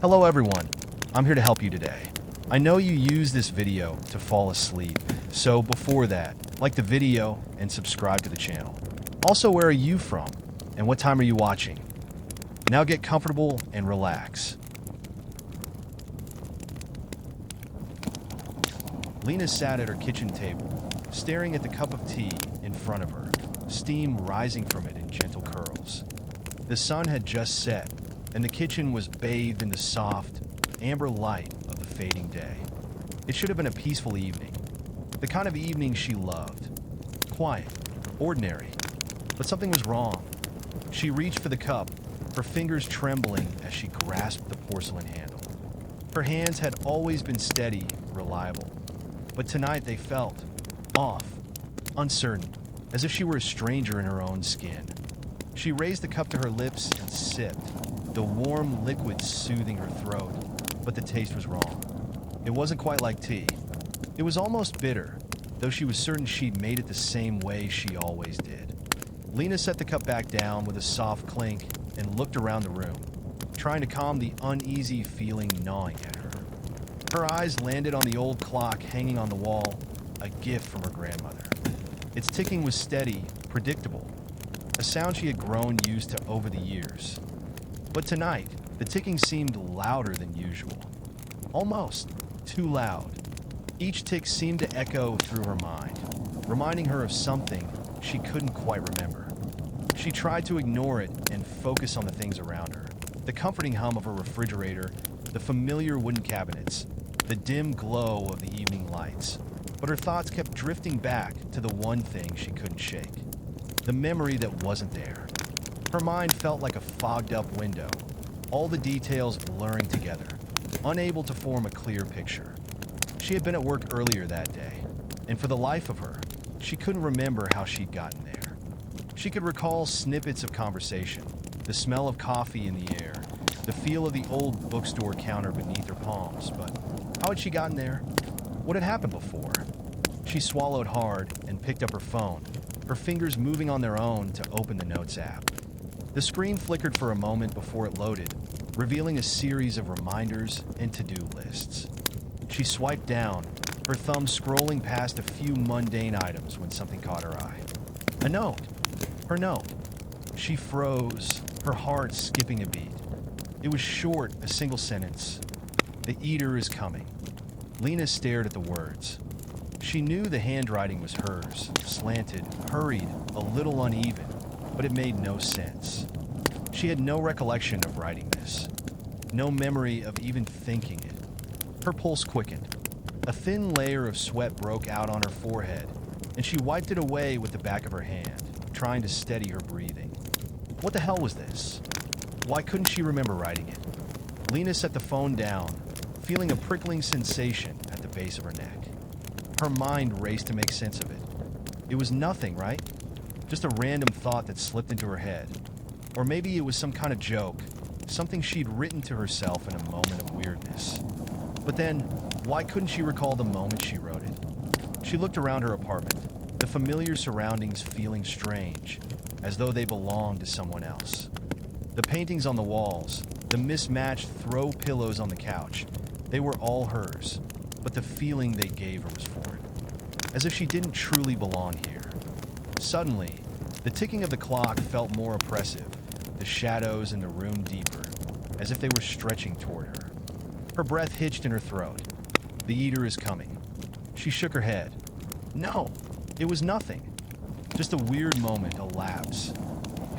Hello everyone, I'm here to help you today. I know you use this video to fall asleep, so before that, like the video and subscribe to the channel. Also, where are you from and what time are you watching? Now get comfortable and relax. Lena sat at her kitchen table, staring at the cup of tea in front of her, steam rising from it in gentle curls. The sun had just set, and the kitchen was bathed in the soft, amber light of the fading day. It should have been a peaceful evening, the kind of evening she loved. Quiet, ordinary, but something was wrong. She reached for the cup, her fingers trembling as she grasped the porcelain handle. Her hands had always been steady, reliable, but tonight they felt off, uncertain, as if she were a stranger in her own skin. She raised the cup to her lips and sipped, the warm liquid soothing her throat, but the taste was wrong. It wasn't quite like tea. It was almost bitter, though she was certain she'd made it the same way she always did. Lena set the cup back down with a soft clink and looked around the room, trying to calm the uneasy feeling gnawing at her. Her eyes landed on the old clock hanging on the wall, a gift from her grandmother. Its ticking was steady, predictable, a sound she had grown used to over the years. But tonight, the ticking seemed louder than usual. Almost too loud. Each tick seemed to echo through her mind, reminding her of something she couldn't quite remember. She tried to ignore it and focus on the things around her. The comforting hum of her refrigerator, the familiar wooden cabinets, the dim glow of the evening lights. But her thoughts kept drifting back to the one thing she couldn't shake. The memory that wasn't there. Her mind felt like a fogged-up window, all the details blurring together, unable to form a clear picture. She had been at work earlier that day, and for the life of her, she couldn't remember how she'd gotten there. She could recall snippets of conversation, the smell of coffee in the air, the feel of the old bookstore counter beneath her palms, but how had she gotten there? What had happened before? She swallowed hard and picked up her phone, her fingers moving on their own to open the Notes app. The screen flickered for a moment before it loaded, revealing a series of reminders and to-do lists. She swiped down, her thumb scrolling past a few mundane items when something caught her eye. A note. Her note. She froze, her heart skipping a beat. It was short, a single sentence. The eater is coming. Lena stared at the words. She knew the handwriting was hers, slanted, hurried, a little uneven, but it made no sense. She had no recollection of writing this, no memory of even thinking it. Her pulse quickened. A thin layer of sweat broke out on her forehead, and she wiped it away with the back of her hand, trying to steady her breathing. What the hell was this? Why couldn't she remember writing it? Lena set the phone down, feeling a prickling sensation at the base of her neck. Her mind raced to make sense of it. It was nothing, right? Just a random thought that slipped into her head. Or maybe it was some kind of joke, something she'd written to herself in a moment of weirdness. But then, why couldn't she recall the moment she wrote it? She looked around her apartment, the familiar surroundings feeling strange, as though they belonged to someone else. The paintings on the walls, the mismatched throw pillows on the couch, they were all hers, but the feeling they gave her was foreign, as if she didn't truly belong here. Suddenly, the ticking of the clock felt more oppressive, the shadows in the room deeper, as if they were stretching toward her. Her breath hitched in her throat. The eater is coming. She shook her head. No, it was nothing. Just a weird moment, a lapse.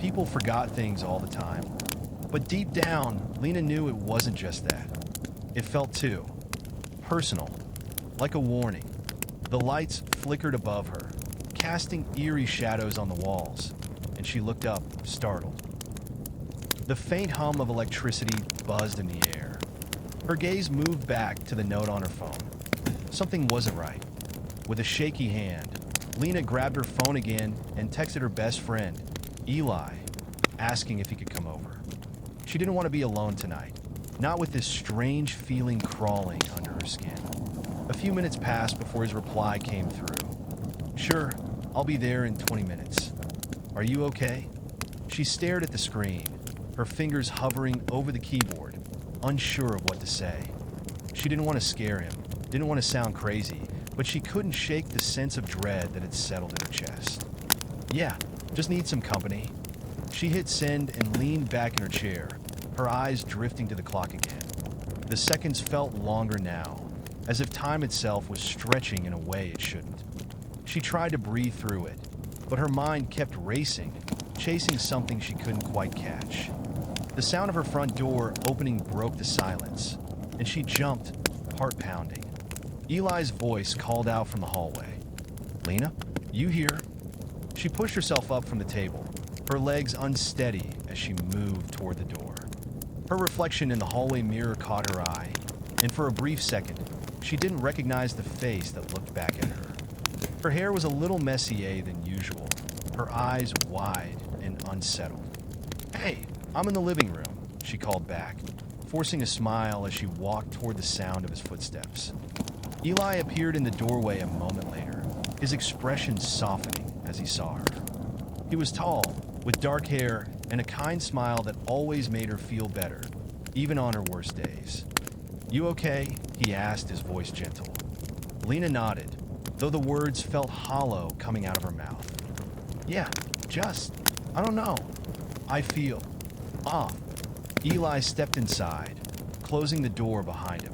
People forgot things all the time. But deep down, Lena knew it wasn't just that. It felt too personal, like a warning. The lights flickered above her, casting eerie shadows on the walls, and she looked up, startled. The faint hum of electricity buzzed in the air. Her gaze moved back to the note on her phone. Something wasn't right. With a shaky hand, Lena grabbed her phone again and texted her best friend, Eli, asking if he could come over. She didn't want to be alone tonight, not with this strange feeling crawling under her skin. A few minutes passed before his reply came through. Sure, I'll be there in 20 minutes. Are you okay? She stared at the screen, her fingers hovering over the keyboard, unsure of what to say. She didn't want to scare him, didn't want to sound crazy, but she couldn't shake the sense of dread that had settled in her chest. Yeah, just need some company. She hit send and leaned back in her chair, her eyes drifting to the clock again. The seconds felt longer now, as if time itself was stretching in a way it shouldn't. She tried to breathe through it, but her mind kept racing, chasing something she couldn't quite catch. The sound of her front door opening broke the silence, and she jumped, heart pounding. Eli's voice called out from the hallway. "Lena, you here?" She pushed herself up from the table, her legs unsteady as she moved toward the door. Her reflection in the hallway mirror caught her eye, and for a brief second, she didn't recognize the face that looked back at her. Her hair was a little messier than usual, her eyes wide and unsettled. "Hey, I'm in the living room," she called back, forcing a smile as she walked toward the sound of his footsteps. Eli appeared in the doorway a moment later, his expression softening as he saw her. He was tall, with dark hair and a kind smile that always made her feel better, even on her worst days. "You okay?" he asked, his voice gentle. Lena nodded, though the words felt hollow coming out of her mouth. "Yeah, I don't know. I feel off." Eli stepped inside, closing the door behind him.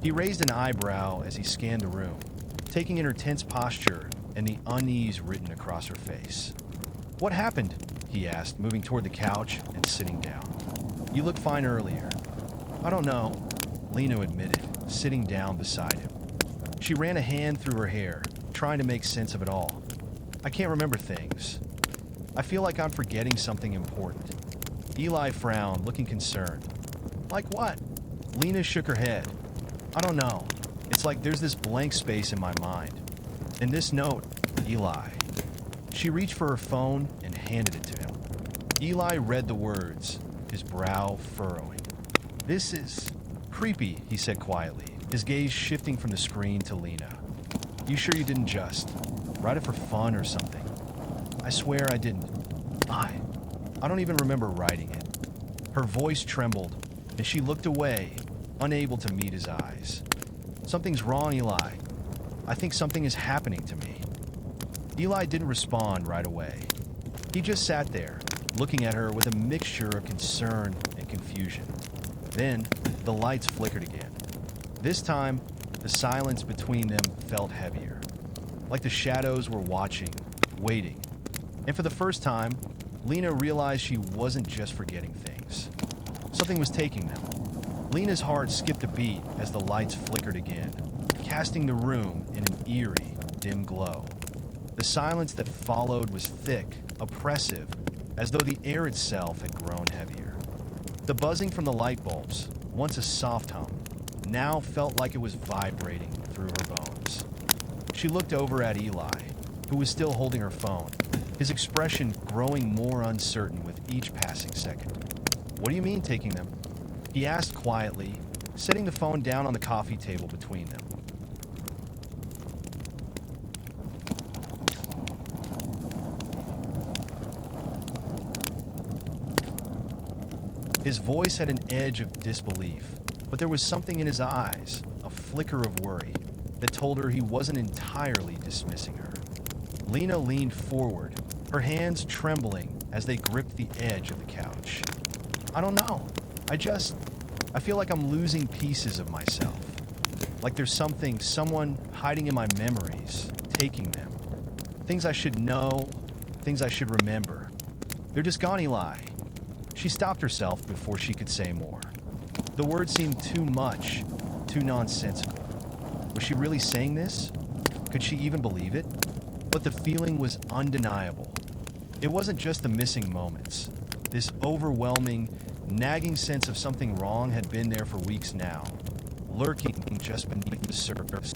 He raised an eyebrow as he scanned the room, taking in her tense posture and the unease written across her face. "What happened?" he asked, moving toward the couch and sitting down. "You looked fine earlier." "I don't know," Lena admitted, sitting down beside him. She ran a hand through her hair, trying to make sense of it all. "I can't remember things. I feel like I'm forgetting something important." Eli frowned, looking concerned. "Like what?" Lena shook her head. "I don't know. It's like there's this blank space in my mind. And this note, Eli." She reached for her phone and handed it to him. Eli read the words, his brow furrowing. "This is creepy," he said quietly, his gaze shifting from the screen to Lena. "You sure you didn't just write it for fun or something?" "I swear I didn't. I don't even remember writing it." Her voice trembled, and she looked away, unable to meet his eyes. "Something's wrong, Eli. I think something is happening to me." Eli didn't respond right away. He just sat there, looking at her with a mixture of concern and confusion. Then, the lights flickered again. This time, the silence between them felt heavier, like the shadows were watching, waiting. And for the first time, Lena realized she wasn't just forgetting things. Something was taking them. Lena's heart skipped a beat as the lights flickered again, casting the room in an eerie, dim glow. The silence that followed was thick, oppressive, as though the air itself had grown heavier. The buzzing from the light bulbs, once a soft hum, now felt like it was vibrating through her bones. She looked over at Eli, who was still holding her phone, his expression growing more uncertain with each passing second. "What do you mean taking them?" he asked quietly, setting the phone down on the coffee table between them. His voice had an edge of disbelief, but there was something in his eyes, a flicker of worry, that told her he wasn't entirely dismissing her. Lena leaned forward, her hands trembling as they gripped the edge of the couch. "I don't know. I feel like I'm losing pieces of myself. Like there's someone hiding in my memories, taking them. Things I should know, things I should remember. They're just gone, Eli." She stopped herself before she could say more. The words seemed too much, too nonsensical. Was she really saying this? Could she even believe it? But the feeling was undeniable. It wasn't just the missing moments. This overwhelming, nagging sense of something wrong had been there for weeks now, lurking just beneath the surface.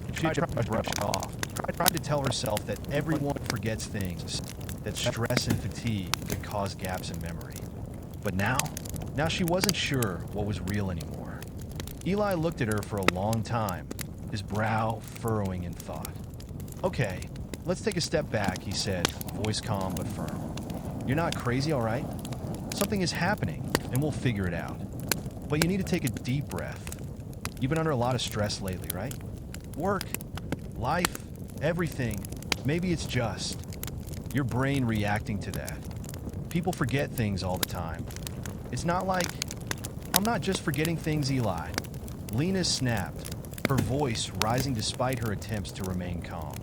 She tried to brush it off, tried to tell herself that everyone forgets things, that stress and fatigue could cause gaps in memory. But now she wasn't sure what was real anymore. Eli looked at her for a long time, his brow furrowing in thought. "Okay, let's take a step back," he said, voice calm but firm. "You're not crazy, all right? Something is happening, and we'll figure it out." But you need to take a deep breath. You've been under a lot of stress lately, right? Work, life, everything. Maybe it's just your brain reacting to that. People forget things all the time. It's not like, I'm not just forgetting things, Eli. Lena snapped, her voice rising despite her attempts to remain calm.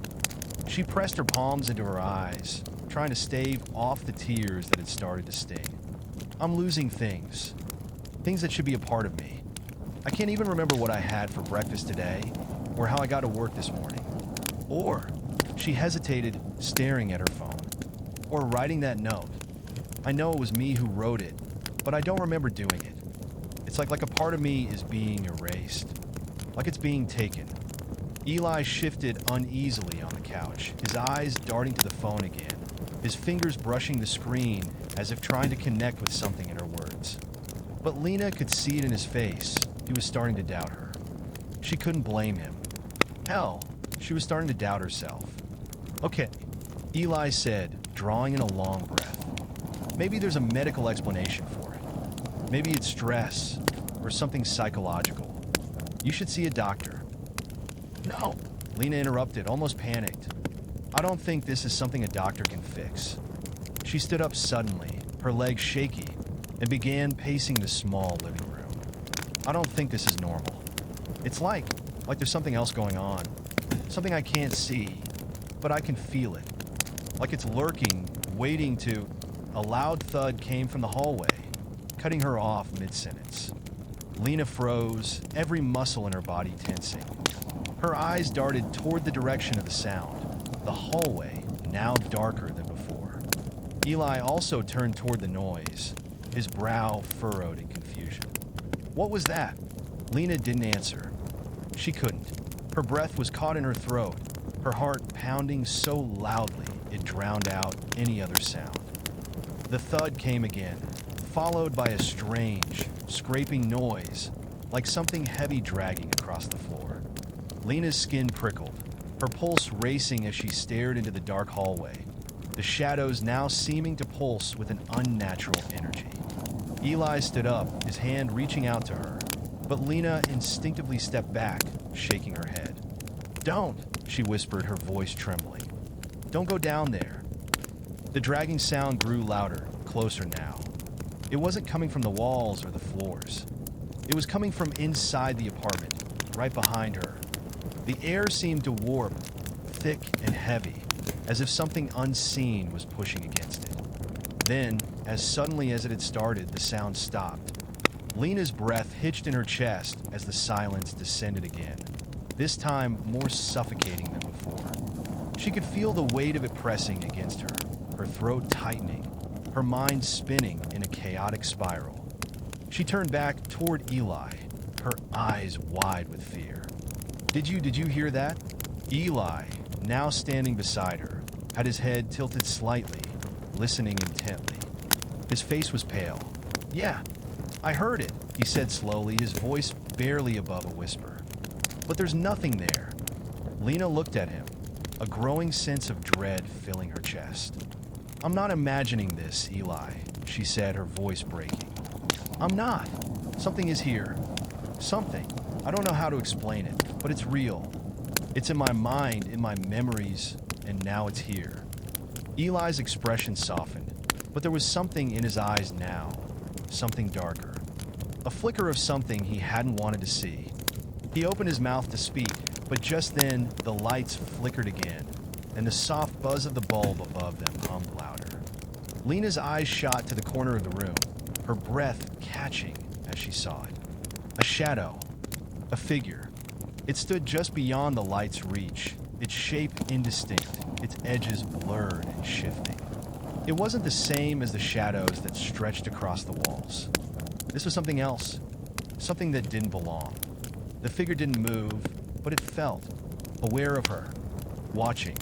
She pressed her palms into her eyes, trying to stave off the tears that had started to sting. I'm losing things. Things that should be a part of me. I can't even remember what I had for breakfast today, or how I got to work this morning. Or, she hesitated, staring at her phone. Or writing that note. I know it was me who wrote it, but I don't remember doing it. It's like a part of me is being erased. Like it's being taken. Eli shifted uneasily on the couch, his eyes darting to the phone again, his fingers brushing the screen as if trying to connect with something in her words. But Lena could see it in his face. He was starting to doubt her. She couldn't blame him. Hell, she was starting to doubt herself. Okay, Eli said, drawing in a long breath. Maybe there's a medical explanation for it. Maybe it's stress or something psychological. You should see a doctor. No, Lena interrupted, almost panicked. I don't think this is something a doctor can fix. She stood up suddenly, her legs shaky, and began pacing the small living room. I don't think this is normal. It's like there's something else going on. Something I can't see, but I can feel it. Like it's lurking, waiting to... A loud thud came from the hallway, cutting her off mid-sentence. Lena froze, every muscle in her body tensing. Her eyes darted toward the direction of the sound, the hallway now darker than before. Eli also turned toward the noise, his brow furrowed in confusion. What was that? Lena didn't answer. She couldn't. Her breath was caught in her throat, her heart pounding so loudly it drowned out any other sound. The thud came again, followed by a strange, scraping noise, like something heavy dragging across the floor. Lena's skin prickled, her pulse racing as she stared into the dark hallway, the shadows now seeming to pulse with an unnatural energy. Eli stood up, his hand reaching out to her, but Lena instinctively stepped back, shaking her head. Don't, she whispered, her voice trembling. Don't go down there. The dragging sound grew louder, closer now. It wasn't coming from the walls or the floors. It was coming from inside the apartment, right behind her. The air seemed to warp, thick and heavy, as if something unseen was pushing against it. Then, as suddenly as it had started, the sound stopped. Lena's breath hitched in her chest as the silence descended again, this time more suffocating than before. She could feel the weight of it pressing against her throat tightening, her mind spinning in a chaotic spiral. She turned back toward Eli, her eyes wide with fear. Did you hear that? Eli, now standing beside her, had his head tilted slightly, listening intently. His face was pale. Yeah, I heard it, he said slowly, his voice barely above a whisper. But there's nothing there. Lena looked at him, a growing sense of dread filling her chest. I'm not imagining this, Eli, she said, her voice breaking. I'm not. Something is here. Something. I don't know how to explain it, but it's real. It's in my mind, in my memories, and now it's here. Eli's expression softened, but there was something in his eyes now, something darker. A flicker of something he hadn't wanted to see. He opened his mouth to speak, but just then the lights flickered again, and the soft buzz of the bulb above them hummed louder. Lena's eyes shot to the corner of the room, her breath catching as she saw it. A shadow. A figure. It stood just beyond the light's reach, its shape indistinct, its edges blurred and shifting. It wasn't the same as the shadows that stretched across the walls. This was something else, something that didn't belong. The figure didn't move, but it felt, aware of her, watching.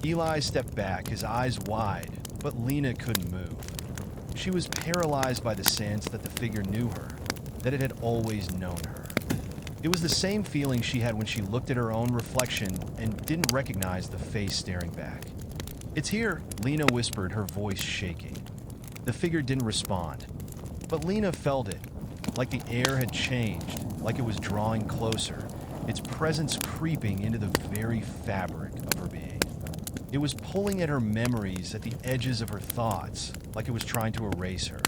Eli stepped back, his eyes wide, but Lena couldn't move. She was paralyzed by the sense that the figure knew her, that it had always known her. It was the same feeling she had when she looked at her own reflection and didn't recognize the face staring back. It's here, Lena whispered, her voice shaking. The figure didn't respond, but Lena felt it, like the air had changed, like it was drawing closer, its presence creeping into the very fabric of her being. It was pulling at her memories, at the edges of her thoughts, like it was trying to erase her.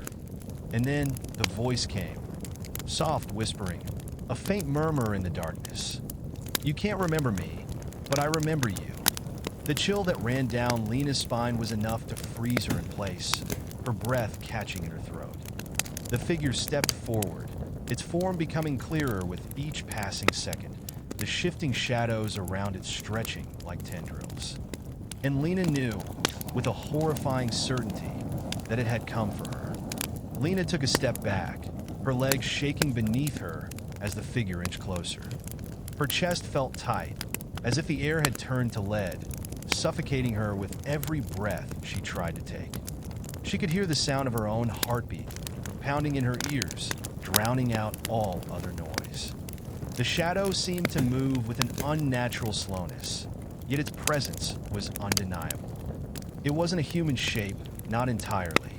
And then the voice came, soft whispering, a faint murmur in the darkness. "You can't remember me, but I remember you." The chill that ran down Lena's spine was enough to freeze her in place, her breath catching in her throat. The figure stepped forward, its form becoming clearer with each passing second, the shifting shadows around it stretching like tendrils. And Lena knew, with a horrifying certainty, that it had come for her. Lena took a step back, her legs shaking beneath her as the figure inched closer. Her chest felt tight, as if the air had turned to lead, suffocating her with every breath she tried to take. She could hear the sound of her own heartbeat, pounding in her ears, drowning out all other noise. The shadow seemed to move with an unnatural slowness, yet its presence was undeniable. It wasn't a human shape, not entirely.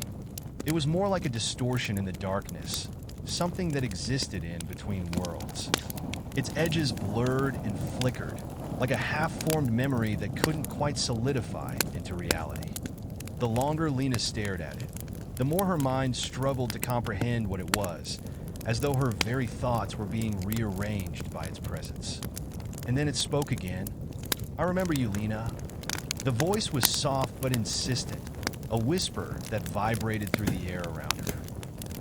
It was more like a distortion in the darkness, something that existed in between worlds. Its edges blurred and flickered, like a half-formed memory that couldn't quite solidify into reality. The longer Lena stared at it, the more her mind struggled to comprehend what it was, as though her very thoughts were being rearranged by its presence. And then it spoke again. "I remember you, Lena." The voice was soft but insistent, a whisper that vibrated through the air around her.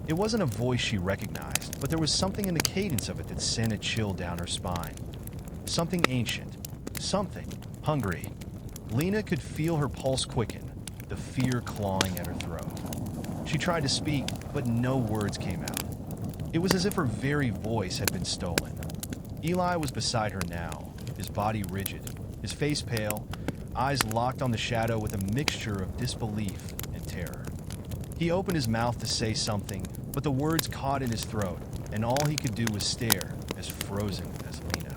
It wasn't a voice she recognized, but there was something in the cadence of it that sent a chill down her spine. Something ancient, something hungry. Lena could feel her pulse quicken, the fear clawing at her throat. She tried to speak, but no words came out. It was as if her very voice had been stolen. Eli was beside her now, his body rigid, his face pale, eyes locked on the shadow with a mixture of disbelief and terror. He opened his mouth to say something, but the words caught in his throat, and all he could do was stare, as frozen as Lena.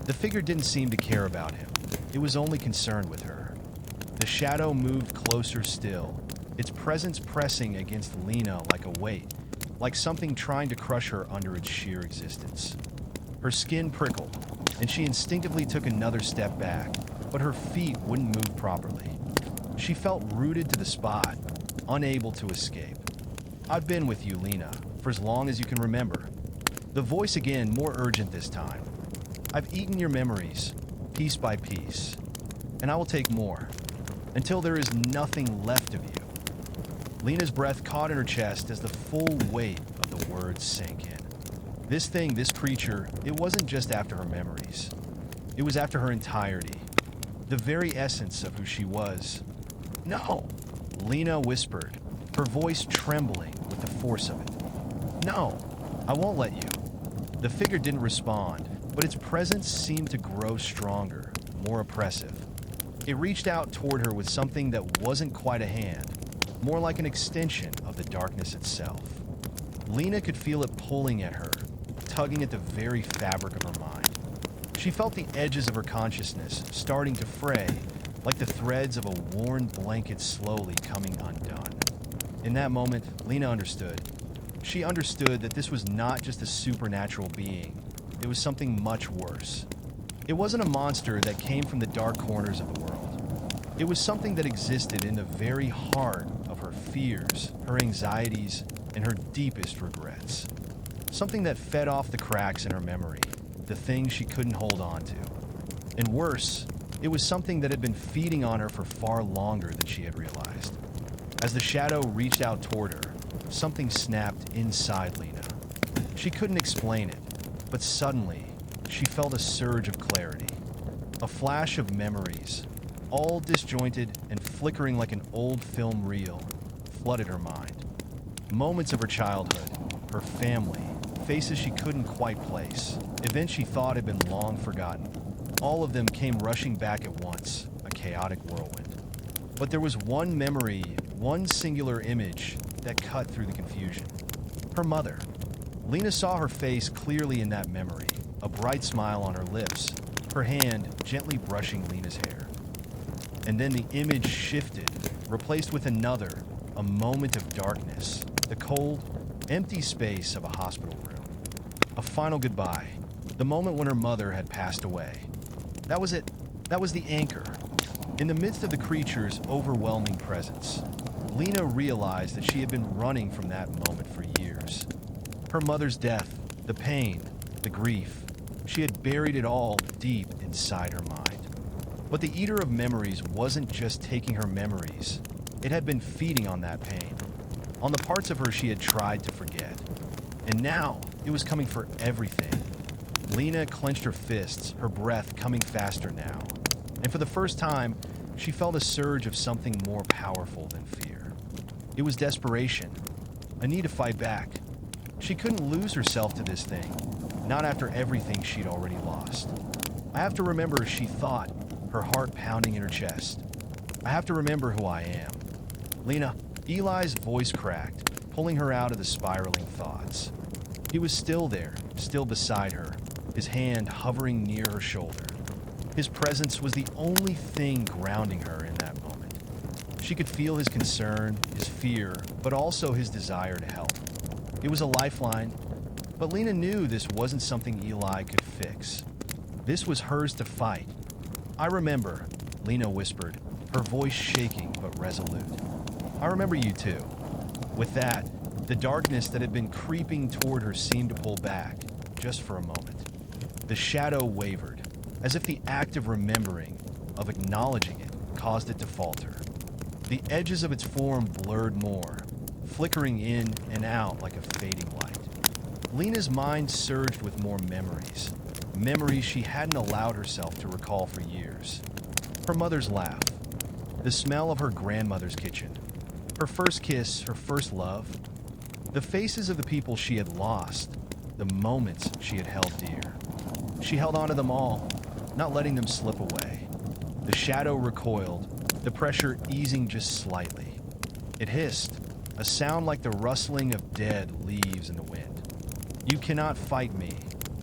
The figure didn't seem to care about him. It was only concerned with her. The shadow moved closer still, its presence pressing against Lena like a weight, like something trying to crush her under its sheer existence. Her skin prickled, and she instinctively took another step back, but her feet wouldn't move properly. She felt rooted to the spot, unable to escape. "I've been with you, Lena, for as long as you can remember." The voice again, more urgent this time. "I've eaten your memories, piece by piece, and I will take more, until there is nothing left of you." Lena's breath caught in her chest as the full weight of the words sank in. This thing, this creature, it wasn't just after her memories. It was after her entirety, the very essence of who she was. "No!" Lena whispered, her voice trembling with the force of it. "No, I won't let you." The figure didn't respond, but its presence seemed to grow stronger, more oppressive. It reached out toward her with something that wasn't quite a hand, more like an extension of the darkness itself. Lena could feel it pulling at her, tugging at the very fabric of her mind. She felt the edges of her consciousness starting to fray, like the threads of a worn blanket slowly coming undone. In that moment, Lena understood. She understood that this was not just a supernatural being. It was something much worse. It wasn't a monster that came from the dark corners of the world. It was something that existed in the very heart of her fears, her anxieties, and her deepest regrets. Something that fed off the cracks in her memory, the things she couldn't hold on to. And worse, it was something that had been feeding on her for far longer than she had realized. As the shadow reached out toward her, something snapped inside Lena. She couldn't explain it, but suddenly, she felt a surge of clarity. A flash of memories, all disjointed and flickering like an old film reel, flooded her mind. Moments of her childhood, her family, faces she couldn't quite place, events she thought had been long forgotten. All of them came rushing back at once, a chaotic whirlwind. But there was one memory, one singular image that cut through the confusion. Her mother. Lena saw her face clearly in that memory, a bright smile on her lips, her hand gently brushing Lena's hair. And then the image shifted, replaced with another, a moment of darkness, the cold, Empty space of a hospital room. A final goodbye. The moment when her mother had passed away. That was it. That was the anchor. In the midst of the creature's overwhelming presence, Lena realized that she had been running from that moment for years. Her mother's death, the pain, the grief, she had buried it all deep inside her mind. But the eater of memories wasn't just taking her memories. It had been feeding on that pain, on the parts of her she had tried to forget. And now, it was coming for everything. Lena clenched her fists, her breath coming faster now. And for the first time, she felt a surge of something more powerful than fear. It was desperation, a need to fight back. She couldn't lose herself to this thing, not after everything she'd already lost. I have to remember, she thought, her heart pounding in her chest. I have to remember who I am. Lena, Eli's voice cracked, pulling her out of the spiraling thoughts. He was still there, still beside her, his hand hovering near her shoulder. His presence was the only thing grounding her in that moment. She could feel his concern, his fear, but also his desire to help. It was a lifeline, but Lena knew this wasn't something Eli could fix. This was hers to fight. I remember, Lena whispered, her voice shaking but resolute. I remember you too. With that, the darkness that had been creeping toward her seemed to pull back, just for a moment. The shadow wavered, as if the act of remembering, of acknowledging it, caused it to falter. The edges of its form blurred more, flickering in and out like a fading light. Lena's mind surged with more memories, memories she hadn't allowed herself to recall for years. Her mother's laugh, the smell of her grandmother's kitchen, her first kiss, her first love, the faces of the people she had lost, the moments she had held dear. She held on to them all, not letting them slip away. The shadow recoiled, the pressure easing just slightly. It hissed, a sound like the rustling of dead leaves in the wind. You cannot fight me,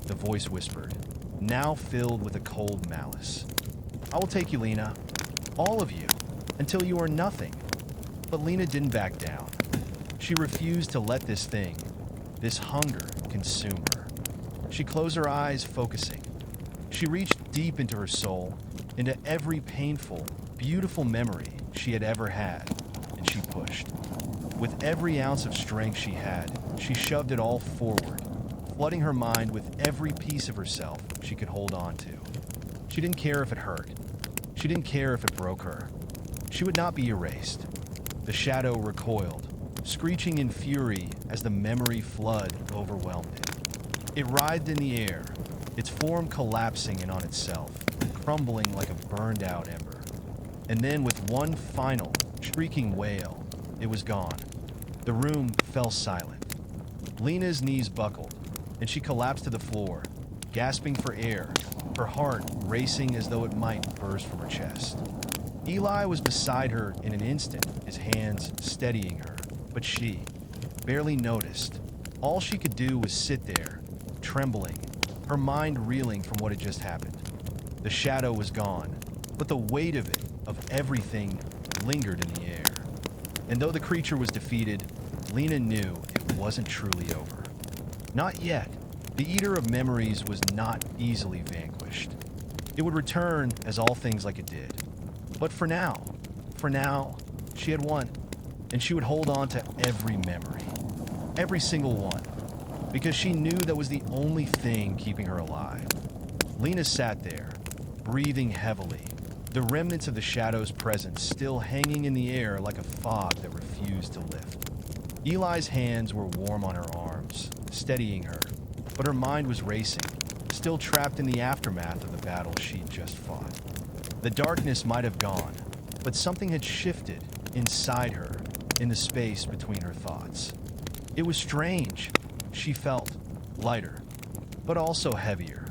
the voice whispered, now filled with a cold malice. I will take you, Lena, all of you, until you are nothing. But Lena didn't back down. She refused to let this thing, this hunger, consume her. She closed her eyes, focusing. She reached deep into her soul, into every painful, beautiful memory she had ever had, and she pushed. With every ounce of strength she had, she shoved it all forward, flooding her mind with every piece of herself she could hold on to. She didn't care if it hurt. She didn't care if it broke her. She would not be erased. The shadow recoiled, screeching in fury as the memory flood overwhelmed it. It writhed in the air, its form collapsing in on itself, crumbling like a burned-out ember. And then with one final, shrieking wail, it was gone. The room fell silent. Lena's knees buckled, and she collapsed to the floor, gasping for air, her heart racing as though it might burst from her chest. Eli was beside her in an instant, his hands steadying her, but she barely noticed. All she could do was sit there, trembling, her mind reeling from what had just happened. The shadow was gone, but the weight of it, of everything, lingered in the air. And though the creature was defeated, Lena knew it wasn't truly over. Not yet. The Eater of Memories was not easily vanquished. It would return as all things like it did. But for now, she had won, and she would hold on to every memory, every single one, because she knew that was the only thing keeping her alive. Lena sat there, breathing heavily, the remnants of the shadow's presence still hanging in the air like a fog that refused to lift. Eli's hands were warm on her arms, steadying her, but her mind was racing, still trapped in the aftermath of the battle she'd just fought. The darkness might have gone, but something had shifted inside her, in the space between her thoughts. It was strange. She felt lighter, but also heavier.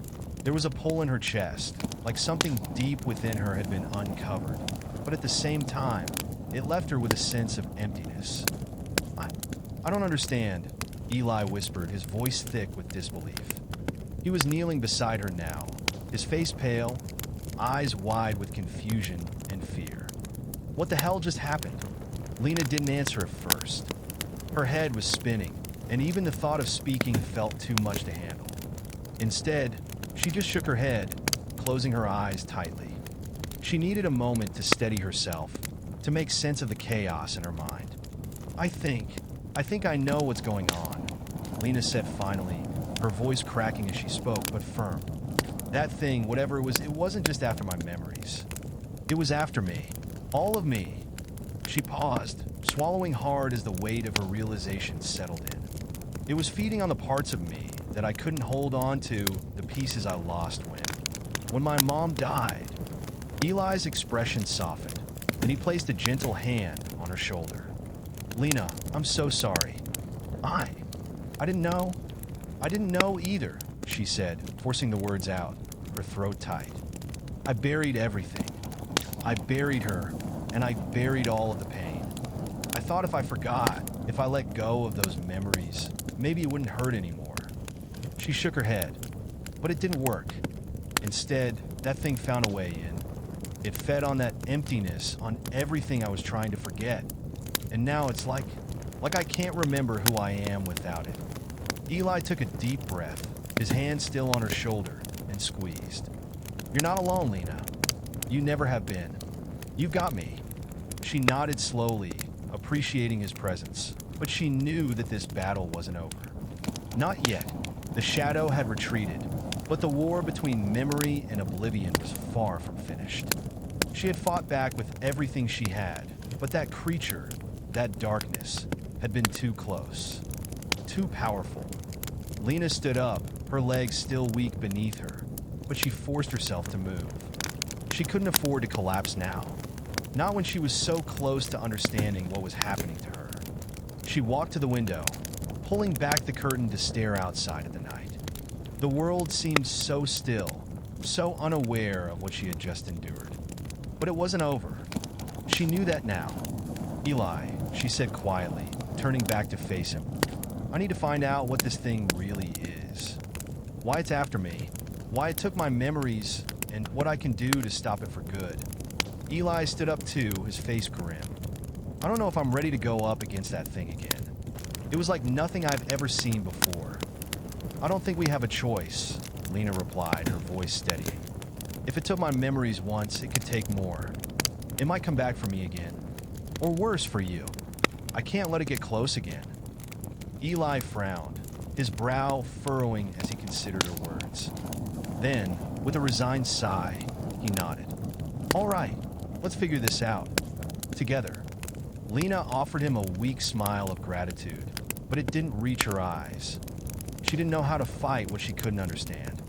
There was a pull in her chest, like something deep within her had been uncovered, but at the same time, it left her with a sense of emptiness. I don't understand, Eli whispered, his voice thick with disbelief. He was kneeling beside her now, his face pale, eyes wide with confusion and fear. What the hell just happened? Lena didn't answer at first. Her head was spinning, and even the thought of speaking felt too much to handle. Instead, she just shook her head, closing her eyes tightly. She needed a moment to steady herself, to make sense of the chaos in her mind. I think I know what's going on," Lena said finally, her voice cracking as she spoke, but firm. "That thing, whatever it wasn't just after my memories. It was after me. All of me." She paused, swallowing hard as the weight of her realization settled in. It was feeding on the parts of me that I couldn't hold on to, the pieces I lost when my mom died. Eli's expression softened, and he placed a gentle hand on her shoulder. "Lena, I'm so sorry. I didn't know. I didn't know either," she said, forcing the words out, her throat tight. "I buried everything. I buried her, and I buried all of the pain. I thought if I forgot, if I let go of those memories, maybe it wouldn't hurt anymore." She shook her head, but it didn't work. Instead, that thing found a way in. It fed on that emptiness, on everything I was trying to forget. And now it's like I can't remember who I am without it. Eli took a deep breath, his hand still on her shoulder, and squeezed. "You're not alone, Lena. You never have been. You've got me." She nodded slowly, appreciating his presence, but she knew that this battle wasn't over. Not yet. The shadow had retreated, but the war between memory and oblivion was far from finished. She had fought back with everything she had, but that creature, that darkness, had been too close, too powerful. Lena stood up, her legs still weak beneath her, but she forced herself to move. She couldn't afford to collapse now, not when she was so close to understanding what was happening to her. She walked to the window, pulling back the curtain to stare outside at the night. The world seemed so still, so unaware of what she had just endured. But it wasn't over. She knew that now. "Eli," she said quietly, turning back to face him, "I need to find out what this thing really is. Why it's after me, why it took my memories, and what I can do to stop it for good." Eli stood up too, his face grim. "I don't know if I'm ready to go up against that thing again. It was like nothing I've ever seen before." "I don't think we have a choice," Lena replied, her voice steadying. "If it took my memories once, it could take more. It might come back for me again. Or worse, for you. I can't let it get close again." Eli frowned, his brow furrowing as he considered her words. Then, with a resigned sigh, he nodded. "All right, let's figure this out. Together." Lena offered him a weak smile of gratitude, but it didn't reach her eyes. She didn't know how to fight what she couldn't understand.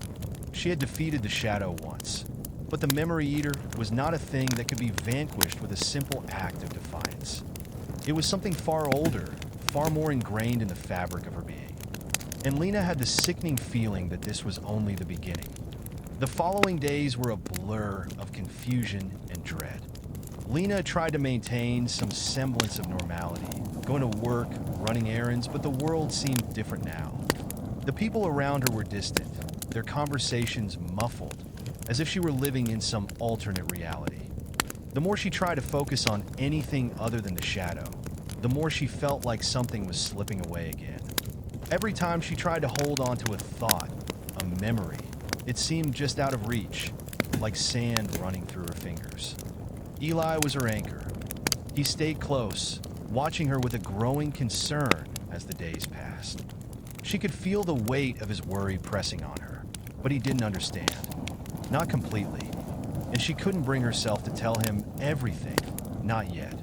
She had defeated the shadow once, but the memory eater was not a thing that could be vanquished with a simple act of defiance. It was something far older, far more ingrained in the fabric of her being. And Lena had the sickening feeling that this was only the beginning. The following days were a blur of confusion and dread. Lena tried to maintain some semblance of normality, going to work, running errands, but the world seemed different now. The people around her were distant, their conversations muffled, as if she were living in some alternate reality. The more she tried to focus on anything other than the shadow, the more she felt like something was slipping away again. Every time she tried to hold on to a thought, a memory, it seemed just out of reach, like sand running through her fingers. Eli was her anchor. He stayed close, watching her with a growing concern as the days passed. She could feel the weight of his worry pressing on her, but he didn't understand. Not completely, and she couldn't bring herself to tell him everything, not yet.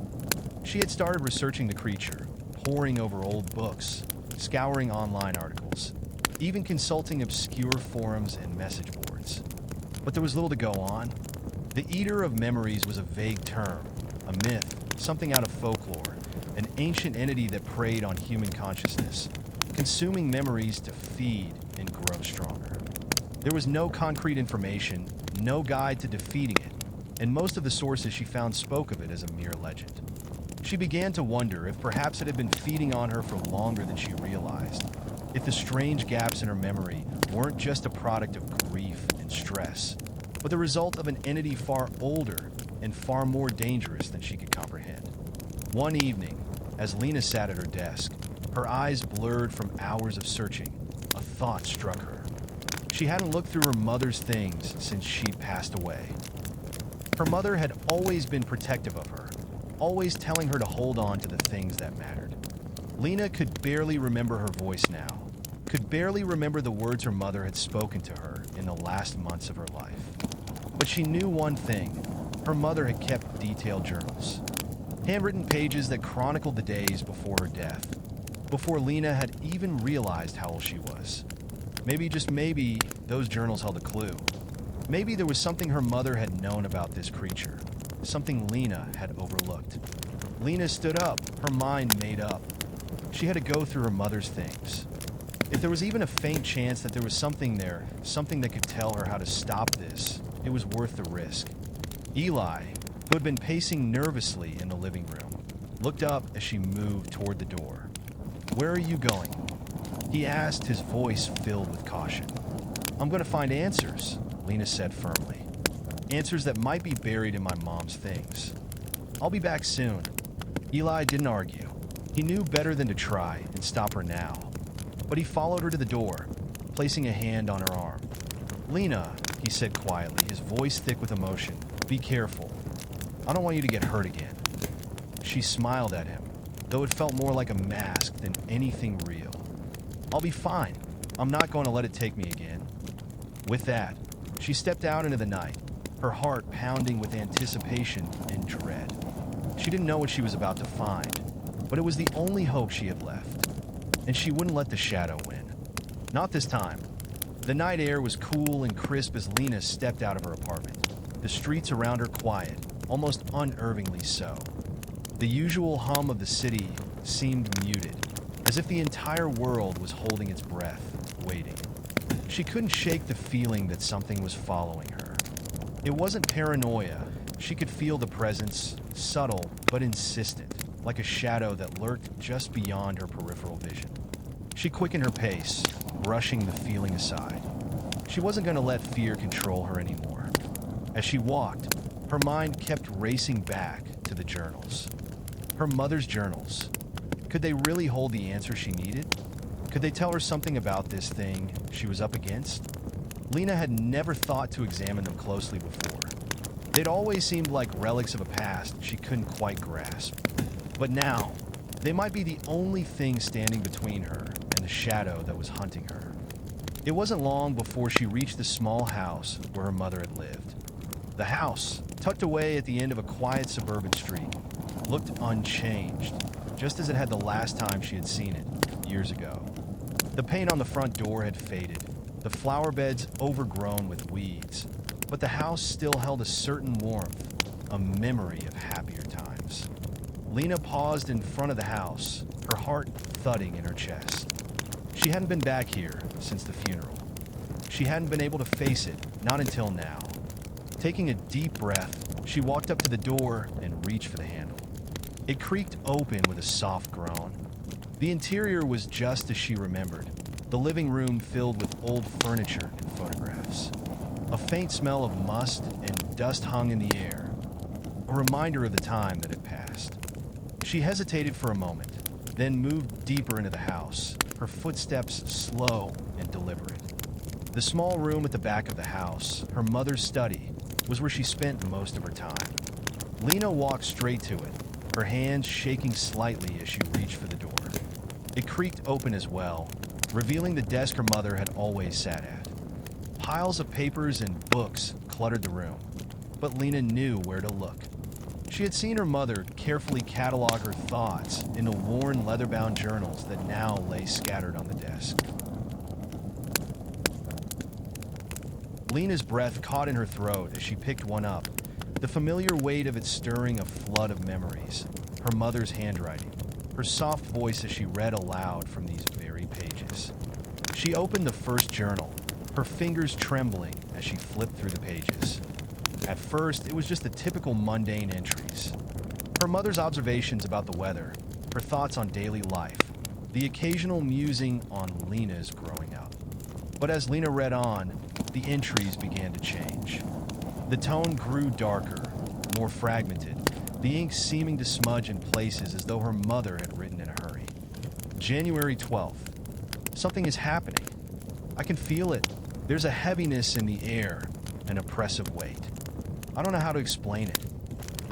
She had started researching the creature, poring over old books, scouring online articles, even consulting obscure forums and message boards. But there was little to go on. The Eater of Memories was a vague term, a myth, something out of folklore, an ancient entity that preyed on human consciousness, consuming memories to feed and grow stronger. There was no concrete information, no guide to defeating it, and most of the sources she found spoke of it as a mere legend. She began to wonder if perhaps it had been feeding on her for longer than she realized, if the strange gaps in her memory weren't just a product of grief and stress, but the result of an entity far older and far more dangerous than she could comprehend. One evening, as Lena sat at her desk, Her eyes blurred from hours of searching. A thought struck her. She hadn't looked through her mother's things since she'd passed away. Her mother had always been protective of her, always telling her to hold on to the things that mattered. Lena could barely remember her voice now, could barely remember the words her mother had spoken to her in the last months of her life. But she knew one thing. Her mother had kept detailed journals, handwritten pages that chronicled the days before her death, before Lena had even realized how old she was. Maybe, just maybe, those journals held a clue. Maybe there was something her mother had known about this creature, something Lena had overlooked. Lena stood up, her mind made up. She had to go through her mother's things. If there was even a faint chance that there was something there, something that could tell her how to stop this, it was worth the risk. Eli, who had been pacing nervously in the living room, looked up as she moved toward the door. "Where are you going?" he asked, his voice filled with caution. "I'm going to find answers," Lena said firmly. "Answers that might be buried in my mom's things. I'll be back soon." Eli didn't argue. He knew better than to try and stop her now. But he followed her to the door, placing a hand on her arm. "Lena," he said quietly, his voice thick with emotion, "be careful. I don't want you to get hurt again." She smiled at him, though it felt more like a mask than anything real. "I'll be fine. I'm not going to let it take me again." With that, she stepped out into the night, her heart pounding with anticipation and dread. She didn't know what she was about to find, but it was the only hope she had left. And she wouldn't let the shadow win. Not this time. The night air was cool and crisp as Lena stepped out of her apartment. The streets around her quiet, almost unnervingly so. The usual hum of the city seemed muted, as if the entire world was holding its breath, waiting. She couldn't shake the feeling that something was following her. It wasn't paranoia. She could feel the presence, subtle but insistent, like a shadow that lurked just beyond her peripheral vision. She quickened her pace, brushing the feeling aside. She wasn't going to let fear control her anymore. As she walked, her mind kept racing back to the journals. Her mother's journals. Could they really hold the answer she needed? Could they tell her something about this thing she was up against? Lena had never thought to examine them closely before. They'd always seemed like relics of a past she couldn't quite grasp. But now, they might be the only thing standing between her and the shadow that was hunting her. It wasn't long before she reached the small house where her mother had lived. The house, tucked away at the end of a quiet suburban street, looked unchanged, just as it had the last time she had seen it, years ago. The paint on the front door had faded, the flower beds overgrown with weeds, but the house still held a certain warmth, a memory of happier times. Lena paused in front of the house, her heart thudding in her chest. She hadn't been back here since the funeral. She hadn't been able to face it, not until now. Taking a deep breath, she walked up to the door and reached for the handle. It creaked open with a soft groan. The interior was just as she remembered, the living room filled with old furniture and photographs. A faint smell of must and dust hung in the air, a reminder of the time that had passed. She hesitated for a moment, then moved deeper into the house, her footsteps slow and deliberate. The small room at the back of the house, her mother's study, was where she spent most of her time. Lena walked straight to it, her hands shaking slightly as she reached for the door. It creaked open as well, revealing the desk her mother had always sat at. Piles of papers and books cluttered the room, but Lena knew where to look. She had seen her mother carefully catalog her thoughts in the worn leather-bound journals that now lay scattered on the desk. Lena's breath caught in her throat as she picked one up, the familiar weight of it stirring a flood of memories, her mother's handwriting, her soft voice as she read aloud from these very pages. She opened the first journal, her fingers trembling as she flipped through the pages. At first, it was just the typical mundane entries. Her mother's observations about the weather, her thoughts on daily life, the occasional musing on Lena's growing up. But as Lena read on, the entries began to change. The tone grew darker, more fragmented, the ink seeming to smudge in places as though her mother had written in a hurry. January 12th. Something is happening. I can feel it. There's a heaviness in the air, an oppressive weight. I don't know how to explain it.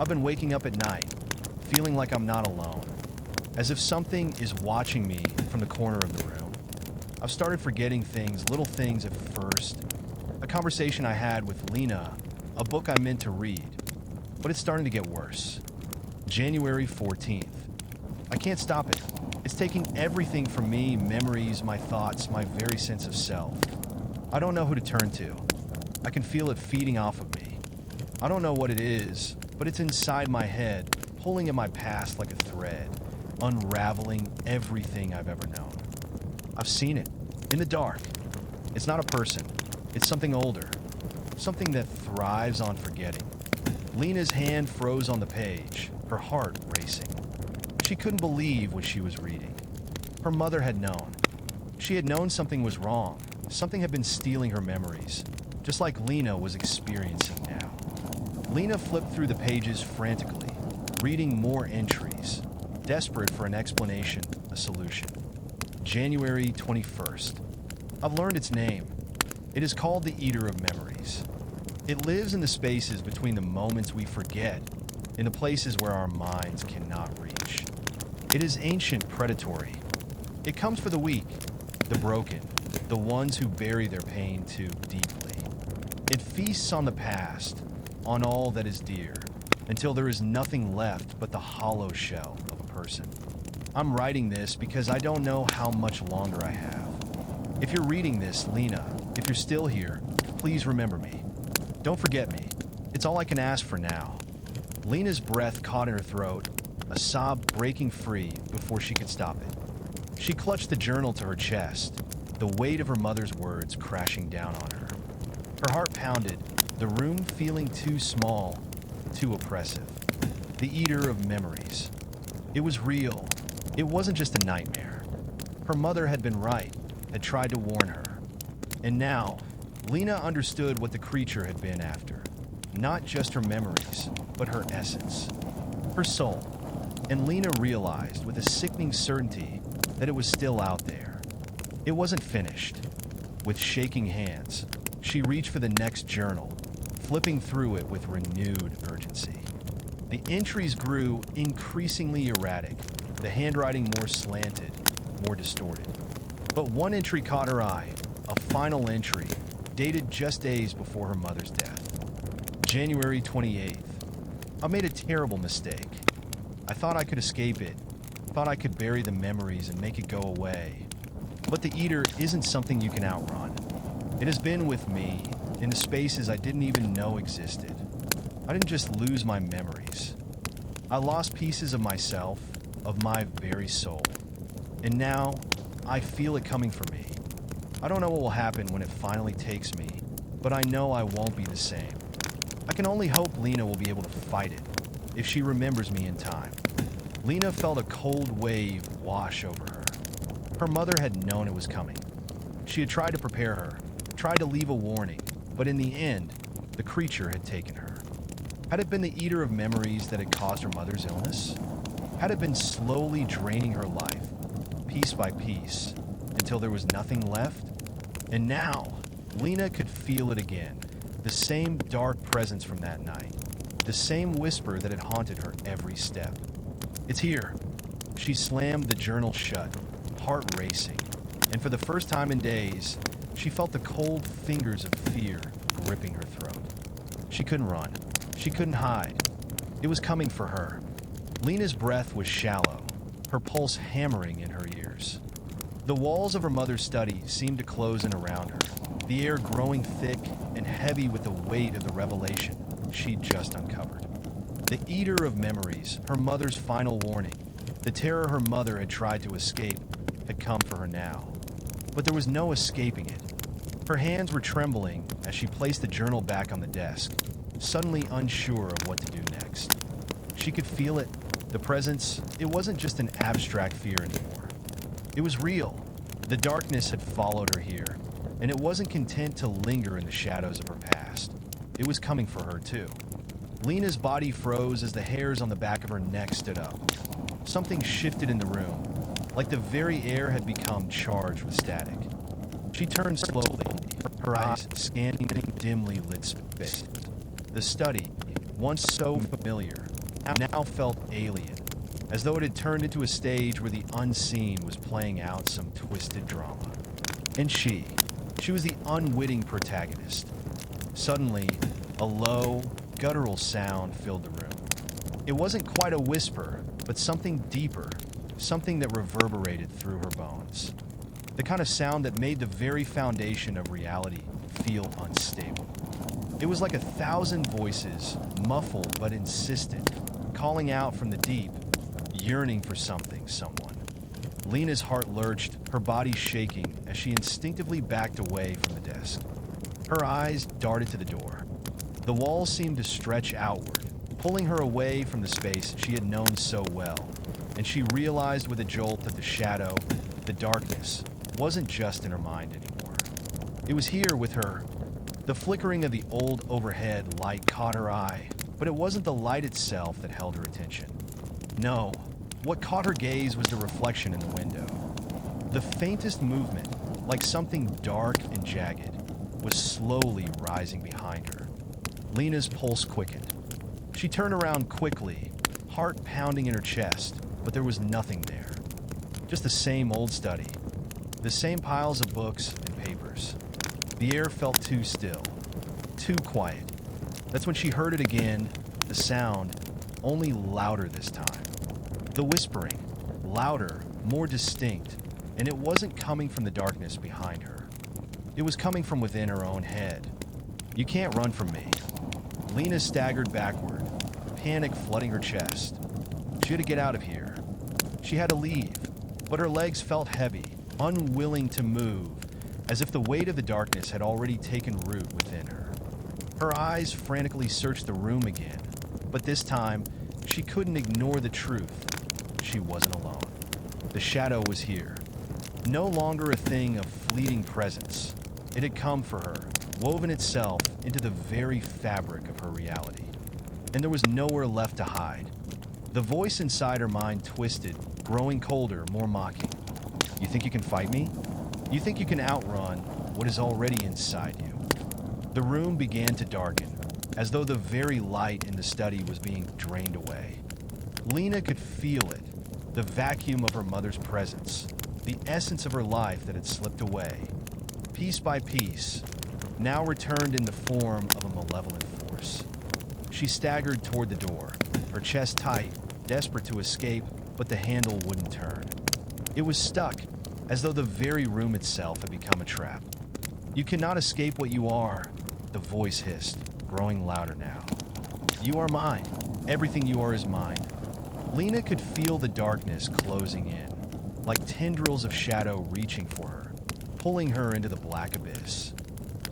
I've been waking up at night, feeling like I'm not alone, as if something is watching me from the corner of the room. I've started forgetting things, little things at first. A conversation I had with Lena, a book I meant to read, but it's starting to get worse. January 14th. I can't stop it. It's taking everything from me, memories, my thoughts, my very sense of self. I don't know who to turn to. I can feel it feeding off of me. I don't know what it is, but it's inside my head, pulling at my past like a thread, unraveling everything I've ever known. I've seen it, in the dark. It's not a person. It's something older, something that thrives on forgetting. Lena's hand froze on the page, her heart racing. She couldn't believe what she was reading. Her mother had known. She had known something was wrong. Something had been stealing her memories, just like Lena was experiencing now. Lena flipped through the pages frantically, reading more entries, desperate for an explanation, a solution. January 21st. I've learned its name. It is called the Eater of Memories. It lives in the spaces between the moments we forget, in the places where our minds cannot reach. It is ancient, predatory. It comes for the weak, the broken, the ones who bury their pain too deeply. It feasts on the past, on all that is dear, until there is nothing left but the hollow shell of a person. I'm writing this because I don't know how much longer I have. If you're reading this, Lena, if you're still here, please remember me. Don't forget me. It's all I can ask for now. Lena's breath caught in her throat, a sob breaking free before she could stop it. She clutched the journal to her chest, the weight of her mother's words crashing down on her. Her heart pounded, the room feeling too small, too oppressive. The Eater of Memories. It was real. It wasn't just a nightmare. Her mother had been right, had tried to warn her. And now, Lena understood what the creature had been after. Not just her memories, but her essence, her soul. And Lena realized with a sickening certainty that it was still out there. It wasn't finished. With shaking hands, she reached for the next journal, flipping through it with renewed urgency. The entries grew increasingly erratic, the handwriting more slanted, more distorted. But one entry caught her eye, a final entry, dated just days before her mother's death. January 28th. I made a terrible mistake. I thought I could escape it, thought I could bury the memories and make it go away. But the Eater isn't something you can outrun. It has been with me, in the spaces I didn't even know existed. I didn't just lose my memories. I lost pieces of myself, of my very soul. And now, I feel it coming for me. I don't know what will happen when it finally takes me, but I know I won't be the same. I can only hope Lena will be able to fight it, if she remembers me in time. Lena felt a cold wave wash over her. Her mother had known it was coming. She had tried to prepare her, tried to leave a warning, but in the end, the creature had taken her. Had it been the Eater of Memories that had caused her mother's illness? Had it been slowly draining her life, piece by piece, until there was nothing left? And now, Lena could feel it again, the same dark presence from that night, the same whisper that had haunted her every step. It's here. She slammed the journal shut, heart racing, and for the first time in days, she felt the cold fingers of fear gripping her throat. She couldn't run. She couldn't hide. It was coming for her. Lena's breath was shallow, her pulse hammering in her ears. The walls of her mother's study seemed to close in around her, the air growing thick and heavy with the weight of the revelation she'd just uncovered. The Eater of Memories, her mother's final warning, the terror her mother had tried to escape, had come for her now. But there was no escaping it. Her hands were trembling as she placed the journal back on the desk, suddenly unsure of what to do next. She could feel it. The presence, it wasn't just an abstract fear anymore. It was real. The darkness had followed her here, and it wasn't content to linger in the shadows of her past. It was coming for her, too. Lena's body froze as the hairs on the back of her neck stood up. Something shifted in the room. like the very air had become charged with static. She turned slowly, her eyes scanning the dimly lit space. The study, once so familiar, now felt alien, as though it had turned into a stage where the unseen was playing out some twisted drama. And she was the unwitting protagonist. Suddenly, a low, guttural sound filled the room. It wasn't quite a whisper, but something deeper, something that reverberated through her bones. The kind of sound that made the very foundation of reality feel unstable. It was like 1,000 voices, muffled but insistent, calling out from the deep, yearning for something, someone. Lena's heart lurched, her body shaking as she instinctively backed away from the desk. Her eyes darted to the door. The walls seemed to stretch outward, pulling her away from the space she had known so well, and she realized with a jolt that the shadow, the darkness, wasn't just in her mind anymore. It was here with her. The flickering of the old overhead light caught her eye, but it wasn't the light itself that held her attention. No, what caught her gaze was the reflection in the window. The faintest movement, like something dark and jagged, was slowly rising behind her. Lena's pulse quickened. She turned around quickly, heart pounding in her chest, but there was nothing there. Just the same old study, the same piles of books and papers. The air felt too still, too quiet. That's when she heard it again, the sound, only louder this time. The whispering, louder, more distinct, and it wasn't coming from the darkness behind her. It was coming from within her own head. "You can't run from me." Lena staggered backward, panic flooding her chest. She had to get out of here. She had to leave, but her legs felt heavy, unwilling to move, as if the weight of the darkness had already taken root within her. Her eyes frantically searched the room again, but this time, she couldn't ignore the truth. She wasn't alone. The shadow was here. No longer a thing of fleeting presence. It had come for her, woven itself into the very fabric of her reality. And there was nowhere left to hide. The voice inside her mind twisted, growing colder, more mocking. "You think you can fight me? You think you can outrun what is already inside you?" The room began to darken, as though the very light in the study was being drained away. Lena could feel it, the vacuum of her mother's presence, the essence of her life that had slipped away, piece by piece, now returned in the form of a malevolent force. She staggered toward the door, her chest tight, desperate to escape, but the handle wouldn't turn. It was stuck, as though the very room itself had become a trap. "You cannot escape what you are," the voice hissed, growing louder now. "You are mine. Everything you are is mine." Lena could feel the darkness closing in, like tendrils of shadow reaching for her, pulling her into the black abyss.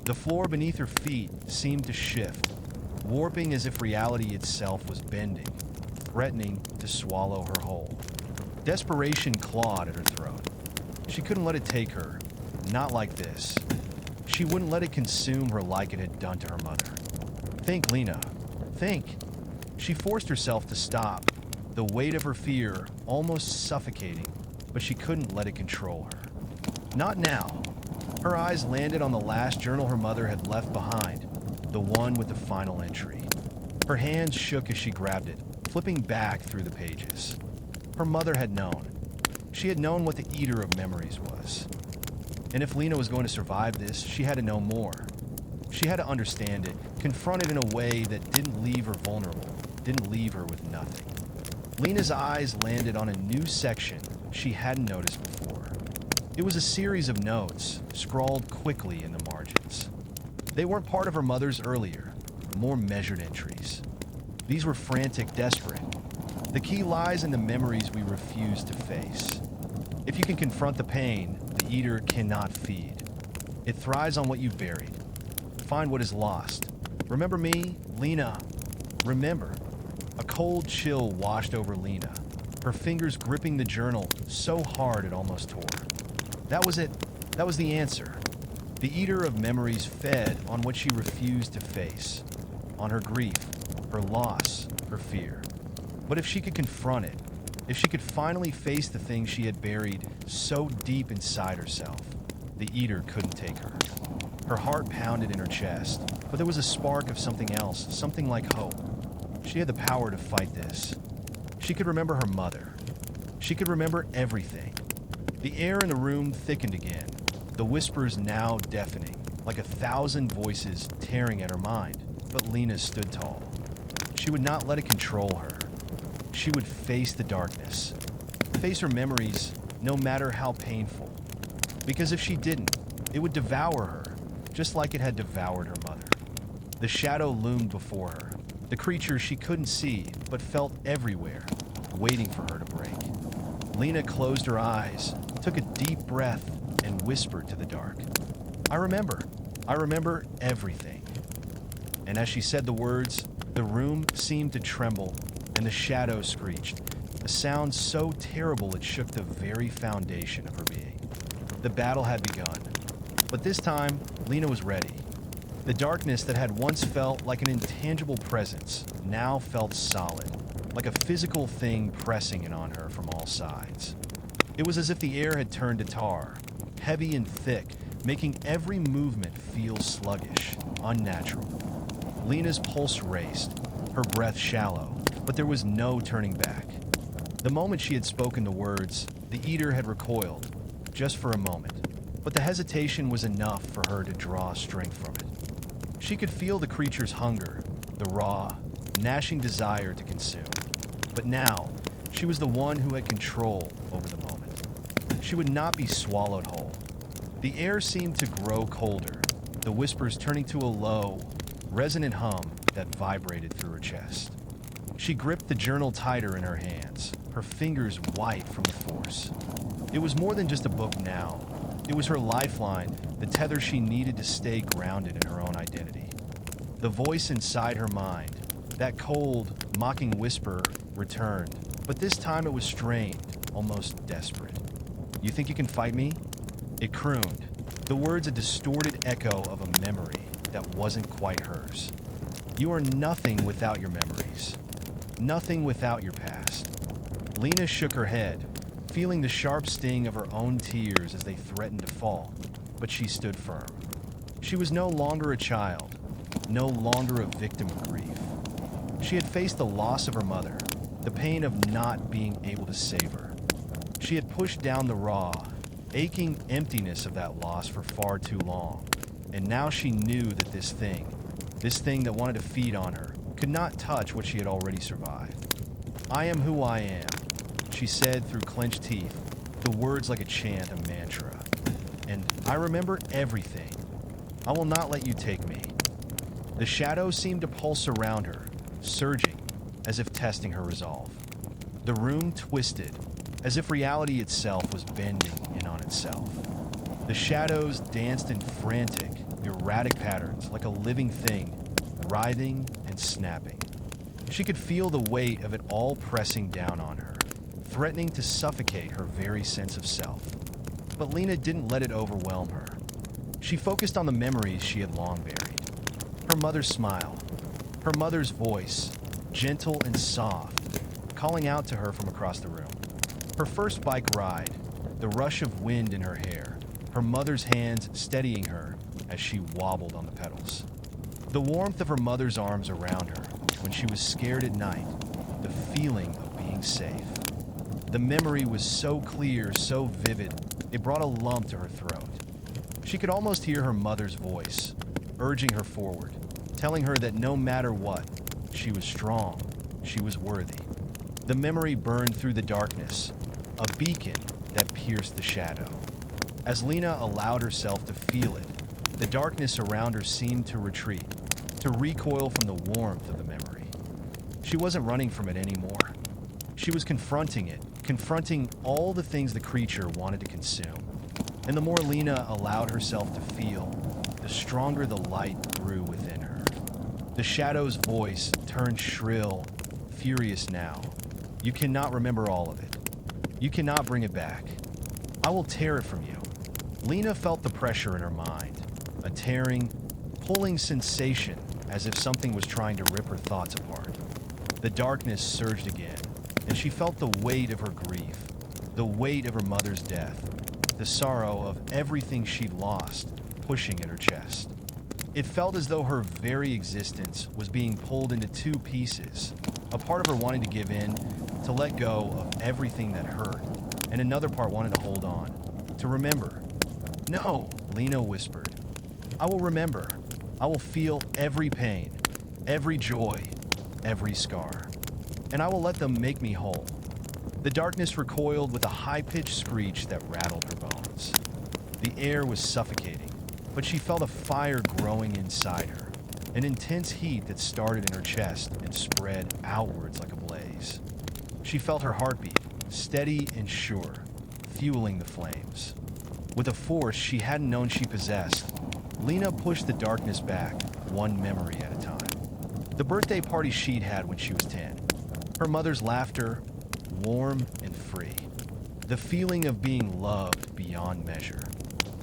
The floor beneath her feet seemed to shift, warping as if reality itself was bending, threatening to swallow her whole. Desperation clawed at her throat. She couldn't let it take her, not like this. She wouldn't let it consume her like it had done to her mother. "Think, Lena, think." She forced herself to stop, the weight of her fear almost suffocating, but she couldn't let it control her. Not now. Her eyes landed on the last journal her mother had left behind, the one with the final entry. Her hands shook as she grabbed it, flipping back through the pages. Her mother had known. She had known what the eater of memories was. And if Lena was going to survive this, she had to know more. She had to understand it, confront it in a way that didn't leave her vulnerable, didn't leave her with nothing. Lena's eyes landed on a new section she hadn't noticed before. It was a series of notes, scrawled quickly in the margins. They weren't part of her mother's earlier, more measured entries. These were frantic, desperate. The key lies in the memories we refuse to face. If you can confront the pain, the eater cannot feed. It thrives on what you've buried. Find what is lost. Remember me, Lena. Remember. A cold chill washed over Lena, her fingers gripping the journal so hard it almost tore. That was it. That was the answer. The eater of memories fed on what she refused to face, on her grief, her loss, her fear. But if she could confront it, If she could finally face the thing she had buried so deep inside herself, the eater couldn't take her. Her heart pounded in her chest, but there was a spark of something else, something like hope. She had the power to fight this. She could remember her mother. She could remember everything. The air in the room thickened again, the whispers now deafening, like 1,000 voices tearing at her mind. But Lena stood tall. She would not let it control her. She would face the darkness, face her memories, no matter how painful. Because if she didn't, it would devour her, just like it had devoured her mother. The shadow loomed before her, the creature she couldn't see but felt everywhere, waiting for her to break. Lena closed her eyes, took a deep breath, and whispered to the dark, I remember everything. And as she said the words, the room seemed to tremble, and the shadow screeched, a sound so terrible it shook the very foundation of her being. The battle had begun, but this time, Lena was ready. The darkness that had once felt like an intangible presence now felt solid, like a physical thing pressing in on her from all sides. It was as if the air had turned to tar, heavy and thick, making every movement feel sluggish, unnatural. Lena's pulse raced, her breath shallow, but there was no turning back. The moment she had spoken the words, the eater had recoiled, just for a moment, but the hesitation was enough for her to draw strength from it. She could feel the creature's hunger, the raw, gnashing desire to consume. But now, she was the one who had control over the moment. She would not be swallowed whole. The air seemed to grow colder, the whispers turning to a low, resonant hum that vibrated through her chest. She gripped the journal tighter in her hands, her fingers white from the force. It was more than just a book now. It was her lifeline, the tether she needed to stay grounded in her own identity. The voice inside her mind, that cold, mocking whisper, returned, but this time it was strained, almost desperate. You think you can fight me? It crooned, the words a distorted echo of a memory that wasn't quite hers. You are nothing without your memories. Nothing without your past. Lena shook her head, feeling the sharp sting of her own tears as they threatened to fall, but she stood firm. She was no longer a child, no longer a victim of grief. She had faced the loss of her mother, the pain of not being able to save her. She had pushed down the raw, aching emptiness of that loss for far too long, and now she knew that this thing that wanted to feed on her, could not touch what she had already survived. I am who I am, she said through clenched teeth, the words like a chant, a mantra. And I remember everything. I will not let you take me. The shadow seemed to pulse around her, surging, as if testing her resolve. The room twisted, as if reality itself was bending in on itself. The shadows danced in frantic, erratic patterns like a living thing, writhing and snapping. She could feel the weight of it all pressing down on her, threatening to suffocate her very sense of self. But Lena didn't let it overwhelm her. She focused on the memories she had long buried. Her mother's smile, her mother's voice, gentle and soft, calling out to her from across the room. Her first bike ride, the rush of wind in her hair, her mother's hands steadying her as she wobbled on the pedals. The warmth of her mother's arms around her when she was scared at night, the feeling of being safe. The memory was so clear, so vivid, it brought a lump to her throat. She could almost hear her mother's voice, urging her forward, telling her that no matter what, she was strong, she was worthy. The memory burned through the darkness, a beacon that pierced the shadow. As Lena allowed herself to feel it, the darkness around her seemed to retreat, to recoil from the warmth of the memory. She wasn't running from it anymore. She was confronting it, confronting all the things the creature wanted to consume. And the more Lena allowed herself to feel, the stronger the light grew within her. The shadow's voice turned shrill, furious now. You cannot remember all of it. You cannot bring it back. I will tear it from you. Lena felt the pressure in her mind, a tearing, pulling sensation as if something was trying to rip her thoughts apart. The darkness surged again, and she felt the weight of her grief, the weight of her mother's death, the sorrow of everything she'd lost pushing at her chest. It felt as though her very existence was being pulled into two pieces, a part of her wanting to give in, to let go of everything that hurt, and another part wanted to hold on, to remember. "No," Lena whispered. "I will remember. I will feel every pain, every joy, every scar, and I will let them make me whole." The darkness recoiled with a high-pitched screech that rattled her bones. The air was suffocating, but she felt a fire growing inside her, an intense heat that started in her chest and spread outwards like a blaze. She felt her heartbeat, steady and sure, fueling the flames. With a force she hadn't known she possessed, Lena pushed the darkness back, one memory at a time. The birthday party she'd had when she was 10. Her mother's laughter, warm and free. The feeling of being loved beyond measure.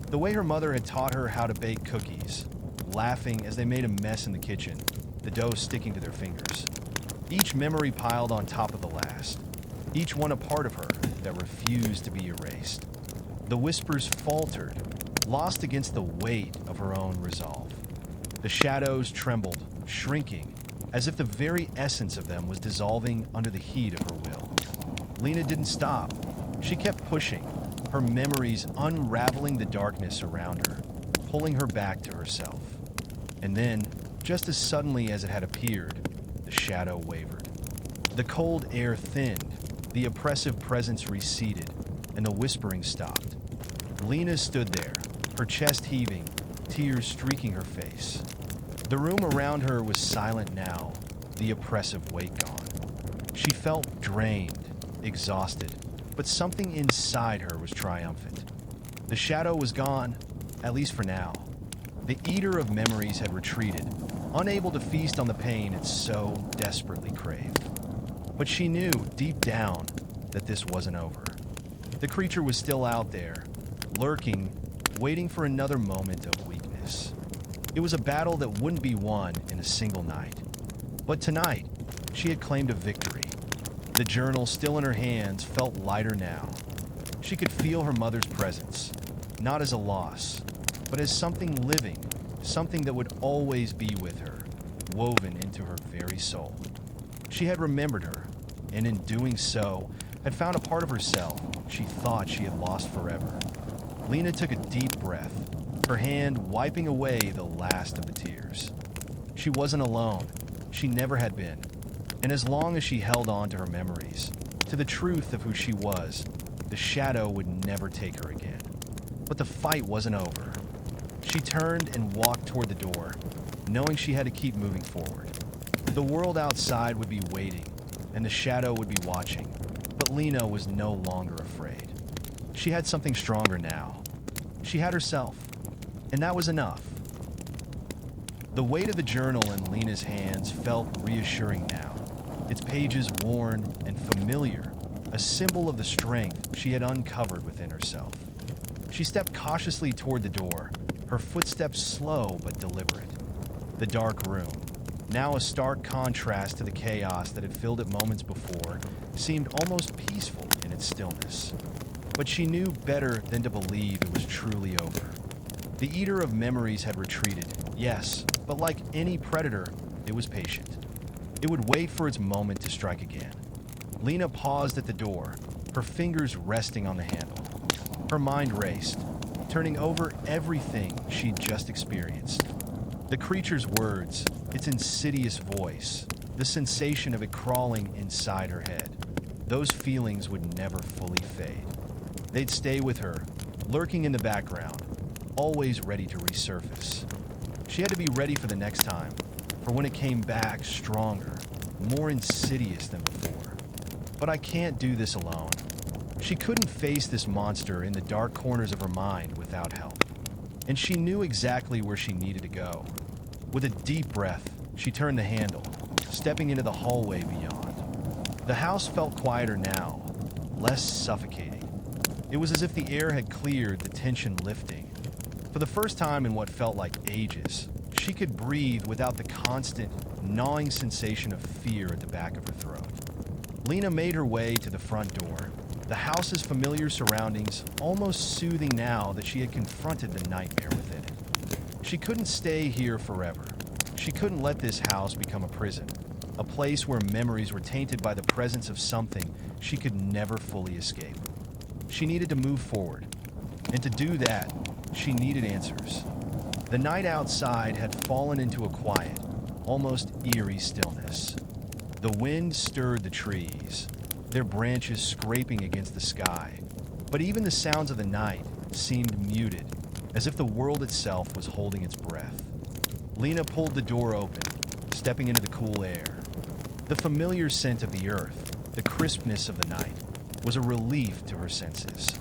The way her mother had taught her how to bake cookies, laughing as they made a mess in the kitchen, the dough sticking to their fingers. Each memory piled on top of the last, each one a part of her that refused to be erased. The whispers faltered, lost against the weight of her own resolve. The shadows trembled, shrinking, as if the very essence of them was dissolving under the heat of her will. Lena didn't stop. She kept pushing, her memories unraveling the darkness around her, pulling her back to herself. And then, just as suddenly as it had appeared, the shadow wavered. The cold air thinned, the oppressive presence receded, and the whispering stopped. Lena stood there, her chest heaving, tears streaking her face. The room around her was silent now, the oppressive weight gone. She felt drained, exhausted, but something inside her was triumphant. The shadow was gone, at least for now. The eater of memories had retreated, unable to feast on the pain it so desperately craved. But she knew, deep down, that this wasn't over. The creature was still out there, lurking, waiting for another moment of weakness. It was a battle that wouldn't be won in a single night. But tonight, she had claimed a victory. The journal, still in her hands, felt lighter now. She could feel her mother's presence, not as a loss, but as something living, something that would always be with her, woven into her very soul. She had remembered her, and in doing so, had found a part of herself she thought she had lost forever. Lena took a deep breath, her hand wiping away the last of the tears. She wasn't alone. She never had been. And as long as she held on to her memories, to the truth of who she was, the shadow would never take her again. But the fight wasn't over. She turned and walked toward the door, knowing she had to keep moving forward. The world outside would be waiting, and the shadow would be watching, but Lena was no longer afraid. She had something stronger now. She had herself, and that was enough. The weight of the journal in Lena's hands felt reassuring now, its pages worn and familiar, a symbol of the strength she had uncovered within herself. She stepped cautiously toward the door, her footsteps slow but deliberate. The dark room, now a stark contrast to the chaos that had filled it moments before, seemed almost peaceful in its stillness. But she knew better than to believe it was truly over. The eater of memories had retreated, yes, but like any predator, it was patient. It would wait for its moment to strike again. Lena paused at the door, her fingers resting on the handle. Her mind raced, turning over everything she'd just experienced. The creature's words, its insidious voice, the sensation of it crawling inside her head. Those feelings would never fully fade. They'd stay with her, lurking in the background, always ready to resurface. She had to be ready for the next time, for when it came back stronger, more insidious than before. But I can't do this alone. She couldn't face this monster in the dark corners of her mind without help. And she knew exactly where she needed to go. With a deep breath, she turned the handle, stepping into the hallway beyond. The house felt quieter now, less suffocating. It was as if the air had cleared, the tension lifting. For the first time in what felt like ages, she could breathe without the constant, gnawing sensation of fear at the back of her throat. Lena made her way to the front door, the house's familiar surroundings almost soothing now that she had confronted the nightmare within it. She couldn't stay here forever. She couldn't let this house become a prison, a place where memories were tainted by the presence of something she could never fully escape. She needed to move forward, and to do that, she needed answers. The night outside had fallen into a quiet, almost eerie stillness. The wind stirred the trees, their branches scraping against the sky, but even the sounds of the night seemed muted, as if the world itself was holding its breath. Lena pulled the door open, stepping into the cool air. The familiar scent of the earth, the crispness of the night, was a relief to her senses.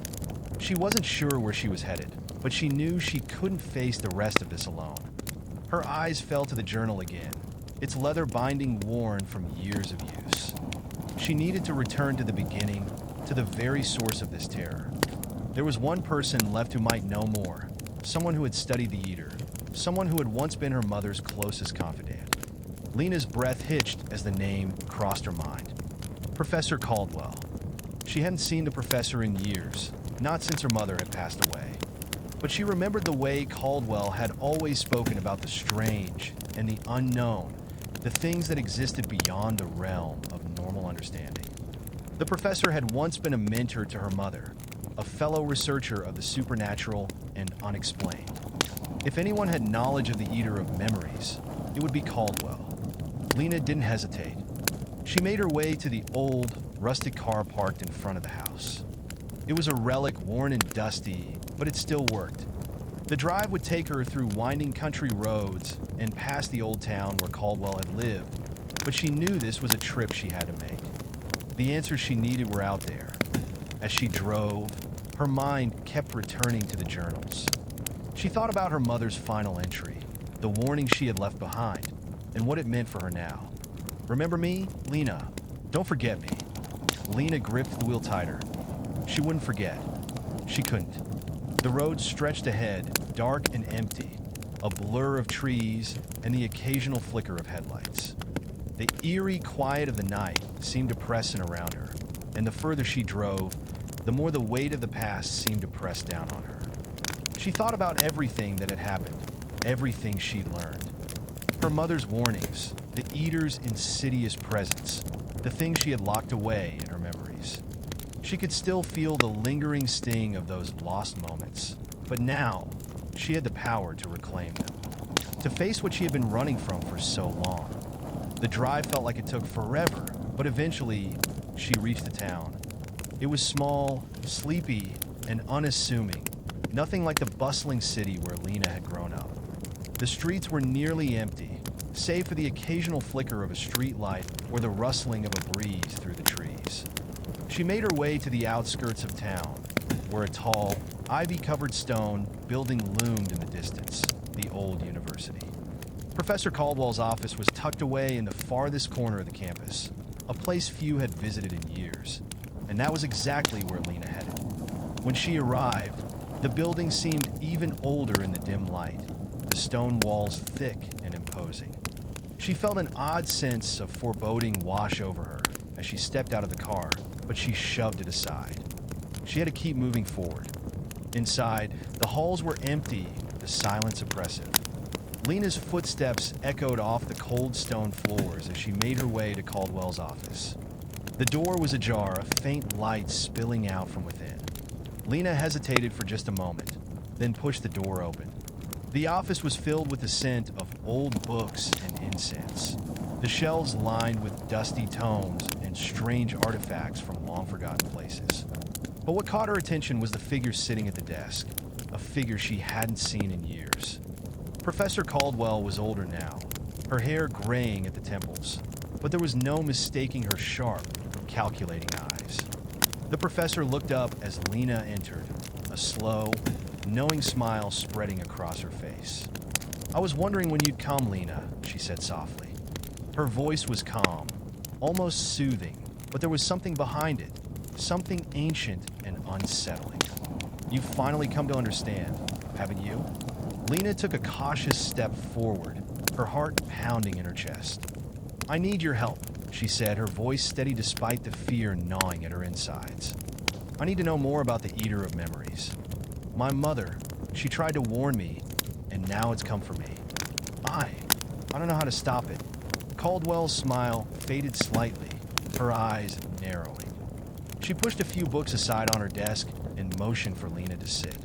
She wasn't sure where she was headed, but she knew she couldn't face the rest of this alone. Her eyes fell to the journal again, its leather binding worn from years of use. She needed to return to the beginning, to the very source of this terror. There was one person left who might know more, someone who had studied the Eater, someone who had once been her mother's closest confidant. Lena's breath hitched as the name crossed her mind. Professor Caldwell. She hadn't seen the professor in years, not since her mother had passed away. But she remembered the way Caldwell had always spoken about the strange and the unknown, the things that existed beyond the realm of normal understanding. The professor had once been a mentor to her mother, a fellow researcher of the supernatural and unexplained. If anyone had knowledge of the Eater of Memories, it would be Caldwell. Lena didn't hesitate. She made her way to the old, rustic car parked in front of the house. It was a relic worn and dusty, but it still worked. The drive would take her through winding country roads and past the old town where Caldwell had lived, but she knew this was a trip she had to make. The answers she needed were out there. As she drove, her mind kept returning to the journals. She thought about her mother's final entry, the warning she had left behind, and what it meant for her now. Remember me, Lena? Don't forget me. Lena gripped the wheel tighter. She wouldn't forget. She couldn't. The road stretched ahead, dark and empty, a blur of trees and the occasional flicker of headlights. The eerie quiet of the night seemed to press in around her, and the further she drove, the more the weight of the past seemed to press down on her. She thought about everything that had happened, everything she'd learned. Her mother's warnings, the Eater's insidious presence, the things she had locked away in her memories. She could still feel the lingering sting of those lost moments, but now she had the power to reclaim them, to face what she had been running from for so long. The drive felt like it took forever, but eventually she reached the town. It was small, sleepy, and unassuming, nothing like the bustling city where Lena had grown up. The streets were nearly empty, save for the occasional flicker of a street light or the rustling of a breeze through the trees. She made her way to the outskirts of town, where a tall, ivy-covered stone building loomed in the distance, the old university. Professor Caldwell's office was tucked away in the farthest corner of the campus, a place few had visited in years, and that was exactly where Lena headed. When she arrived, the building seemed even older in the dim light, the stone walls thick and imposing. She felt an odd sense of foreboding wash over her as she stepped out of the car, but she shoved it aside. She had to keep moving forward. Inside, the halls were empty, the silence oppressive. Lena's footsteps echoed off the cold stone floors as she made her way to Caldwell's office. The door was ajar, a faint light spilling out from within. Lena hesitated for just a moment, then pushed the door open. The office was filled with the scent of old books and incense, the shelves lined with dusty tomes and strange artifacts from long-forgotten places. But what caught her attention was the figure sitting at the desk, a figure she hadn't seen in years. Professor Caldwell was older now, her hair graying at the temples, but there was no mistaking her sharp, calculating eyes. The professor looked up as Lena entered, a slow, knowing smile spreading across her face. "I was wondering when you'd come, Lena," she said softly. Her voice was calm, almost soothing, but there was something behind it, something ancient and unsettling. "You've finally come to understand, haven't you?" Lena took a cautious step forward, her heart pounding in her chest. "I need your help," she said, her voice steady despite the fear gnawing at her insides. "I need to know more about the Eater of Memories. My mother, she tried to warn me, and now it's come for me. I don't know how to stop it." Caldwell's smile faded slightly, her eyes narrowing. She pushed a few books aside on her desk and motioned for Lena to sit.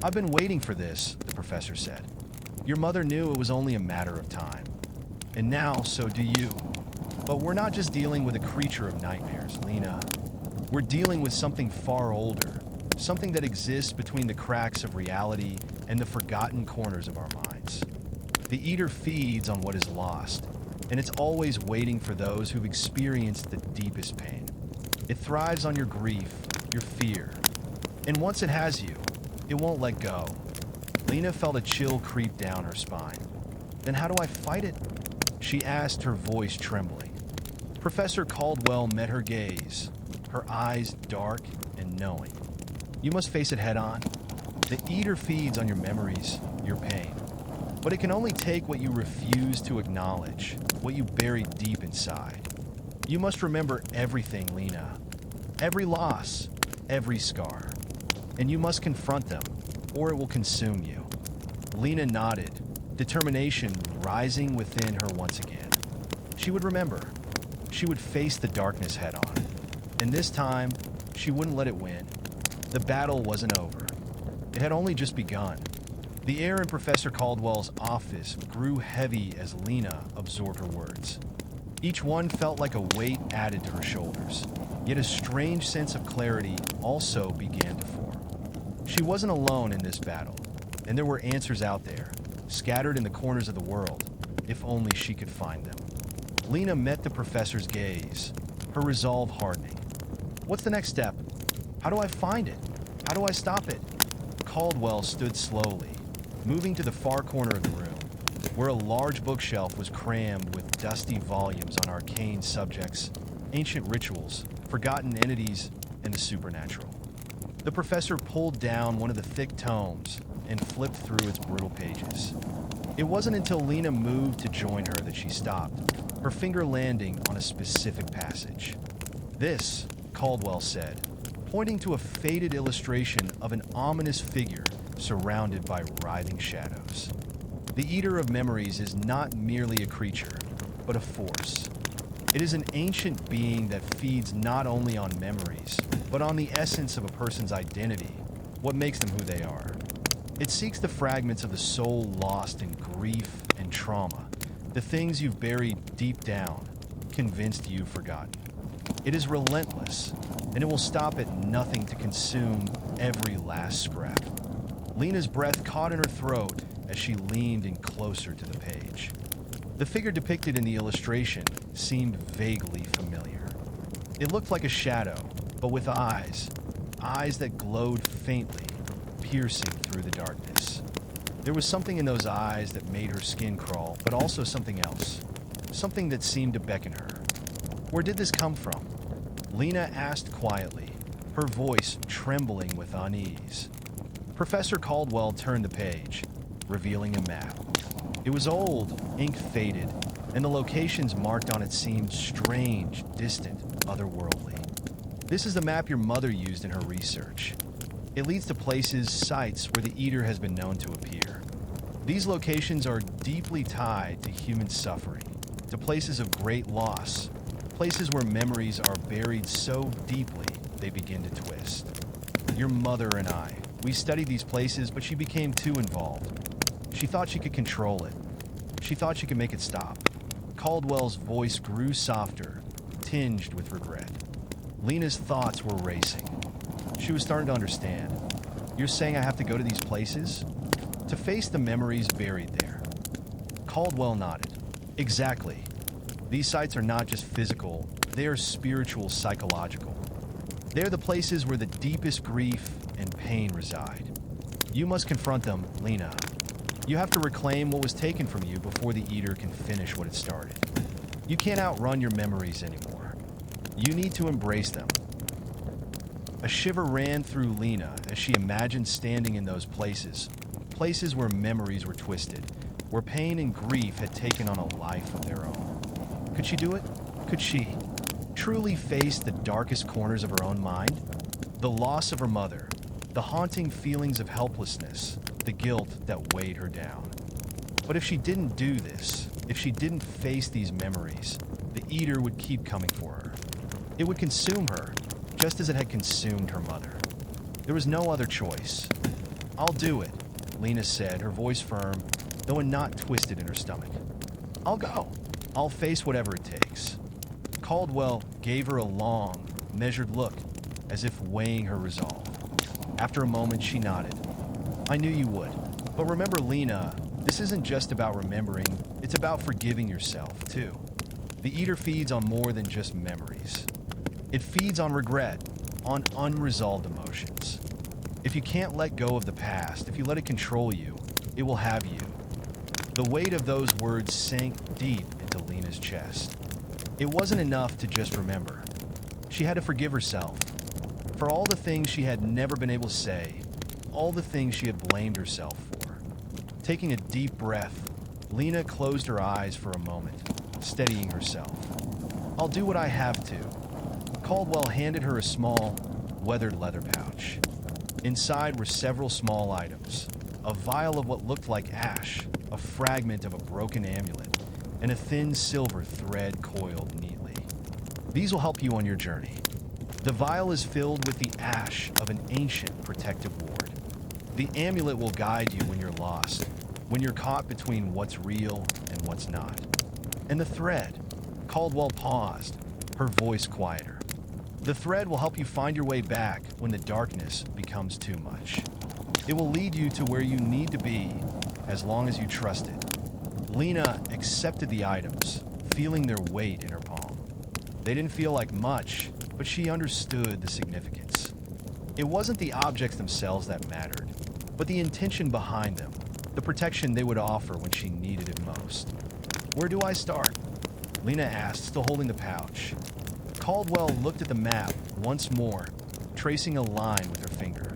"I've been waiting for this," the professor said. "Your mother knew it was only a matter of time. And now, so do you. But we're not just dealing with a creature of nightmares, Lena. We're dealing with something far older, something that exists between the cracks of reality and the forgotten corners of our minds. The Eater feeds on what is lost, and it's always waiting for those who've experienced the deepest pain. It thrives on your grief, your fear, and once it has you, it won't let go." Lena felt a chill creep down her spine. "Then how do I fight it?" she asked, her voice trembling. Professor Caldwell met her gaze, her eyes dark and knowing. "You must face it head on. The Eater feeds on your memories, your pain. But it can only take what you refuse to acknowledge, what you bury deep inside. You must remember everything, Lena. Every loss, every scar. And you must confront them, or it will consume you." Lena nodded, determination rising within her once again. She would remember. She would face the darkness head on. And this time, she wouldn't let it win. The battle wasn't over. It had only just begun. The air in Professor Caldwell's office grew heavy as Lena absorbed her words. Each one felt like a weight added to her shoulders, yet a strange sense of clarity also began to form. She wasn't alone in this battle, and there were answers out there, scattered in the corners of the world, if only she could find them. Lena met the professor's gaze, her resolve hardening. "What's the next step? How do I find it? How do I stop it?" Caldwell stood slowly, moving to the far corner of the room, where a large bookshelf was crammed with dusty volumes on arcane subjects, ancient rituals, forgotten entities, and the supernatural. The professor pulled down one of the thick tomes and flipped through its brutal pages. It wasn't until Lena moved to join her that she stopped, her finger landing on a specific passage. "This," Caldwell said, pointing to a faded illustration of an ominous figure surrounded by writhing shadows. "The Eater of Memories is not merely a creature, but a force. It is an ancient being that feeds not only on memories, but on the essence of a person's identity, what makes them who they are. It seeks the fragments of the soul lost in grief and trauma, the things you've buried deep down, convinced you've forgotten. It is relentless, and it will stop at nothing to consume every last scrap." Lena's breath caught in her throat as she leaned in closer to the page. The figure depicted in the illustration seemed vaguely familiar. It looked like a shadow, but with eyes that glowed faintly, piercing through the darkness. There was something in those eyes that made her skin crawl, but also something else, something that seemed to beckon her. "Where did this come from?" Lena asked quietly, her voice trembling with unease. Professor Caldwell turned the page, revealing a map. It was old, ink faded, and the locations marked on it seemed strange, distant, otherworldly. "This is the map your mother used in her research. It leads to places, sites where the Eater has been known to appear. These locations are deeply tied to human suffering, to places of great loss, places where memories are buried so deeply they begin to twist. Your mother and I, we studied these places, but she became too involved. She thought she could control it. She thought she could make it stop." Caldwell's voice grew softer, tinged with regret. Lena's thoughts were racing. She was starting to understand. "You're saying I have to go to these places? To face the memories buried there?" Caldwell nodded. "Exactly. These sites are not just physical, they are spiritual, psychological. They're the places where the deepest grief and pain reside. You must confront them, Lena. You have to reclaim what was taken from you before the Eater can finish what it started. You can't outrun your memories anymore. You need to embrace them." A shiver ran through Lena as she imagined standing in those places, places where memories were twisted, where pain and grief had taken on a life of their own. Could she do it? Could she truly face the darkest corners of her own mind? The loss of her mother, the haunting feelings of helplessness, the guilt that weighed her down. But if she didn't do this, if she didn't face these memories, the eater would keep coming for her. It would consume her, just as it had consumed her mother. There was no other choice. "I'll do it," Lena said, her voice firm, though a knot twisted in her stomach. "I'll go. I'll face whatever it takes." Caldwell gave her a long, measured look, as if weighing her resolve. After a moment, she nodded. "I knew you would. But remember, Lena, this isn't just about remembering, it's about forgiving yourself, too. The eater feeds on more than just memories. It feeds on regret, on unresolved emotions. If you can't let go of the past, if you let it control you, it will have you." The weight of those words sank deep into Lena's chest. It wasn't enough to just remember. She had to forgive herself for all the things she had never been able to say, all the things she had blamed herself for. Taking a deep breath, Lena closed her eyes for a moment, steadying herself. "I'll do what I have to." Caldwell handed her a small, weathered leather pouch. Inside were several small items: a vial of what looked like ash, a fragment of a broken amulet, and a thin silver thread coiled neatly. "These will help you on your journey." The vial is filled with the ash of an ancient protective ward. The amulet will guide you when you're lost, when you're caught between what's real and what's not. And the thread. Caldwell paused, her voice quieter. The thread will help you find your way back when the darkness becomes too much. It will lead you to where you need to be, as long as you trust it. Lena accepted the items, feeling their weight in her palm. They didn't feel like much, but she understood the significance. It wasn't the objects themselves that mattered, but the intention behind them, the protection they would offer when she needed it most. "Where do I start?" Lena asked, still holding the pouch. Caldwell looked at the map once more, tracing a line with her finger.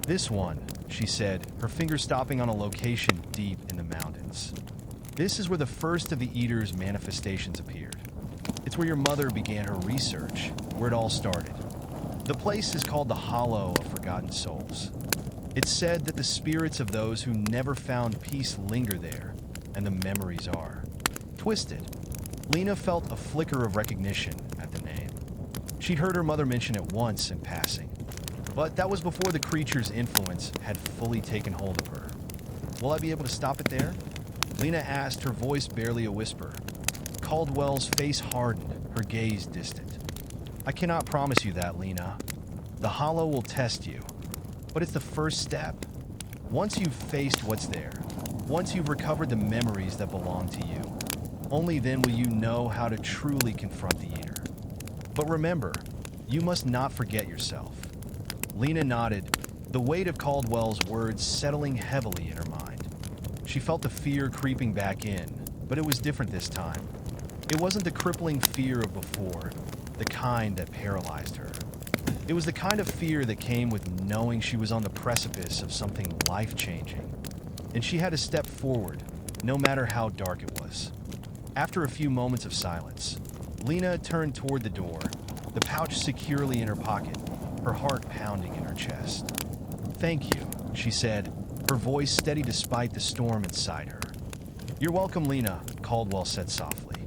"This one," she said, her finger stopping on a location deep in the mountains. "This is where the first of the Eater's manifestations appeared. It's where your mother began her research, where it all started. The place is called the Hollow of Forgotten Souls. It's said that the spirits of those who never found peace linger there, and the memories are twisted." Lena felt a flicker of recognition at the name. She'd heard her mother mention it once in passing, but that was before the creature's influence had fully taken hold of her. "Will I be able to stop it there?" Lena asked, her voice barely a whisper. Caldwell's face hardened, her gaze distant. "I cannot promise you that, Lena. The Hollow will test you, but it's the first step. Once you've faced what's there, once you've recovered the memories that belong to you, only then will you know how to truly confront the Eater. But remember, you must not forget yourself." Lena nodded, the weight of Caldwell's words settling heavily in her mind. She felt the fear creeping back in, but it was different this time. It wasn't the crippling fear of before, the kind that paralyzed her. It was the kind of fear that came with knowing she was on the precipice of something life-changing, and she had to step forward, no matter how dark it was. After a few moments of silence, Lena turned toward the door, the pouch securely in her pocket, her heart pounding in her chest. "Thank you," she said, her voice steady despite the storm inside her. "You're welcome, Lena," Caldwell said softly.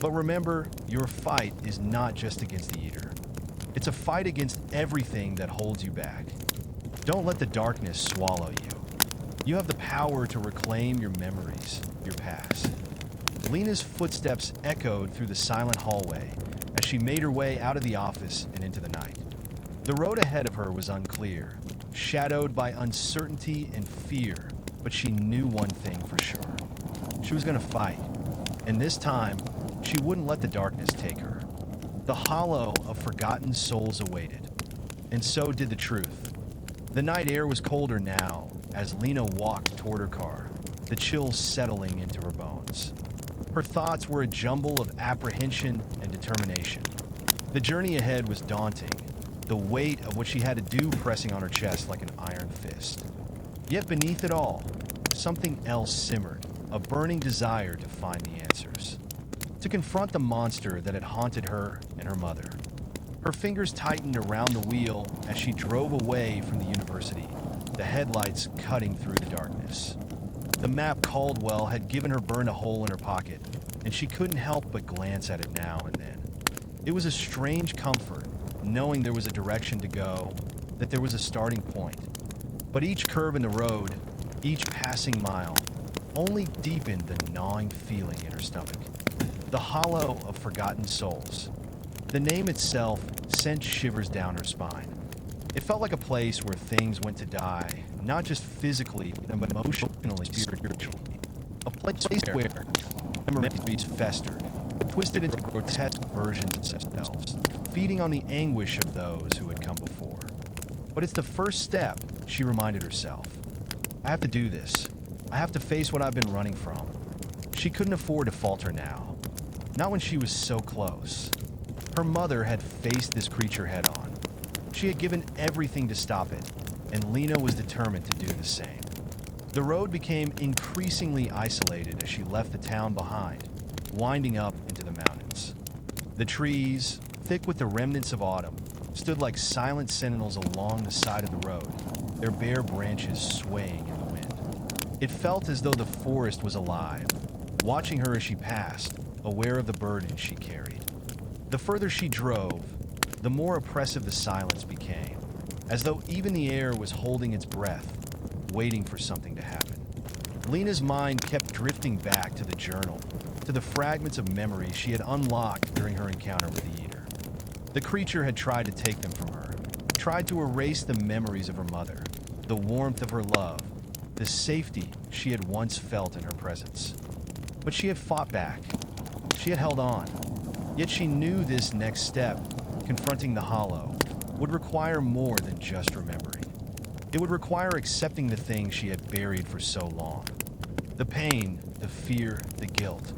"But remember, your fight is not just against the Eater. It's a fight against everything that holds you back. Don't let the darkness swallow you. You have the power to reclaim your memories, your past." Lena's footsteps echoed through the silent hallway as she made her way out of the office and into the night. The road ahead of her was unclear, shadowed by uncertainty and fear, but she knew one thing for sure. She was going to fight, and this time, she wouldn't let the darkness take her. The Hollow of Forgotten Souls awaited, and so did the truth. The night air was colder now as Lena walked toward her car, the chills settling into her bones. Her thoughts were a jumble of apprehension and determination. The journey ahead was daunting, the weight of what she had to do pressing on her chest like an iron fist. Yet beneath it all, something else simmered, a burning desire to find the answers. to confront the monster that had haunted her and her mother. Her fingers tightened around the wheel as she drove away from the university, the headlights cutting through the darkness. The map Caldwell had given her burned a hole in her pocket, and she couldn't help but glance at it now and then. It was a strange comfort, knowing there was a direction to go, that there was a starting point. But each curve in the road, each passing mile, only deepened the gnawing feeling in her stomach. The Hollow of Forgotten Souls. The name itself sent shivers down her spine. It felt like a place where things went to die, not just physically, but emotionally, spiritually. A place where memories festered, twisted into grotesque versions of themselves, feeding on the anguish of those who had come before. But it's the first step, she reminded herself. I have to do this. I have to face what I've been running from. She couldn't afford to falter now. Not when she was so close. Her mother had faced this creature head-on. She had given everything to stop it, and Lena was determined to do the same. The road became increasingly isolated as she left the town behind, winding up into the mountains. The trees, thick with the remnants of autumn, stood like silent sentinels along the side of the road, their bare branches swaying in the wind. It felt as though the forest was alive, watching her as she passed, aware of the burden she carried. The further she drove, the more oppressive the silence became, as though even the air was holding its breath, waiting for something to happen. Lena's mind kept drifting back to the journal, to the fragments of memories she had unlocked during her encounter with the Eater. The creature had tried to take them from her, tried to erase the memories of her mother, the warmth of her love, the safety she had once felt in her presence. But she had fought back. She had held on. Yet she knew this next step, confronting the Hollow, would require more than just remembering. It would require accepting the things she had buried for so long. The pain, the fear, the guilt.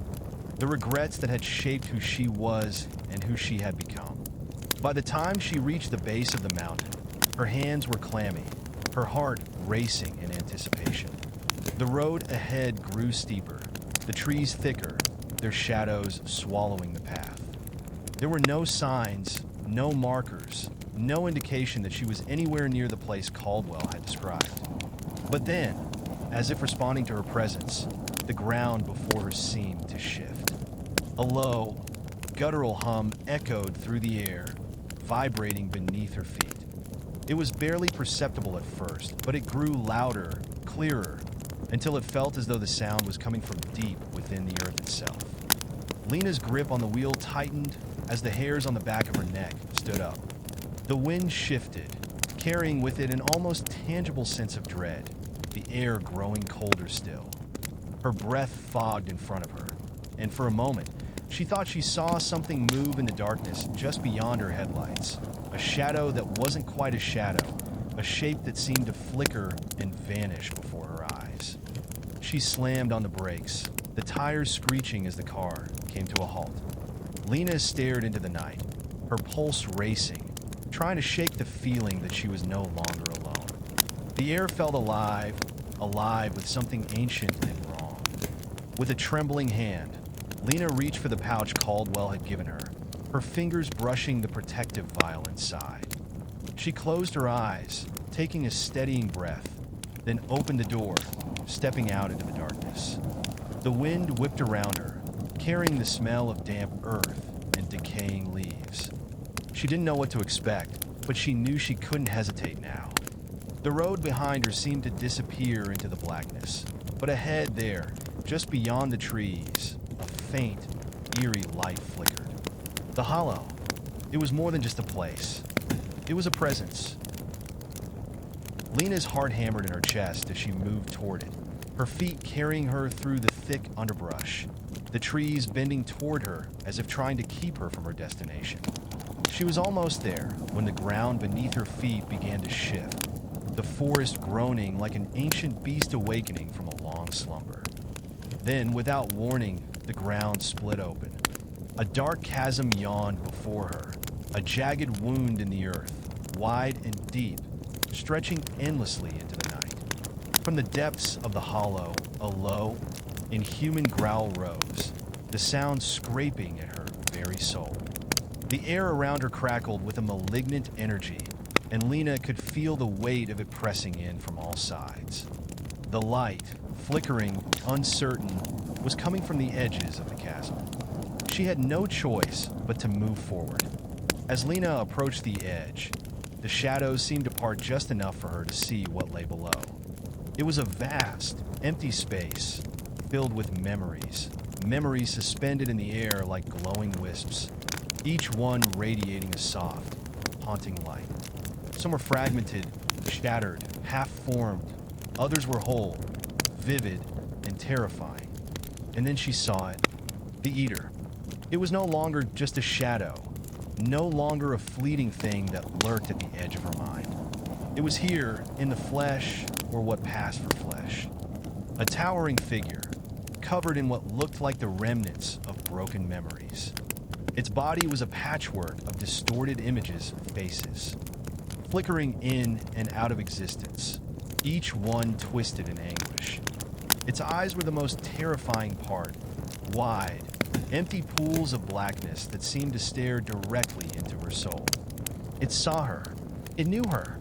The regrets that had shaped who she was and who she had become. By the time she reached the base of the mountain, her hands were clammy, her heart racing in anticipation. The road ahead grew steeper, the trees thicker, their shadows swallowing the path. There were no signs, no markers, no indication that she was anywhere near the place Caldwell had described. But then, as if responding to her presence, the ground before her seemed to shift. A low, guttural hum echoed through the air, vibrating beneath her feet. It was barely perceptible at first, but it grew louder, clearer, until it felt as though the sound was coming from deep within the earth itself. Lena's grip on the wheel tightened as the hairs on the back of her neck stood up. The wind shifted, carrying with it an almost tangible sense of dread, the air growing colder still. Her breath fogged in front of her, and for a moment, she thought she saw something move in the darkness just beyond her headlights, a shadow that wasn't quite a shadow, a shape that seemed to flicker and vanish before her eyes. She slammed on the brakes, the tires screeching as the car came to a halt. Lena stared into the night, her pulse racing, trying to shake the feeling that she was no longer alone. The air felt alive, alive with something ancient and wrong. With a trembling hand, Lena reached for the pouch Caldwell had given her, her fingers brushing the protective vial inside. She closed her eyes, taking a steadying breath, then opened the door, stepping out into the darkness. The wind whipped around her, carrying the smell of damp earth and decaying leaves. She didn't know what to expect, but she knew she couldn't hesitate now. The road behind her seemed to disappear into the blackness, but ahead there, just beyond the trees, a faint, eerie light flickered. The Hollow. It was more than just a place. It was a presence. Lena's heart hammered in her chest as she moved toward it, her feet carrying her through the thick underbrush, the trees bending toward her as if trying to keep her from her destination. She was almost there when the ground beneath her feet began to shift, the forest groaning like an ancient beast awakening from a long slumber. Then, without warning, the ground split open. A dark chasm yawned before her, a jagged wound in the earth, wide and deep, stretching endlessly into the night. From the depths of the hollow, a low, inhuman growl rose, the sound scraping at her very soul. The air around her crackled with a malignant energy, and Lena could feel the weight of it pressing in from all sides. The light, flickering, uncertain, was coming from the edges of the chasm. She had no choice but to move forward. As Lena approached the edge, the shadows seemed to part just enough for her to see what lay below. It was a vast, empty space, filled with memories. Memories suspended in the air like glowing wisps, each one radiating a soft, haunting light. Some were fragmented, shattered, half-formed. Others were whole, vivid, and terrifying. And then she saw it. The Eater. It was no longer just a shadow, no longer a fleeting thing that lurked at the edge of her mind. It was here, in the flesh, or what passed for flesh. A towering figure, covered in what looked like the remnants of broken memories. Its body was a patchwork of distorted images of faces, flickering in and out of existence, each one twisted in anguish. Its eyes were the most terrifying part, wide, empty pools of blackness that seemed to stare directly into her soul. It saw her, it knew her,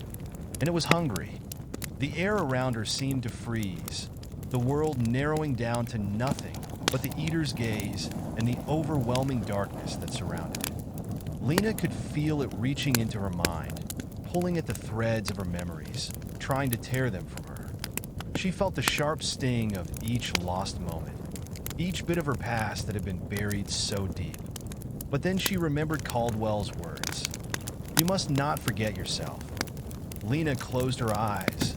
and it was hungry. The air around her seemed to freeze, the world narrowing down to nothing but the Eater's gaze and the overwhelming darkness that surrounded it. Lena could feel it reaching into her mind, pulling at the threads of her memories, trying to tear them from her. She felt the sharp sting of each lost moment, each bit of her past that had been buried so deep. But then she remembered Caldwell's words. "You must not forget yourself." Lena closed her eyes,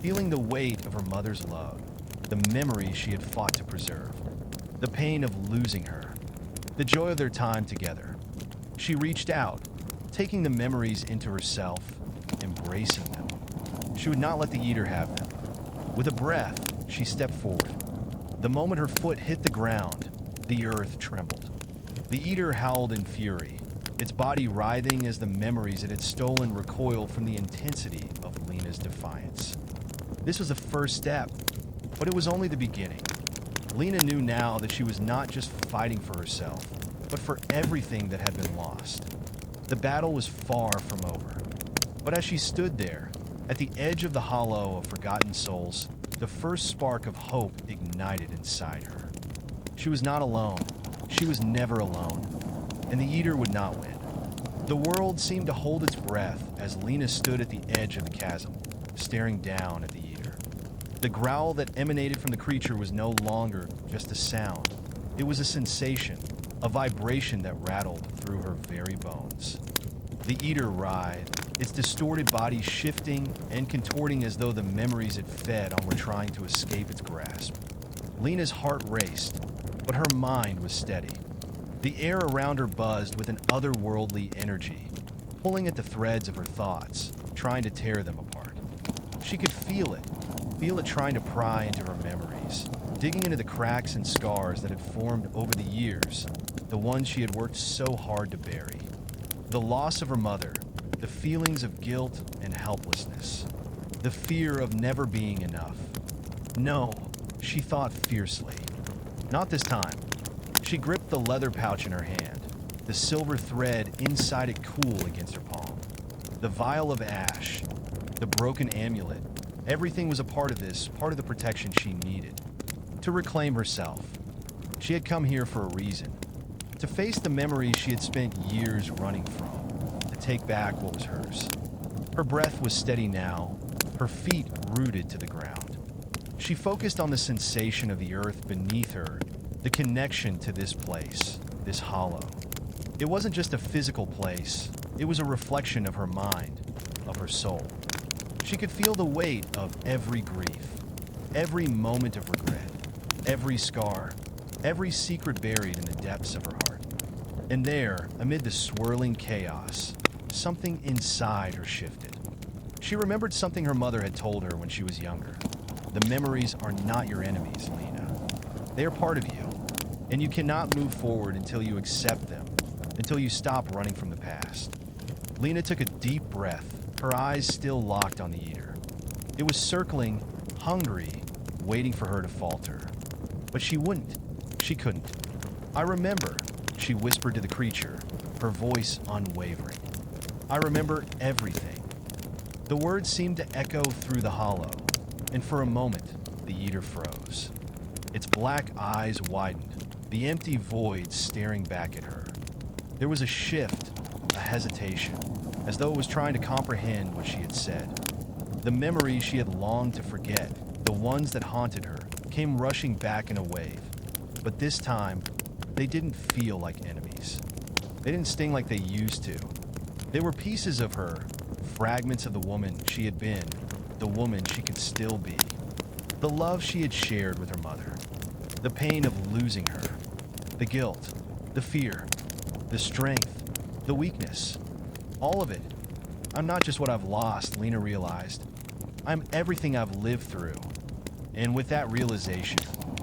feeling the weight of her mother's love, the memories she had fought to preserve, the pain of losing her, the joy of their time together. She reached out, taking the memories into herself, embracing them. She would not let the Eater have them. With a breath, she stepped forward. The moment her foot hit the ground, the earth trembled. The Eater howled in fury, its body writhing as the memories it had stolen recoiled from the intensity of Lena's defiance. This was the first step, but it was only the beginning. Lena knew now that she was not just fighting for herself, but for everything that had been lost. The battle was far from over. But as she stood there, at the edge of the hollow of forgotten souls, the first spark of hope ignited inside her. She was not alone. She was never alone. And the Eater would not win. The world seemed to hold its breath as Lena stood at the edge of the chasm, staring down at the Eater. The growl that emanated from the creature was no longer just a sound. It was a sensation, a vibration that rattled through her very bones. The Eater writhed, its distorted body shifting and contorting as though the memories it fed on were trying to escape its grasp. Lena's heart raced, but her mind was steady. The air around her buzzed with an otherworldly energy, pulling at the threads of her thoughts, trying to tear them apart. She could feel it trying to pry into her memories, digging into the cracks and scars that had formed over the years, the ones she had worked so hard to bury. The loss of her mother, the feelings of guilt and helplessness, the fear of never being enough. No, she thought fiercely. Not this time. She gripped the leather pouch in her hand, the silver thread inside it cool against her palm. The vial of ash, the broken amulet, everything was a part of this, part of the protection she needed. To reclaim herself. She had come here for a reason. To face the memories she had spent years running from. To take back what was hers. Her breath was steady now, her feet rooted to the ground. She focused on the sensation of the earth beneath her, the connection to this place, this hollow. It wasn't just a physical place, it was a reflection of her mind, of her soul. She could feel the weight of every grief, every moment of regret, every scar, every secret buried in the depths of her heart. And there, amid the swirling chaos, something inside her shifted. She remembered something her mother had told her when she was younger. The memories are not your enemies, Lena. They are part of you, and you cannot move forward until you accept them, until you stop running from the past. Lena took a deep breath, her eyes still locked on the Eater. It was circling, hungry, waiting for her to falter. But she wouldn't. She couldn't. "I remember," she whispered to the creature, her voice unwavering. "I remember everything." The words seemed to echo through the hollow, and for a moment, the eater froze. Its black eyes widened, the empty void staring back at her. There was a shift, a hesitation, as though it was trying to comprehend what she had said. The memories she had longed to forget, the ones that haunted her, came rushing back in a wave. But this time, they didn't feel like enemies. They didn't sting like they used to. They were pieces of her, fragments of the woman she had been, the woman she could still be. The love she had shared with her mother. The pain of losing her. The guilt. The fear. The strength. The weakness. All of it. I'm not just what I've lost, Lena realized. I'm everything I've lived through. And with that realization,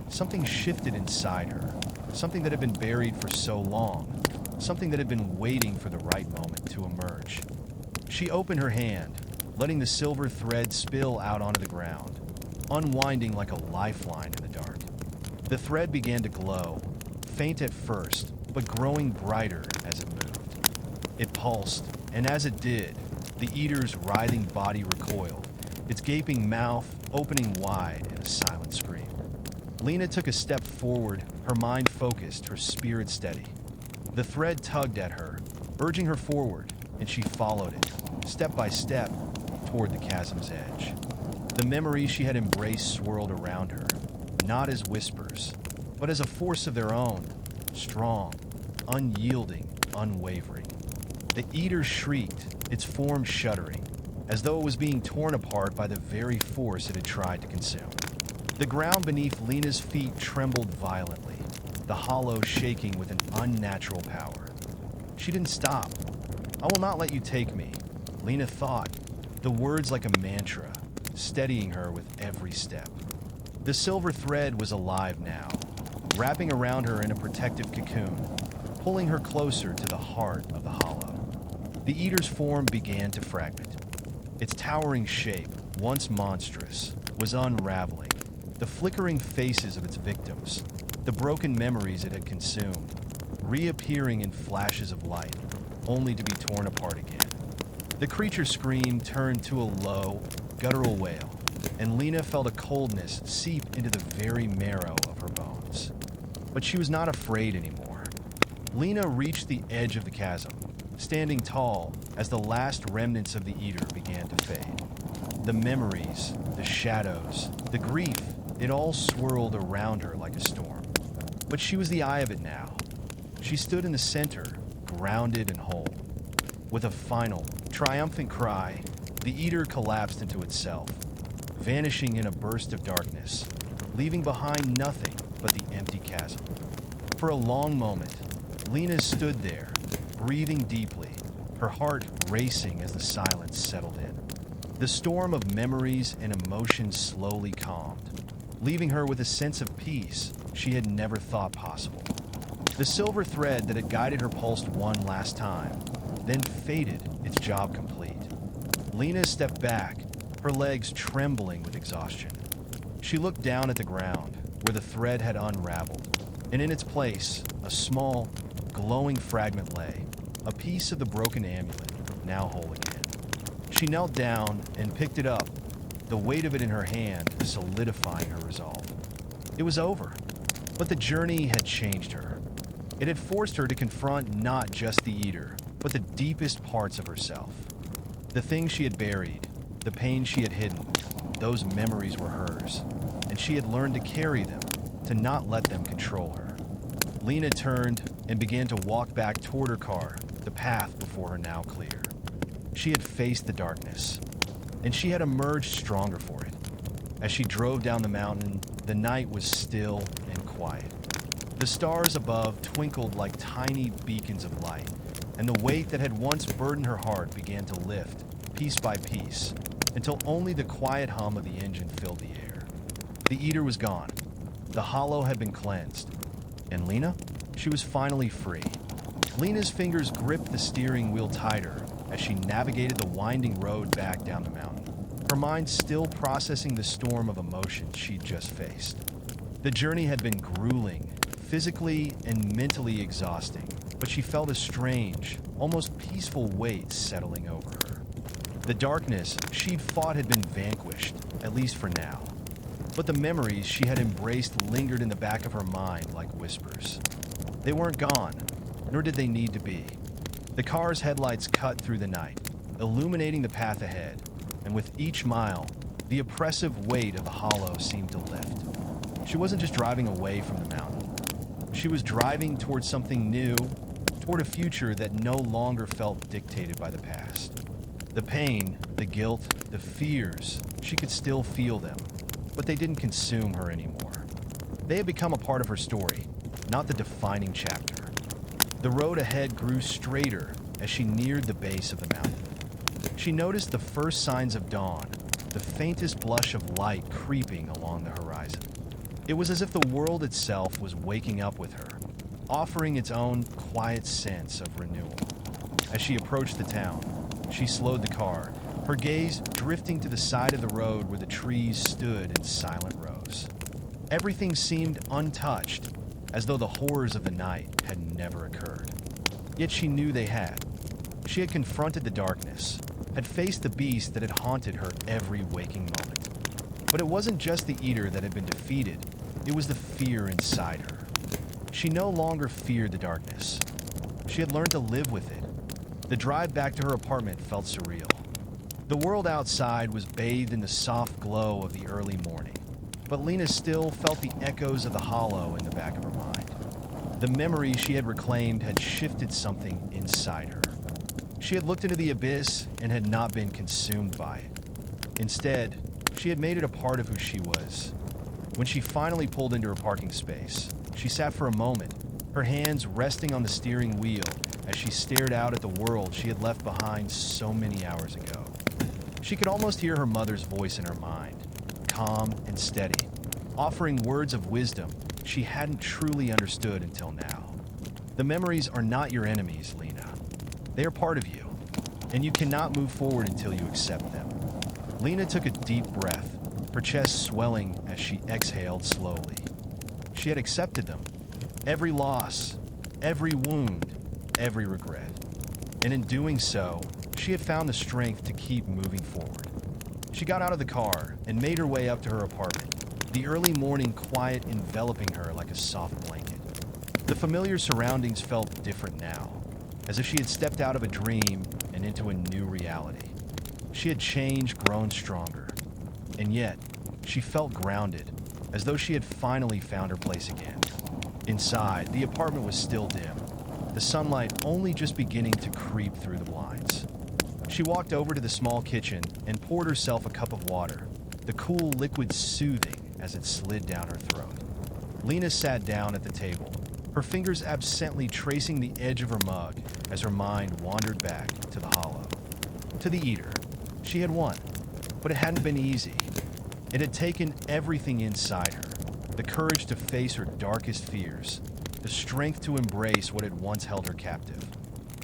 something shifted inside her. Something that had been buried for so long. Something that had been waiting for the right moment to emerge. She opened her hand, letting the silver thread spill out onto the ground, unwinding like a lifeline in the dark. The thread began to glow, faint at first, but growing brighter as it moved. It pulsed, and as it did, the eater's writhing body recoiled, its gaping mouth opening wide in a silent scream. Lena took a step forward, her mind focused, her spirit steady. The thread tugged at her, urging her forward, and she followed it, step by step, toward the chasm's edge. The memories she had embraced swirled around her, not as whispers, but as a force of their own, strong, unyielding, unwavering. The eater shrieked, its form shuddering, as though it was being torn apart by the very force it had tried to consume. The ground beneath Lena's feet trembled violently, the hollow shaking with an unnatural power. She didn't stop. "I will not let you take me," Lena thought, the words like a mantra, steadying her with every step. The silver thread was alive now, wrapping around her in a protective cocoon, pulling her closer to the heart of the hollow. The eater's form began to fragment. Its towering shape, once monstrous, was unraveling. The flickering faces of its victims, the broken memories it had consumed, reappearing in flashes of light, only to be torn apart again. The creature's scream turned to a low, guttural wail, and Lena felt a coldness seep into the very marrow of her bones. But she was not afraid anymore. Lena reached the edge of the chasm, standing tall as the last remnants of the eater began to fade. The memories, the shadows, the grief, it all swirled around her like a storm. But she was the eye of it now. She stood in the center, grounded and whole. With a final, triumphant cry, the eater collapsed into itself, vanishing in a burst of darkness, leaving behind nothing but the empty chasm. For a long moment, Lena stood there, breathing deeply, her heart racing as the silence settled in. The storm of memories and emotions slowly calmed, leaving her with a sense of peace she had never thought possible. The silver thread that had guided her pulsed one last time, then faded, its job complete. Lena stepped back, her legs trembling with exhaustion. She looked down at the ground, where the thread had unraveled, and in its place, a small, glowing fragment lay, a piece of the broken amulet, now whole again. She knelt down and picked it up, the weight of it in her hand solidifying her resolve. It was over, but the journey had changed her. It had forced her to confront not just the eater, but the deepest parts of herself. The things she had buried, the pain she had hidden, those memories were hers, and she had learned to carry them, to not let them control her. Lena turned and began to walk back toward her car, the path before her now clear. She had faced the darkness, and she had emerged stronger for it. As she drove down the mountain, the night was still and quiet. The stars above twinkled like tiny beacons of light, and the weight that had once burdened her heart began to lift, piece by piece, until only the quiet hum of the engine filled the air. The eater was gone. The hollow had been cleansed. And Lena? She was finally free. Lena's fingers gripped the steering wheel tighter as she navigated the winding road back down the mountain, her mind still processing the storm of emotions she'd just faced. The journey had been grueling, physically and mentally exhausting, but she felt a strange, almost peaceful weight settling over her. The darkness she'd fought had been vanquished, at least for now. But the memories she had embraced lingered in the back of her mind like whispers. They weren't gone, nor did they need to be. The car's headlights cut through the night, illuminating the path ahead, and with each mile, the oppressive weight of the hollow seemed to lift. She wasn't just driving away from the mountain. She was driving toward something new, toward a future that no longer felt dictated by the past. The pain, the guilt, the fears, she could still feel them, but they didn't consume her anymore. They had become a part of her story, not the defining chapter. The road ahead grew straighter as she neared the base of the mountain. She noticed the first signs of dawn, the faintest blush of light creeping along the horizon. It was as if the world itself was waking up with her, offering its own quiet sense of renewal. As she approached the town, she slowed the car, her gaze drifting to the side of the road where the trees stood in silent rows. Everything seemed untouched, as though the horrors of the night had never occurred. Yet she knew they had. She had confronted the darkness, had faced the beast that had haunted her every waking moment. But it wasn't just the eater that had been defeated, it was the fear inside her. She no longer feared the darkness. She had learned to live with it. The drive back to her apartment felt surreal. The world outside was bathed in the soft glow of the early morning, but Lena still felt the echoes of the hollow in the back of her mind. The memories she had reclaimed had shifted something inside her. She had looked into the abyss and had not been consumed by it. Instead, she had made it a part of who she was. When she finally pulled into her parking space, she sat for a moment, her hands resting on the steering wheel as she stared out at the world she had left behind so many hours ago. She could almost hear her mother's voice in her mind, calm and steady, offering words of wisdom she hadn't truly understood until now. The memories are not your enemies, Lena. They are part of you, and you cannot move forward until you accept them. Lena took a deep breath, her chest swelling as she exhaled slowly. She had accepted them. Every loss, every wound, every regret. And in doing so, she had found the strength to keep moving forward. She got out of the car and made her way up to her apartment, the early morning quiet enveloping her like a soft blanket. The familiar surroundings felt different now, as if she had stepped out of a dream and into a new reality. She had changed, grown stronger, and yet she felt grounded, as though she had finally found her place again. Inside, the apartment was still dim, the sunlight only just beginning to creep through the blinds. She walked over to the small kitchen and poured herself a cup of water, the cool liquid soothing as it slid down her throat. Lena sat down at the table, her fingers absently tracing the edge of her mug as her mind wandered back to the hollow. To the eater. She had won, but it hadn't been easy. It had taken everything inside her, the courage to face her darkest fears, the strength to embrace what had once held her captive.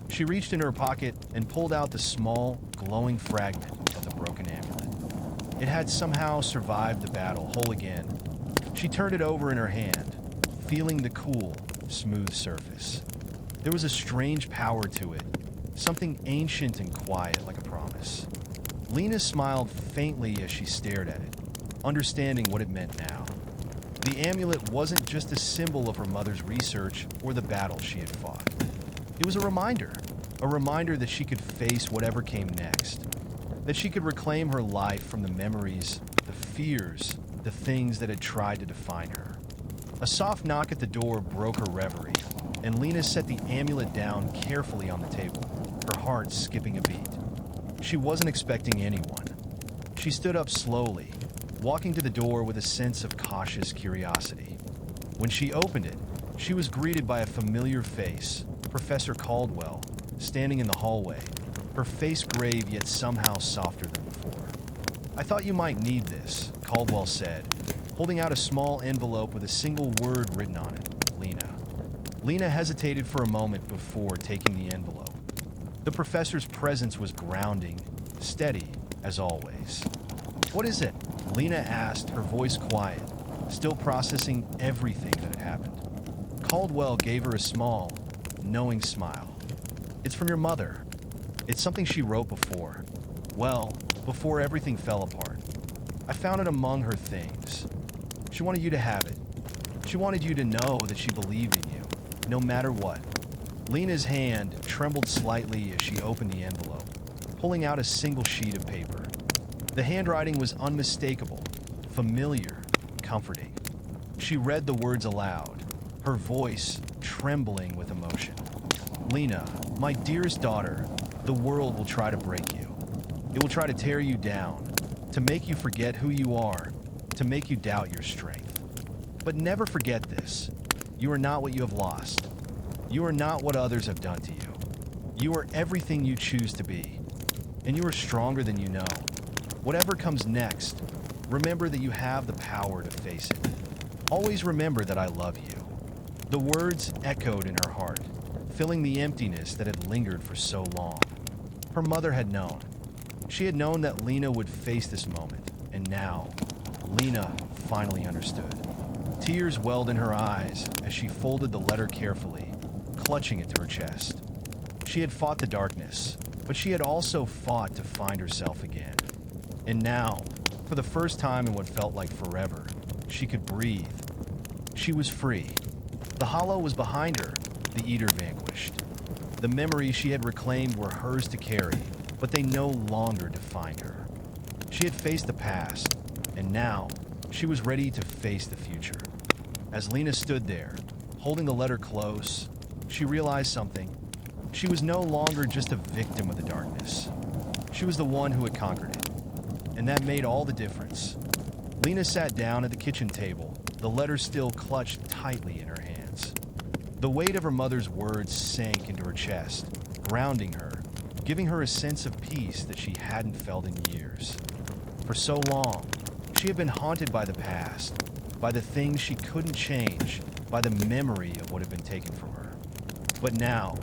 She reached in her pocket and pulled out the small, glowing fragment of the broken amulet. It had somehow survived the battle whole again. She turned it over in her hand, feeling the cool, smooth surface. There was a strange power to it, something ancient and quiet like a promise. Lena smiled faintly as she stared at it, understanding what it meant now. The amulet wasn't just a symbol of her mother's research or the battle she had fought. It was a reminder that she could face whatever came next, that she could reclaim her life from the memories, the fears, the things that had tried to define her. A soft knock at the door broke her reverie, and Lena set the amulet down carefully on the table, her heart skipping a beat. She wasn't expecting anyone. She stood up slowly, walking to the door with a sense of cautious curiosity. When she opened it, she was greeted by a familiar face, Professor Caldwell, standing in the hallway, her face grave yet somehow softer than before. "I thought you might need this," Caldwell said, holding out a small envelope with a single word written on it, Lena. Lena hesitated for a moment before taking the envelope. The professor's presence was grounding, steady, as always. "What is it?" Lena asked, her voice quiet, still processing everything that had happened. Caldwell gave her a small, knowing smile. "It's from your mother. It's something she wrote before. Well, before everything fell apart. I found it among her things. She wanted you to have it. She wanted you to know that she believed in you, no matter what." Lena's hand trembled slightly as she opened the envelope, pulling out a single sheet of paper. The handwriting was unmistakable, familiar, comforting. She read the words aloud, her voice trembling with emotion. "Lena, my dearest daughter, the world will try to break you. It will try to tear you down, to make you forget who you are, to make you doubt your strength. But never forget this. You are not what you have lost. You are not what others have done to you. You are everything you choose to be, and you are stronger than you know. Whatever comes next, remember that you have the power to face it. Always remember that I love you." The words echoed in her heart, filling the emptiness that had lingered for so long. Her mother had known. She had known that Lena would face this moment, and now, Lena finally understood. Tears welled in her eyes as she folded the letter carefully, clutching it to her chest. She had fought the darkness, but she had also fought to find herself again. And now, for the first time in what felt like forever, she could breathe. She was free. The hollow was behind her, the eater vanquished. The memories she had reclaimed were hers to carry, but they no longer defined her. She had faced the past, and now she was ready to face the future. As Lena stood there, holding the letter close, she realized something. She was no longer just a victim of the darkness. She was the one who had conquered it, and that made all the difference. Lena sat down at the kitchen table, the letter still clutched tightly in her hands. The weight of her mother's words sank into her chest, grounding her, giving her a sense of peace that she hadn't felt in years. For so long, she had been haunted by the past, by the things she couldn't change, by the memory of what had been taken from her. But now,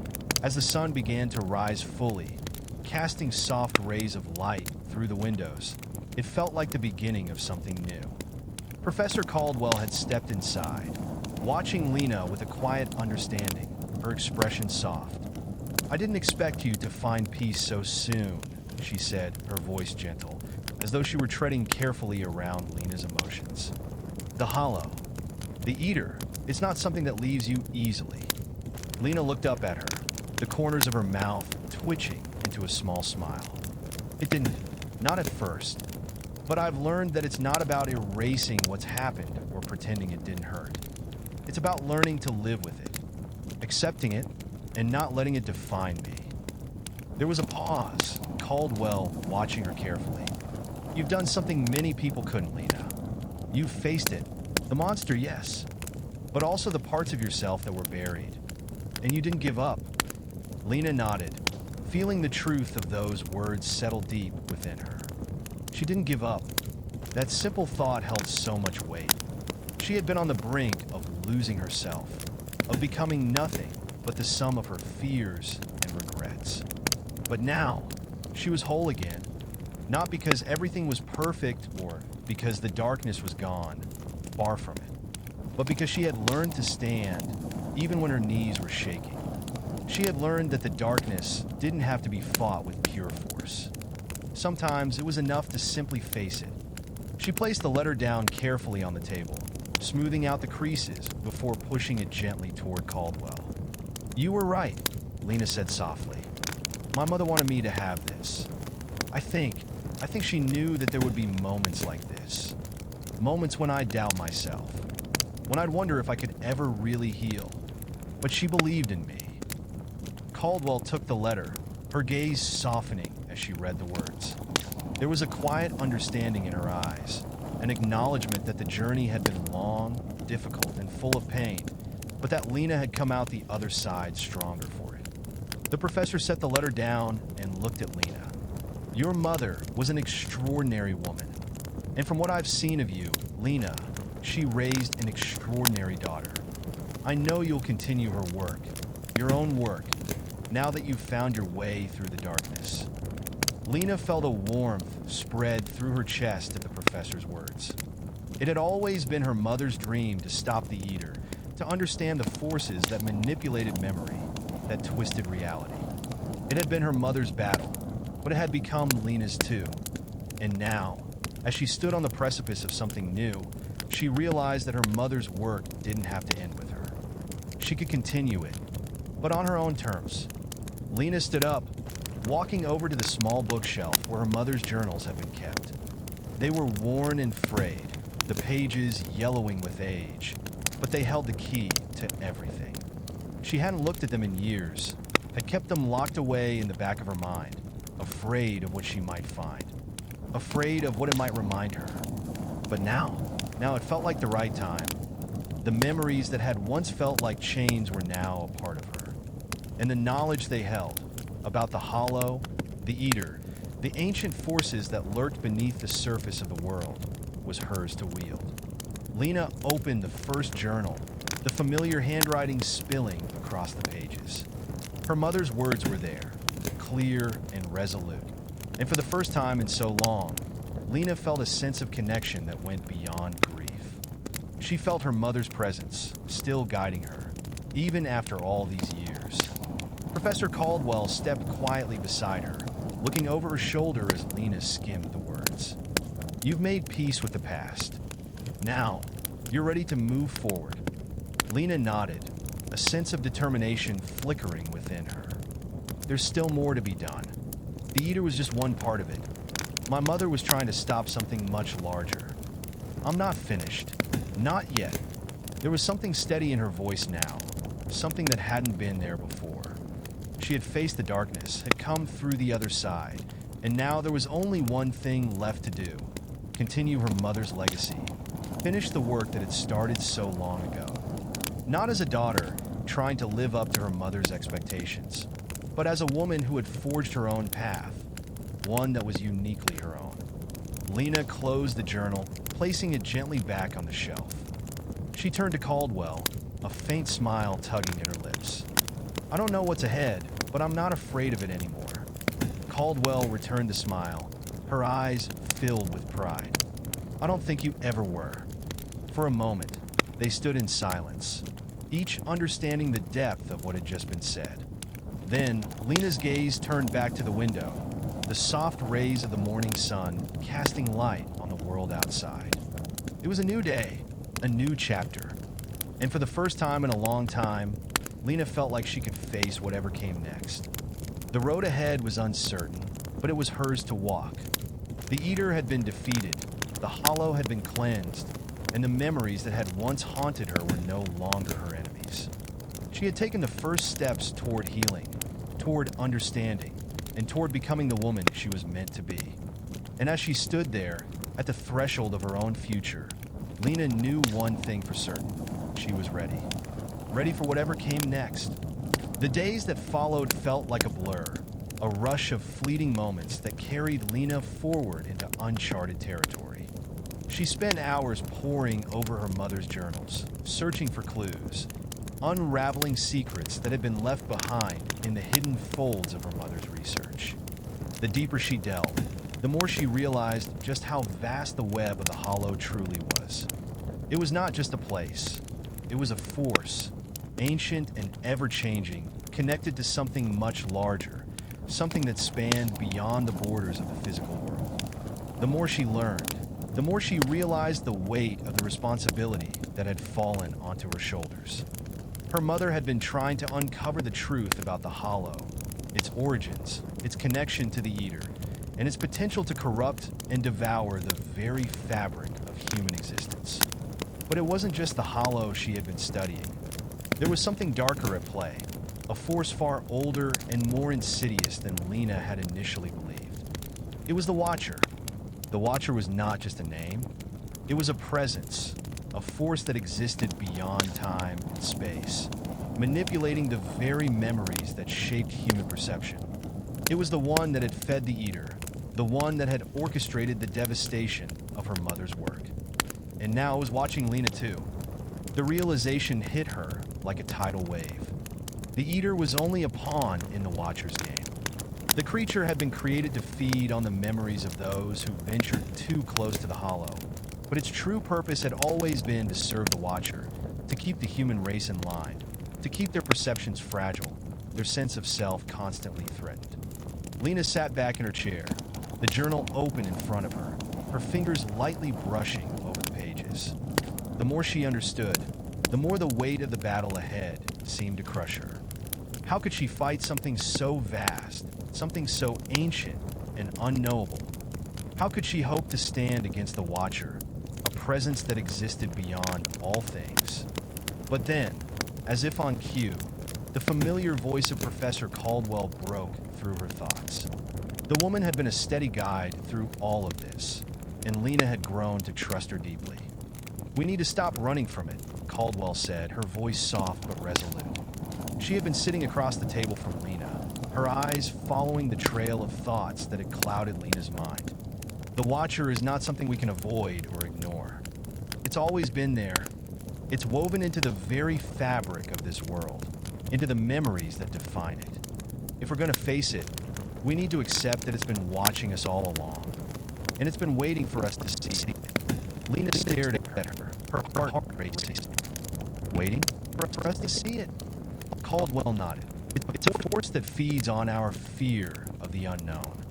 as the sun began to rise fully, casting soft rays of light through the windows, it felt like the beginning of something new. Professor Caldwell had stepped inside, watching Lena with a quiet understanding, her expression soft. "I didn't expect you to find peace so soon," she said, her voice gentle, as though she were treading carefully around Lena's emotions. "The hollow, the eater, it's not something that leaves you easily." Lena looked up at her, the corners of her mouth twitching into a small smile. "It didn't, not at first. But I've learned that it's not about erasing what's happened or pretending it didn't hurt. It's about learning to live with it, accepting it, and not letting it define me." There was a pause, Caldwell watching her carefully. "You've done something many people couldn't, Lena. You've faced it. The monster, yes, but also the parts of yourself that were buried. And you didn't give up." Lena nodded, feeling the truth of those words settle deep within her. She didn't give up. That simple thought held so much weight. She had been on the brink of losing herself, of becoming nothing but the sum of her fears and regrets. But now, she was whole again, not because everything was perfect or because the darkness was gone, far from it, but because she had learned to stand even when her knees were shaking. She had learned that the darkness didn't have to be fought with pure force. Sometimes it was enough to simply face it. She placed the letter down carefully on the table, smoothing out the creases before pushing it gently toward Caldwell. "You were right," Lena said softly. "My mother wanted me to have this. I think she knew that there would be moments like this. Moments when I'd doubt myself, when I'd wonder if I could ever really heal. But she believed in me." Caldwell took the letter, her gaze softening as she read the words. There was a quiet understanding in her eyes, an acknowledgement that the journey had been long, difficult, and full of pain, but that Lena had come out the other side stronger for it. The professor set the letter down and looked at Lena. "Your mother was an extraordinary woman, and from what I've seen of you, Lena, she raised an extraordinary daughter. I know you'll continue her work, your own work, now that you've found your way through the darkness." Lena felt a warmth spread through her chest at the professor's words. It had always been her mother's dream to stop the eater, to understand the forces that manipulated memory, that twisted reality. It had been her mother's battle, but it had become Lena's too. And now, as she stood on the precipice of something new, she realized that her mother's work didn't have to end with her. She could continue it, but on her own terms. Lena stood up, walking over to the small bookshelf where her mother's journals had been kept. They were worn and frayed, the pages yellowing with age, but they held the key to everything. She hadn't looked at them in years, had kept them locked away in the back of her mind, afraid of what she might find, afraid of what it might remind her. But now it felt like the right time. The memories that had once felt like chains were now a part of her. And the knowledge they held about the hollow, the eater, the ancient forces that lurked beneath the surface of the world was hers to wield. Lena opened the first journal, the familiar handwriting spilling across the pages. Her mother's words were there, clear and resolute. And for the first time in so long, Lena felt a sense of connection that went beyond grief. She felt her mother's presence, still guiding her, even after all these years. Professor Caldwell stepped quietly beside her, looking over her shoulder as Lena skimmed the words. "You've made peace with the past. Now, you're ready to move forward." Lena nodded, a sense of determination flickering within her. There's still more to be done. The eater was just one part of it. My mother was trying to stop something much larger. I'm not finished. Not yet. There was something steady in her voice now, something that hadn't been there before. She had faced the darkness, had come through the other side, and now there was only one thing left to do: continue her mother's legacy, finish the work that had started so long ago. Not as a daughter trying to live up to her mother's expectations, but as a woman who had forged her own path, one that was uniquely her own. Lena closed the journal, placing it gently back on the shelf. She turned to Caldwell, a faint smile tugging at her lips. "I don't know what's ahead, but I'm not afraid of it anymore." Caldwell returned the smile, her eyes filled with pride. "I don't think you ever were." For a moment, they stood in silence, each understanding the depth of what had just been said. Then, Lena's gaze turned back to the window, the soft rays of the morning sun casting light on the world outside. It was a new day, a new chapter, and for the first time in a long time, Lena felt like she could face whatever came next. The road ahead was uncertain, but it was hers to walk. The eater had been defeated, the hollow had been cleansed, and the memories that had once haunted her were no longer her enemies. She had taken the first steps toward healing, toward understanding, and toward becoming the woman she was meant to be. And as she stood there, at the threshold of her own future, Lena knew one thing for certain: she was ready. Ready for whatever came next. The days that followed felt like a blur, a rush of fleeting moments that carried Lena forward into uncharted territory. She spent hours poring over her mother's journals, searching for clues, unraveling secrets that had been left behind in the hidden folds of her mother's research. The deeper she delved, the more she realized just how vast the web of the hollow truly was. It was not just a place. It was a force, ancient and ever-changing, connected to something much larger, something that spanned beyond the borders of the physical world. The more she learned, the more she realized the weight of the responsibility that had fallen onto her shoulders. Her mother had been trying to uncover the truth about the hollow, its origins, its connection to the eater, and its potential to corrupt and devour the very fabric of human existence. But it wasn't just the hollow she had been studying. There was something darker at play, a force far older and more insidious than Lena had initially believed. It was the Watcher. The Watcher was not just a name. It was a presence, a force that existed beyond time and space, manipulating the very memories that shaped human perception. It was the one that had fed the eater, the one that had orchestrated the devastation of her mother's work. And now it was watching Lena too. The realization hit her like a tidal wave. The eater was only a pawn in the Watcher's game. The creature had been created to feed on the memories of those who ventured too close to the hollow, but its true purpose had always been to serve the Watcher, to keep the human race in line, to keep their perceptions fragile, their sense of self constantly threatened. Lena sat back in her chair, the journal open in front of her, her fingers lightly brushing over the pages. The more she understood, the more the weight of the battle ahead seemed to crush her. How could she fight something so vast, something so ancient and unknowable? How could she hope to stand against the Watcher, a presence that existed beyond all things? But then, as if on cue, the familiar voice of Professor Caldwell broke through her thoughts. The woman had been a steady guide through all of this, and Lena had grown to trust her deeply. "We need to stop running from it," Caldwell said, her voice soft but resolute. She had been sitting across the table from Lena, her eyes following the trail of thoughts that had clouded Lena's mind. The Watcher is not something we can avoid or ignore. It's always been there. It's woven into the very fabric of this world, into the memories that define it. If we're going to face it, we need to accept that it's been watching us all along, and it's been waiting for us to see it. Lena stared at her heart racing. Waiting for us to see it? Caldwell nodded. It's a force that feeds on our fear of the unknown.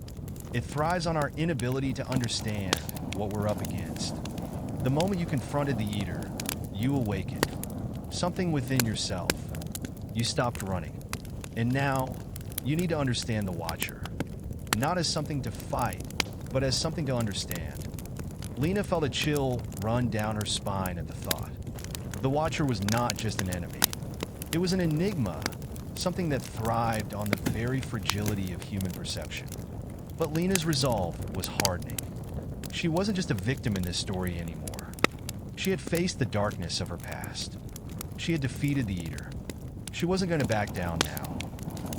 It thrives on our inability to understand what we're up against. The moment you confronted the Eater, you awakened. Something within yourself. You stopped running. And now, you need to understand the Watcher. Not as something to fight, but as something to understand. Lena felt a chill run down her spine at the thought. The Watcher was not just an enemy. It was an enigma, something that thrived on the very fragility of human perception. But Lena's resolve was hardening. She wasn't just a victim in this story anymore. She had faced the darkness of her past. She had defeated the Eater. She wasn't going to back down now.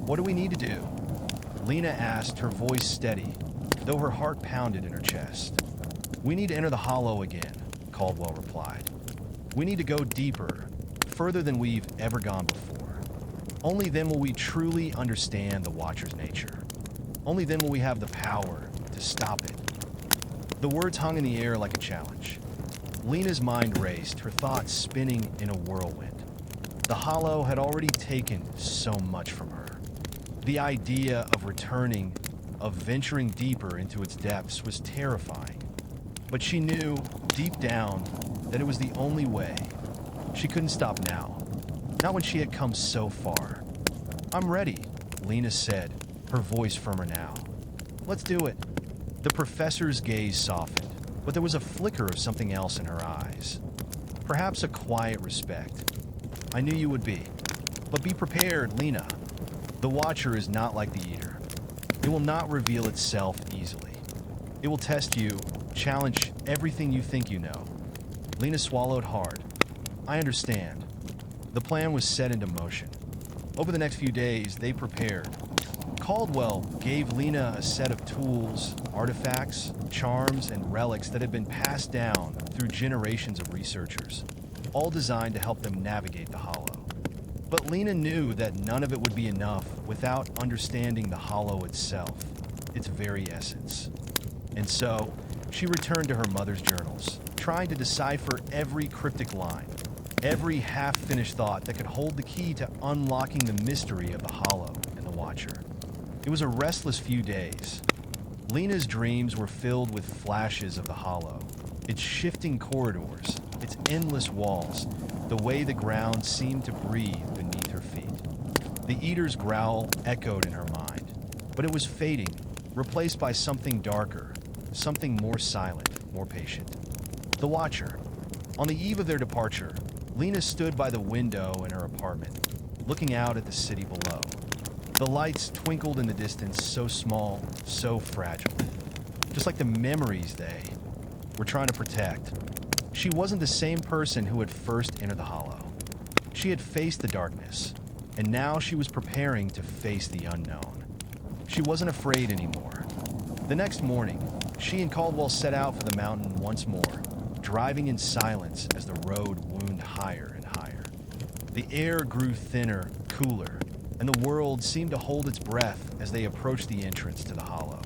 "What do we need to do?" Lena asked, her voice steady, though her heart pounded in her chest. "We need to enter the Hollow again," Caldwell replied. "We need to go deeper, further than we've ever gone before. Only then will we truly understand the Watcher's nature. Only then will we have the power to stop it." The words hung in the air like a challenge. Lena's mind raced, her thoughts spinning in a whirlwind. The Hollow had already taken so much from her. The idea of returning, of venturing deeper into its depths was terrifying. But she knew, deep down, that it was the only way. She couldn't stop now. Not when she had come so far. "I'm ready," Lena said, her voice firmer now. "Let's do it." The professor's gaze softened, but there was a flicker of something else in her eyes. Perhaps a quiet respect. "I knew you would be. But be prepared, Lena. The Watcher is not like the Eater. It will not reveal itself easily. It will test you, challenge everything you think you know." Lena swallowed hard. "I understand." The plan was set into motion. Over the next few days, they prepared. Caldwell gave Lena a set of tools, artifacts, charms, and relics that had been passed down through generations of researchers, all designed to help them navigate the Hollow. But Lena knew that none of it would be enough without understanding the Hollow itself, its very essence. And so, she returned to her mother's journals, trying to decipher every cryptic line, every half-finished thought that could hold the key to unlocking the mystery of the Hollow and the Watcher. It was a restless few days. Lena's dreams were filled with flashes of the Hollow, its shifting corridors, its endless walls, the way the ground seemed to breathe beneath her feet. The Eater's growl echoed in her mind, but it was fading, replaced by something darker, something more silent, more patient. The Watcher. On the eve of their departure, Lena stood by the window in her apartment, looking out at the city below. The lights twinkled in the distance, so small, so fragile. Just like the memories they were trying to protect. She wasn't the same person who had first entered the Hollow. She had faced the darkness, and now she was preparing to face the unknown. She wasn't afraid anymore. The next morning, she and Caldwell set out for the mountain once more, driving in silence as the road wound higher and higher. The air grew thinner, cooler, and the world seemed to hold its breath as they approached the entrance to the Hollow.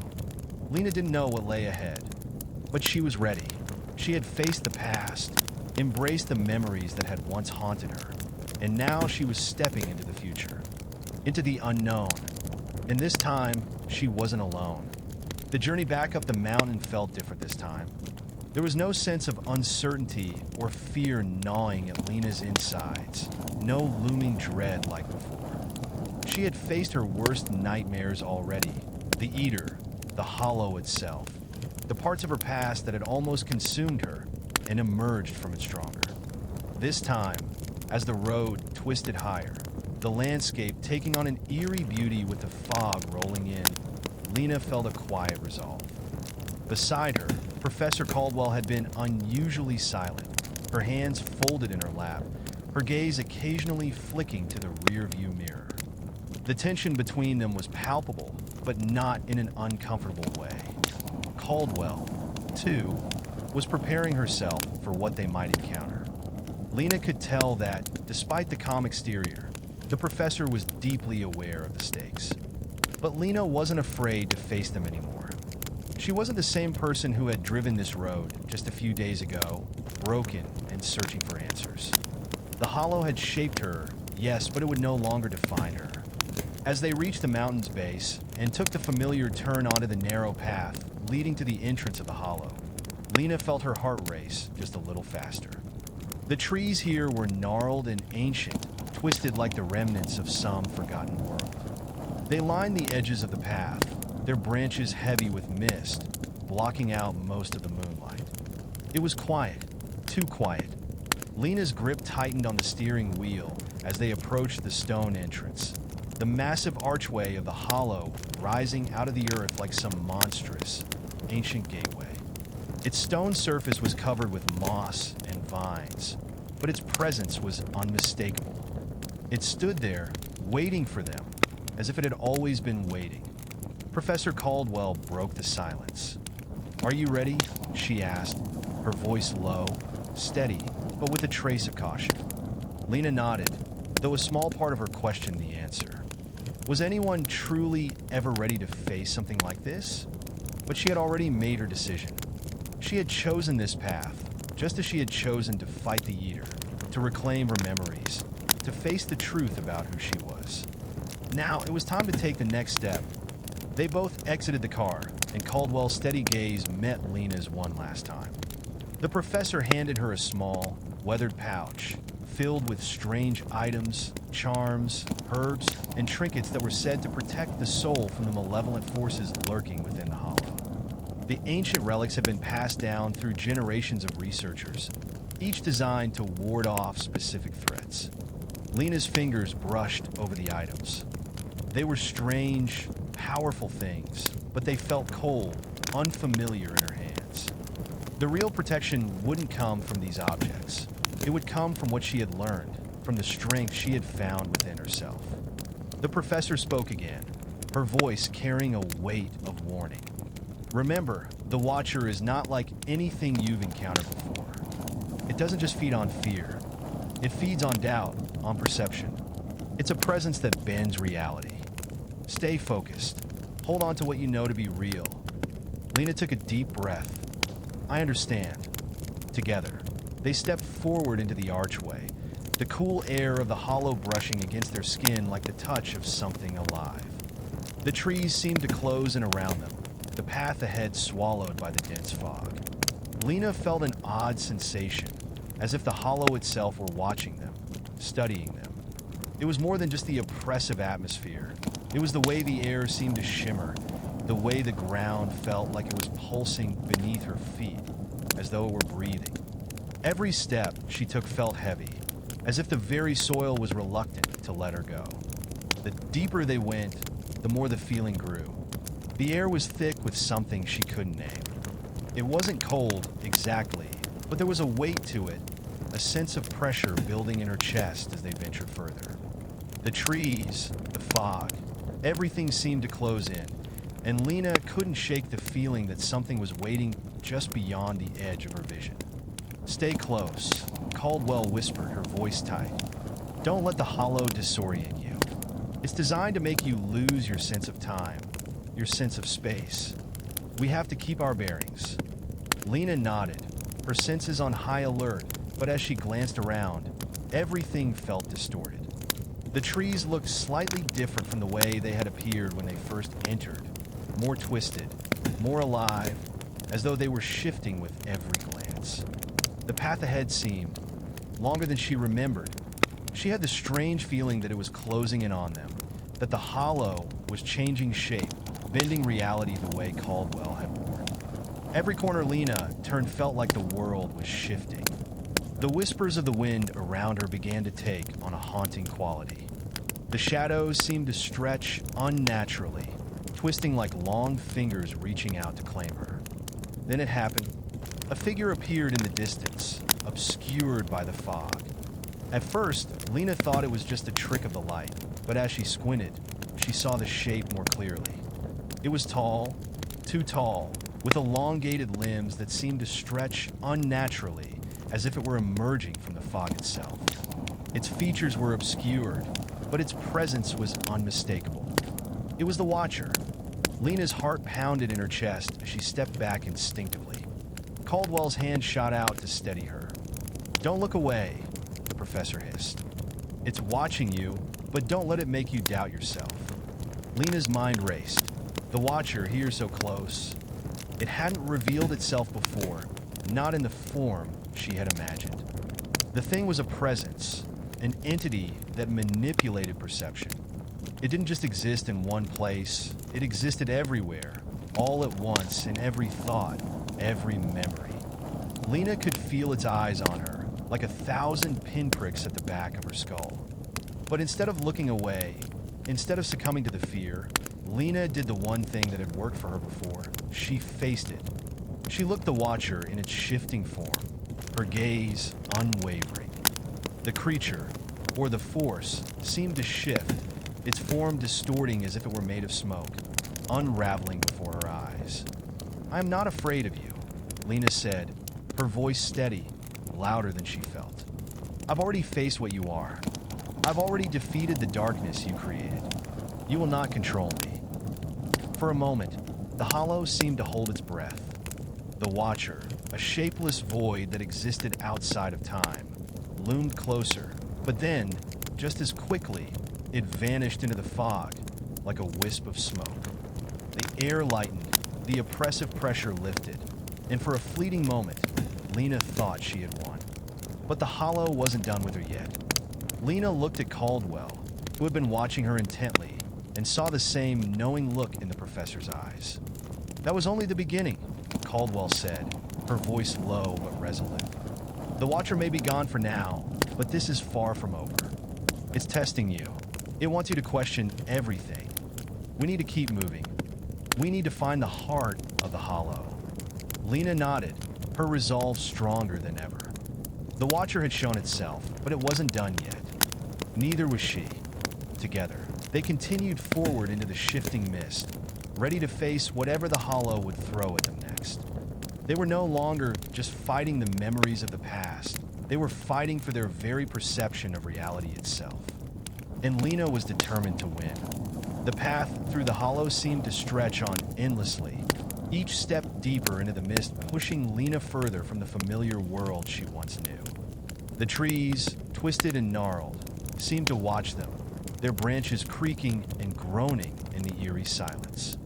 Lena didn't know what lay ahead, but she was ready. She had faced the past, embraced the memories that had once haunted her, and now she was stepping into the future, into the unknown. And this time, she wasn't alone. The journey back up the mountain felt different this time. There was no sense of uncertainty or fear gnawing at Lena's insides, no looming dread like before. She had faced her worst nightmares already, the Eater, the Hollow itself, the parts of her past that had almost consumed her and emerged from it stronger. This time, as the road twisted higher, the landscape taking on an eerie beauty with the fog rolling in, Lena felt a quiet resolve. Beside her, Professor Caldwell had been unusually silent, her hands folded in her lap, her gaze occasionally flicking to the rearview mirror. The tension between them was palpable, but not in an uncomfortable way. Caldwell, too, was preparing herself for what they might encounter. Lena could tell that, despite the calm exterior, the professor was deeply aware of the stakes. But Lena wasn't afraid to face them anymore. She wasn't the same person who had driven this road just a few days ago, broken and searching for answers. The Hollow had shaped her, yes, but it would no longer define her. As they reached the mountain's base and took the familiar turn onto the narrow path leading to the entrance of the Hollow, Lena felt her heart race just a little faster. The trees here were gnarled and ancient, twisted like the remnants of some forgotten world. They lined the edges of the path, their branches heavy with mist, blocking out most of the moonlight. It was quiet, too quiet. Lena's grip tightened on the steering wheel as they approached the stone entrance, the massive archway of the Hollow rising out of the earth like some monstrous, ancient gateway. Its stone surface was covered with moss and vines, but its presence was unmistakable. It stood there, waiting for them, as if it had always been waiting. Professor Caldwell broke the silence. "Are you ready?" she asked, her voice low, steady, but with a trace of caution. Lena nodded, though a small part of her questioned the answer. Was anyone truly ever ready to face something like this? But she had already made her decision. She had chosen this path, just as she had chosen to fight the Eater, to reclaim her memories, to face the truth about who she was. Now, it was time to take the next step. They both exited the car, and Caldwell's steady gaze met Lena's one last time. The professor handed her a small, weathered pouch, filled with strange items, charms, herbs, and trinkets that were said to protect the soul from the malevolent forces lurking within the Hollow. The ancient relics had been passed down through generations of researchers, each designed to ward off specific threats. Lena's fingers brushed over the items. They were strange, powerful things, but they felt cold, unfamiliar in her hands. The real protection wouldn't come from these objects. It would come from what she had learned, from the strength she had found within herself. The professor spoke again, her voice carrying a weight of warning. "Remember, the Watcher is not like anything you've encountered before. It doesn't just feed on fear. It feeds on doubt, on perception. It's a presence that bends reality. Stay focused. Hold on to what you know to be real." Lena took a deep breath. "I understand." Together, they stepped forward into the archway, the cool air of the Hollow brushing against their skin like the touch of something alive. The trees seemed to close in around them, the path ahead swallowed by the dense fog. Lena felt an odd sensation, as if the Hollow itself were watching them, studying them. It was more than just the oppressive atmosphere. It was the way the air seemed to shimmer, the way the ground felt like it was pulsing beneath her feet, as though it were breathing. Every step she took felt heavy, as if the very soil was reluctant to let her go. The deeper they went, the more the feeling grew. The air was thick with something she couldn't name. It wasn't cold, exactly, but there was a weight to it, a sense of pressure building in her chest as they ventured further. The trees, the fog, everything seemed to close in, and Lena couldn't shake the feeling that something was waiting just beyond the edge of her vision. "Stay close," Caldwell whispered, her voice tight. "Don't let the Hollow disorient you. It's designed to make you lose your sense of time, your sense of space. We have to keep our bearings." Lena nodded, her senses on high alert, but as she glanced around, everything felt distorted. The trees looked slightly different from the way they had appeared when they first entered, more twisted, more alive, as though they were shifting with every glance. The path ahead seemed longer than she remembered. She had the strange feeling that it was closing in on them, that the hollow was changing shape, bending reality the way Caldwell had warned. Every corner Lena turned felt like the world was shifting. The whispers of the wind around her began to take on a haunting quality. The shadows seemed to stretch unnaturally, twisting like long fingers reaching out to claim her. Then it happened. A figure appeared in the distance, obscured by the fog. At first, Lena thought it was just a trick of the light, but as she squinted, she saw the shape more clearly. It was tall, too tall, with elongated limbs that seemed to stretch unnaturally, as if it were emerging from the fog itself. Its features were obscured, but its presence was unmistakable. It was the Watcher. Lena's heart pounded in her chest as she stepped back instinctively. Caldwell's hand shot out to steady her. "Don't look away," the professor hissed. "It's watching you, but don't let it make you doubt yourself." Lena's mind raced. The Watcher here so close. It hadn't revealed itself before, not in the form she had imagined. The thing was a presence, an entity that manipulated perception. It didn't just exist in one place, it existed everywhere, all at once, in every thought, every memory. Lena could feel its eyes on her, like 1,000 pinpricks at the back of her skull. But instead of looking away, instead of succumbing to the fear, Lena did the one thing that had worked for her before. She faced it. She looked the Watcher in its shifting form, her gaze unwavering. The creature, or the force, seemed to shift, its form distorting as if it were made of smoke, unraveling before her eyes. "I am not afraid of you," Lena said, her voice steady, louder than she felt. "I've already faced what you are. I've already defeated the darkness you created. You will not control me." For a moment, the hollow seemed to hold its breath. The Watcher, a shapeless void that existed outside of time, loomed closer, but then, just as quickly, it vanished into the fog, like a wisp of smoke. The air lightened, the oppressive pressure lifted, and for a fleeting moment, Lena thought she had won. But the hollow wasn't done with her yet. Lena looked at Caldwell, who had been watching her intently, and saw the same knowing look in the professor's eyes. "That was only the beginning," Caldwell said, her voice low but resolute. "The Watcher may be gone for now, but this is far from over. It's testing you. It wants you to question everything. We need to keep moving. We need to find the heart of the hollow." Lena nodded, her resolve stronger than ever. The Watcher had shown itself, but it wasn't done yet. Neither was she. Together, they continued forward into the shifting mist, ready to face whatever the hollow would throw at them next. They were no longer just fighting the memories of the past. They were fighting for their very perception of reality itself. And Lena was determined to win. The path through the hollow seemed to stretch on endlessly, each step deeper into the mist, pushing Lena further from the familiar world she once knew. The trees, twisted and gnarled, seemed to watch them, their branches creaking and groaning in the eerie silence.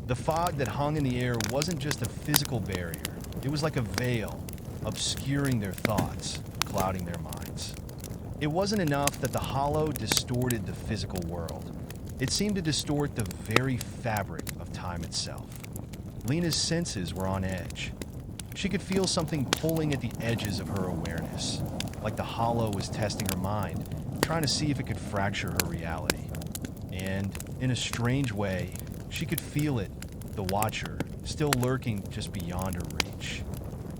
The fog that hung in the air wasn't just a physical barrier. It was like a veil, obscuring their thoughts, clouding their minds. It wasn't enough that the hollow distorted the physical world. It seemed to distort the very fabric of time itself. Lena's senses were on edge. She could feel something pulling at the edges of her awareness, like the hollow was testing her mind, trying to see if it could fracture her reality. And, in a strange way, she could feel it, the Watcher, still lurking just beyond her reach.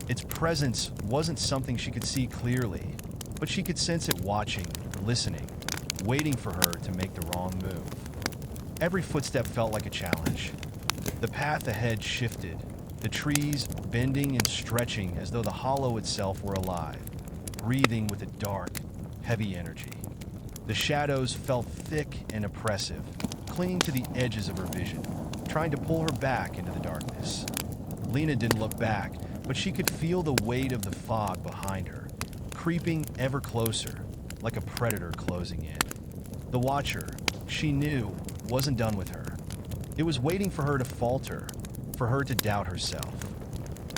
Its presence wasn't something she could see clearly, but she could sense it watching, listening, waiting for her to make the wrong move. Every footstep felt like a challenge. The path ahead shifted, the trees bending and stretching as though the hollow itself were alive, breathing with a dark, heavy energy. The shadows felt thick and oppressive, clinging to the edges of her vision, trying to pull her back into the darkness. Lena didn't look back, but she could feel the weight of the fog behind her, creeping ever closer, like a predator closing in. The Watcher, she knew, wasn't done with her. It was waiting for her to falter, for her to doubt herself.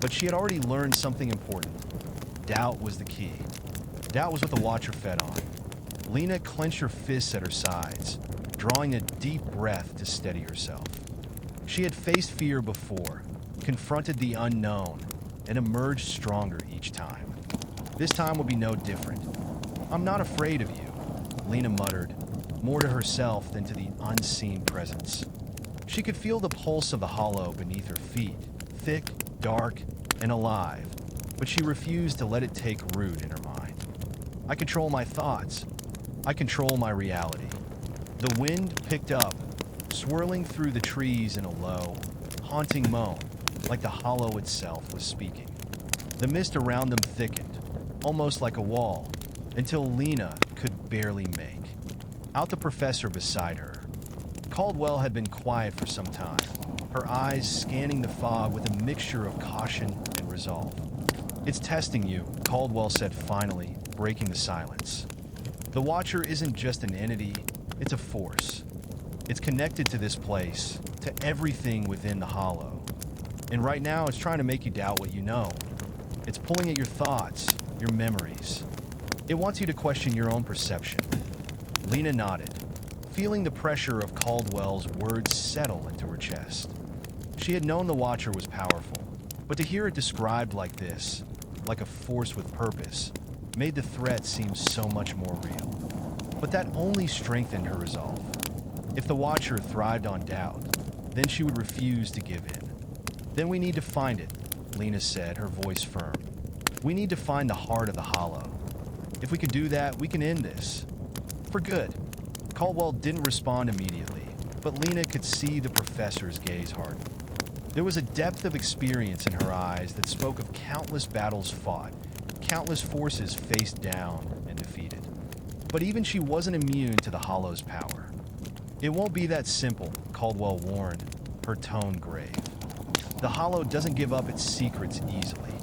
But she had already learned something important. Doubt was the key. Doubt was what the Watcher fed on. Lena clenched her fists at her sides, drawing a deep breath to steady herself. She had faced fear before, confronted the unknown, and emerged stronger each time. This time would be no different. "I'm not afraid of you," Lena muttered, more to herself than to the unseen presence. She could feel the pulse of the hollow beneath her feet, thick, dark, and alive, but she refused to let it take root in her mind. "I control my thoughts. I control my reality." The wind picked up, swirling through the trees in a low, haunting moan, like the hollow itself was speaking. The mist around them thickened, almost like a wall, until Lena could barely make out the professor beside her. Caldwell had been quiet for some time, her eyes scanning the fog with a mixture of caution and resolve. "It's testing you," Caldwell said finally, breaking the silence. "The Watcher isn't just an entity, it's a force. It's connected to this place, to everything within the hollow. And right now it's trying to make you doubt what you know. It's pulling at your thoughts, your memories. It wants you to question your own perception." Lena nodded, feeling the pressure of Caldwell's words settle into her chest. She had known the Watcher was powerful, but to hear it described like this, like a force with purpose, made the threat seem so much more real. But that only strengthened her resolve. If the Watcher thrived on doubt, then she would refuse to give in. "Then we need to find it," Lena said, her voice firm. "We need to find the heart of the hollow. If we can do that, we can end this. For good." Caldwell didn't respond immediately, but Lena could see the professor's gaze harden. There was a depth of experience in her eyes that spoke of countless battles fought, countless forces faced down and defeated. But even she wasn't immune to the hollow's power. "It won't be that simple," Caldwell warned, her tone grave. "The hollow doesn't give up its secrets easily.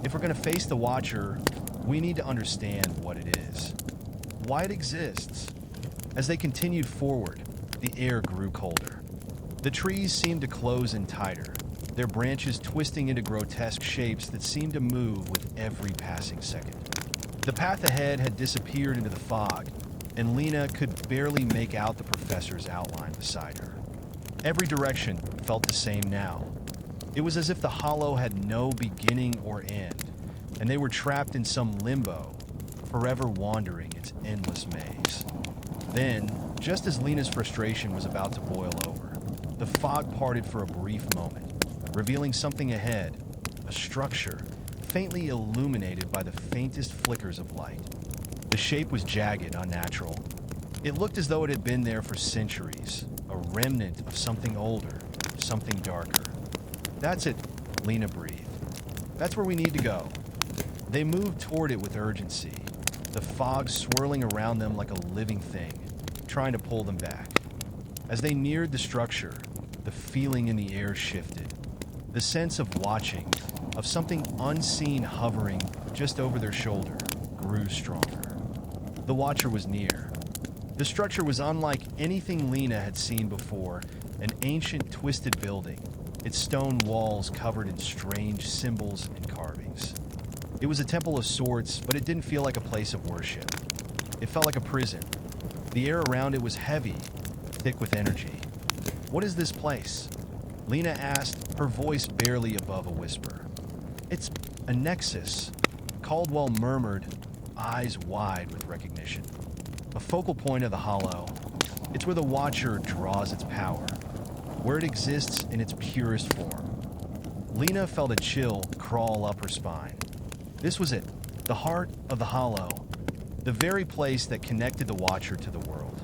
If we're going to face the Watcher, we need to understand what it is, why it exists." As they continued forward, the air grew colder. The trees seemed to close in tighter, their branches twisting into grotesque shapes that seemed to move with every passing second. The path ahead had disappeared into the fog, and Lena could barely make out the professor's outline beside her. Every direction felt the same now. It was as if the hollow had no beginning or end, and they were trapped in some limbo, forever wandering its endless maze. Then, just as Lena's frustration was about to boil over, the fog parted for a brief moment, revealing something ahead, a structure, faintly illuminated by the faintest flickers of light. The shape was jagged, unnatural. It looked as though it had been there for centuries, a remnant of something older, something darker. "That's it," Lena breathed. "That's where we need to go." They moved toward it with urgency, the fog swirling around them like a living thing, trying to pull them back. As they neared the structure, the feeling in the air shifted. The sense of watching, of something unseen hovering just over their shoulder, grew stronger. The Watcher was near. The structure was unlike anything Lena had seen before, an ancient, twisted building, its stone walls covered in strange symbols and carvings. It was a temple of sorts, but it didn't feel like a place of worship. It felt like a prison. The air around it was heavy, thick with energy. "What is this place?" Lena asked, her voice barely above a whisper. "It's a nexus," Caldwell murmured, eyes wide with recognition. "A focal point of the hollow. It's where the Watcher draws its power, where it exists in its purest form." Lena felt a chill crawl up her spine. This was it, the heart of the hollow, the very place that connected the Watcher to the world.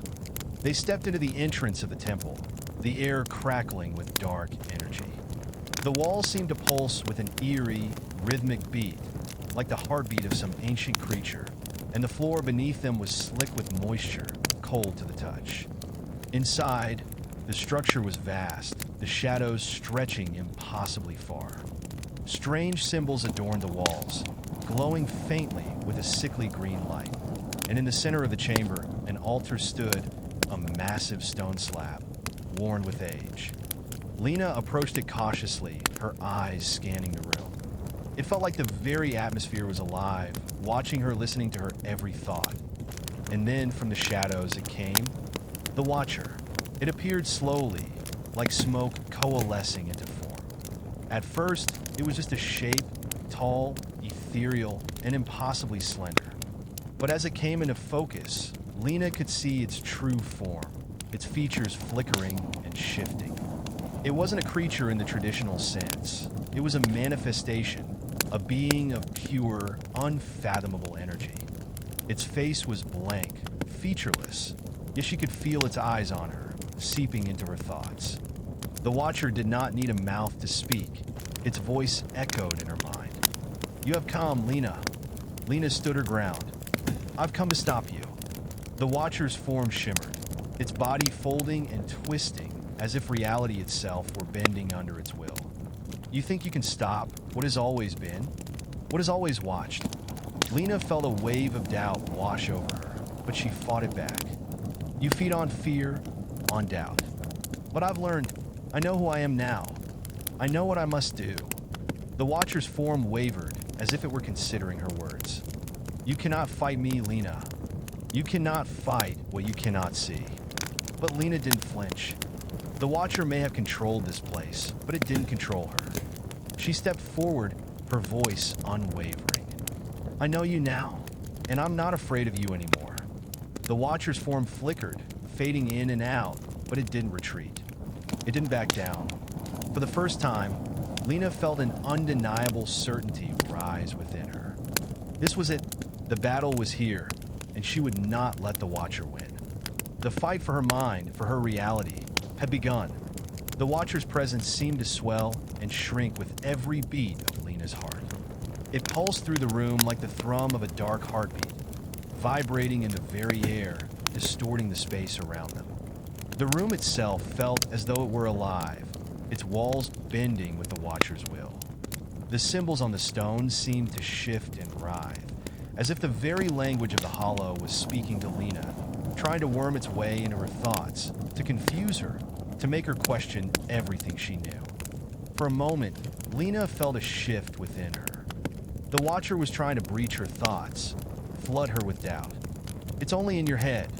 They stepped into the entrance of the temple, the air crackling with dark energy. The walls seemed to pulse with an eerie, rhythmic beat, like the heartbeat of some ancient creature, and the floor beneath them was slick with moisture, cold to the touch. Inside, the structure was vast, the shadows stretching impossibly far. Strange symbols adorned the walls, glowing faintly with a sickly green light, and in the center of the chamber, an altar stood, a massive stone slab, worn with age. Lena approached it cautiously, her eyes scanning the room. It felt like the very atmosphere was alive, watching her, listening to her every thought. And then, from the shadows, it came. The Watcher. It appeared slowly, like smoke coalescing into form. At first, it was just a shape, tall, ethereal, and impossibly slender. But as it came into focus, Lena could see its true form, its features flickering and shifting. It wasn't a creature in the traditional sense. It was a manifestation, a being of pure, unfathomable energy. Its face was blank, featureless, yet she could feel its eyes on her, seeping into her thoughts. The Watcher did not need a mouth to speak. Its voice echoed in her mind. "You have come, Lena." Lena stood her ground. "I've come to stop you." The Watcher's form shimmered, its body folding and twisting as if reality itself were bending under its will. "You think you can stop what has always been? What has always watched?" Lena felt a wave of doubt wash over her, but she fought it back. "You feed on fear, on doubt. But I've learned, I know who I am now. I know what I must do." The Watcher's form wavered, as if it were considering her words. "You cannot fight me, Lena. You cannot fight what you cannot see." But Lena didn't flinch. The Watcher may have controlled this place, but it didn't control her. She stepped forward, her voice unwavering. "I know you now, and I'm not afraid of you anymore." The Watcher's form flickered, fading in and out, but it didn't retreat. It didn't back down. For the first time, Lena felt an undeniable certainty rise within her. This was it. The battle was here, and she would not let the Watcher win. The fight for her mind, for her reality, had begun. The Watcher's presence seemed to swell and shrink with every beat of Lena's heart. It pulsed through the room like the thrum of a dark heartbeat, vibrating in the very air, distorting the space around them. The room itself felt as though it were alive, its walls bending with the Watcher's will. The symbols on the stones seemed to shift and writhe, as if the very language of the hollow was speaking to Lena, trying to worm its way into her thoughts, to confuse her, to make her question everything she knew. For a moment, Lena felt a shift within her. The Watcher was trying to breach her thoughts, flood her with doubt. "It's only in your head.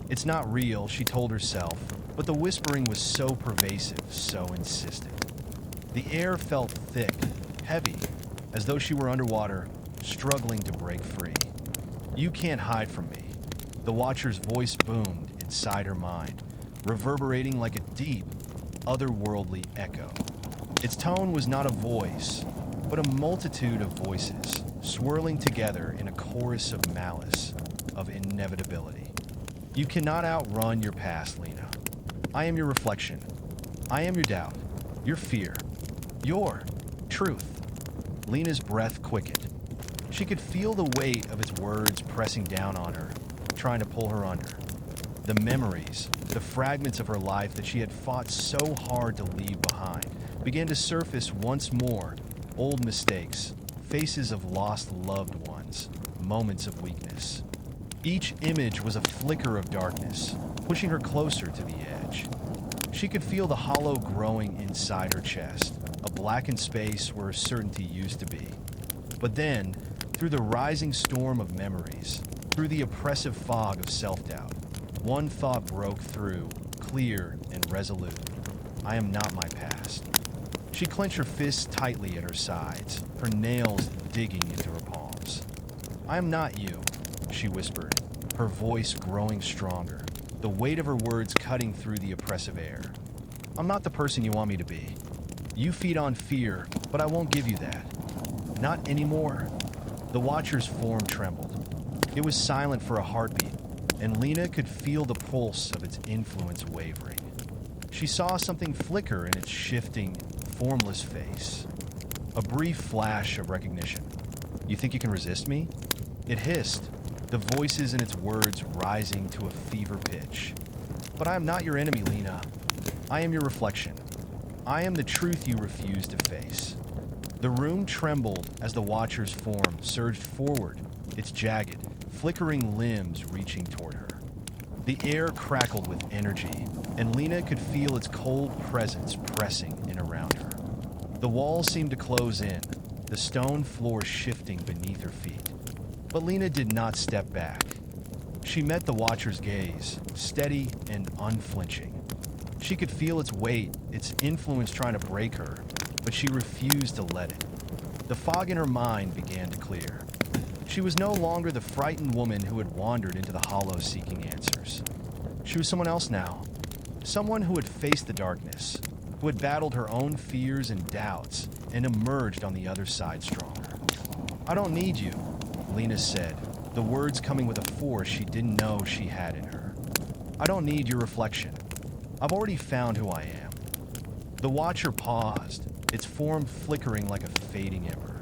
It's not real," she told herself, but the whispering was so pervasive, so insistent. The air felt thick, heavy, as though she were underwater, struggling to break free. "You can't hide from me." The Watcher's voice boomed inside her mind, reverberating like a deep, otherworldly echo. Its tone was not a voice, but a multitude of voices, swirling together in a chorus of malice, of inevitability. "You cannot outrun your past, Lena. I am your reflection. I am your doubt, your fear, your truth." Lena's breath quickened. She could feel the weight of its words pressing down on her, trying to pull her under. The memories, the fragments of her life that she had fought so hard to leave behind, began to surface once more. Old mistakes, faces of lost loved ones, moments of weakness. Each image was a flicker of darkness, pushing her closer to the edge. She could feel the hollow growing inside her chest, a blackened space where certainty used to be. But then, through the rising storm of memories, through the oppressive fog of self-doubt, one thought broke through, clear and resolute. "I am not my past." She clenched her fists tightly at her sides, her nails digging into her palms. "I am not you," she whispered, her voice growing stronger, the weight of her words cutting through the oppressive air. "I'm not the person you want me to be. You feed on fear, but I won't give you that. Not anymore." The Watcher's form trembled. It was silent for a heartbeat, and Lena could feel the pulse of its influence wavering. She saw something flicker in its shifting, formless face. A brief flash of recognition. "You think you can resist me?" It hissed, the voices in its words rising to a fever pitch. "But I am not your enemy, Lena. I am your reflection. I am the truth you refuse to face." The room trembled as the Watcher's form surged forward, its jagged, flickering limbs reaching toward her. The air crackled with energy, and Lena could feel its cold presence pressing in around her. The walls seemed to close in, the stone floor shifting beneath her feet. But Lena did not step back. She met the Watcher's gaze, steady and unflinching. She could feel its weight, its influence trying to break her, but she refused to let it. The fog in her mind began to clear. She was no longer the frightened woman who had wandered into the hollow seeking answers. She was someone else now. Someone who had faced the darkness, who had battled her own fears and doubts, and emerged on the other side stronger. "I don't need you," Lena said, the words coming with a force she didn't know she had in her. "I don't need your reflection. I've already found who I am." The Watcher paused, its form flickering like a fading ember.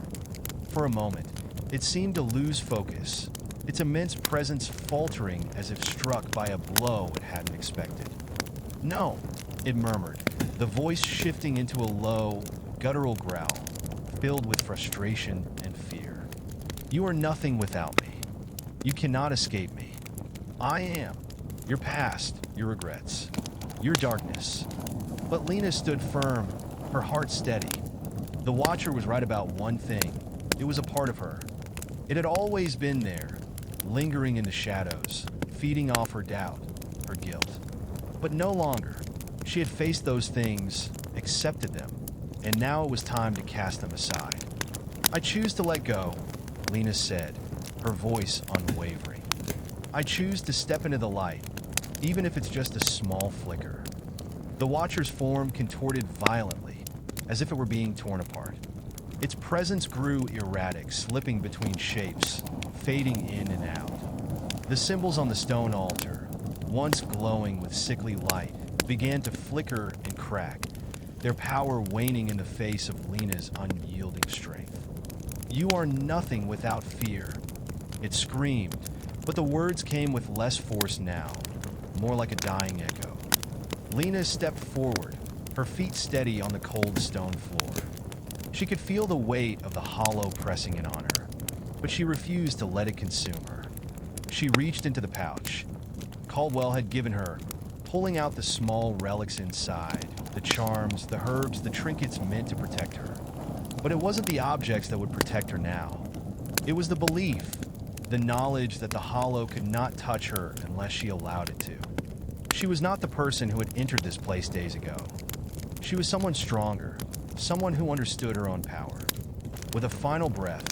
For a moment, it seemed to lose focus, its immense presence faltering as if struck by a blow it hadn't expected. "No," it murmured, the voice shifting into a low, guttural growl, filled with frustration and fear. "You are nothing without me. You cannot escape me. I am. Your past, your regrets, your darkness." But Lena stood firm, her heart steady. The Watcher was right about one thing. It was a part of her. It had always been there, lingering in the shadows, feeding off her doubt, her guilt. But no longer. She had faced those things, accepted them, and now it was time to cast them aside. "I choose to let go," Lena said, her voice unwavering. "I choose to step into the light, even if it's just a small flicker." The Watcher's form contorted violently, as if it were being torn apart. Its presence grew erratic, slipping between shapes, fading in and out. The symbols on the stone altar, once glowing with sickly light, began to flicker and crack, their power waning in the face of Lena's unyielding strength. "You are nothing without fear," it screamed, but the words came with less force now, more like a dying echo. Lena stepped forward, her feet steady on the cold stone floor. She could feel the weight of the hollow pressing in on her, but she refused to let it consume her. She reached into the pouch Caldwell had given her, pulling out the small relics inside, the charms, the herbs, the trinkets meant to protect her. But it wasn't the objects that would protect her now. It was the belief, the knowledge that the hollow could not touch her unless she allowed it to. She was not the person who had entered this place days ago. She was someone stronger, someone who understood her own power. With a final breath,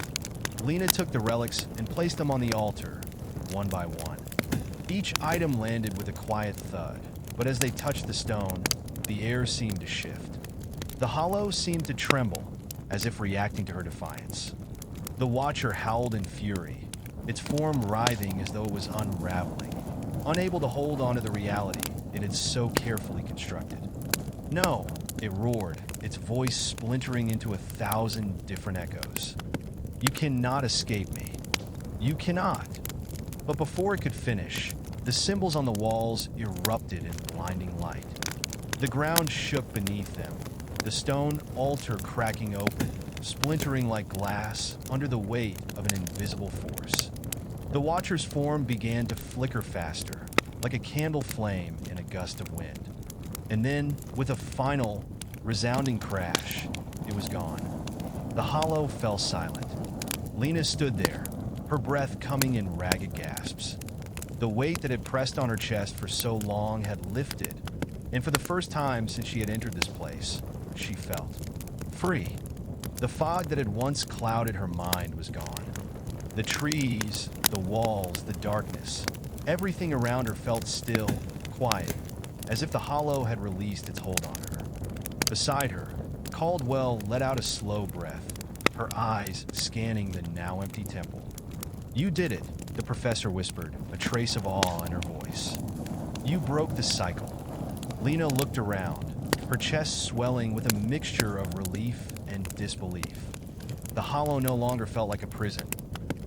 Lena took the relics and placed them on the altar, one by one. Each item landed with a quiet thud, but as they touched the stone, the air seemed to shift. The hollow seemed to tremble, as if reacting to her defiance. The Watcher howled in fury, its form writhing as though it was unraveling, unable to hold on to the reality it had so carefully constructed. "No," it roared, its voice splintering into 1,000 different echoes. "You cannot escape me. You cannot." But before it could finish, the symbols on the walls erupted in blinding light. The ground shook beneath them, the stone altar cracking open, splintering like glass under the weight of an invisible force. The Watcher's form began to flicker faster, like a candle flame in a gust of wind. And then, with a final, resounding crash, it was gone. The hollow fell silent. Lena stood there, her breath coming in ragged gasps. The weight that had pressed on her chest for so long had lifted, and for the first time since she had entered this place, she felt free. The fog that had once clouded her mind was gone. The trees, the walls, the darkness, everything around her felt still, quiet, as if the hollow had released its hold on her. Beside her, Caldwell let out a slow breath, her eyes scanning the now empty temple. "You did it," the professor whispered, a trace of awe in her voice. "You broke the cycle." Lena looked around, her chest swelling with a mixture of relief and disbelief. The hollow no longer felt like a prison.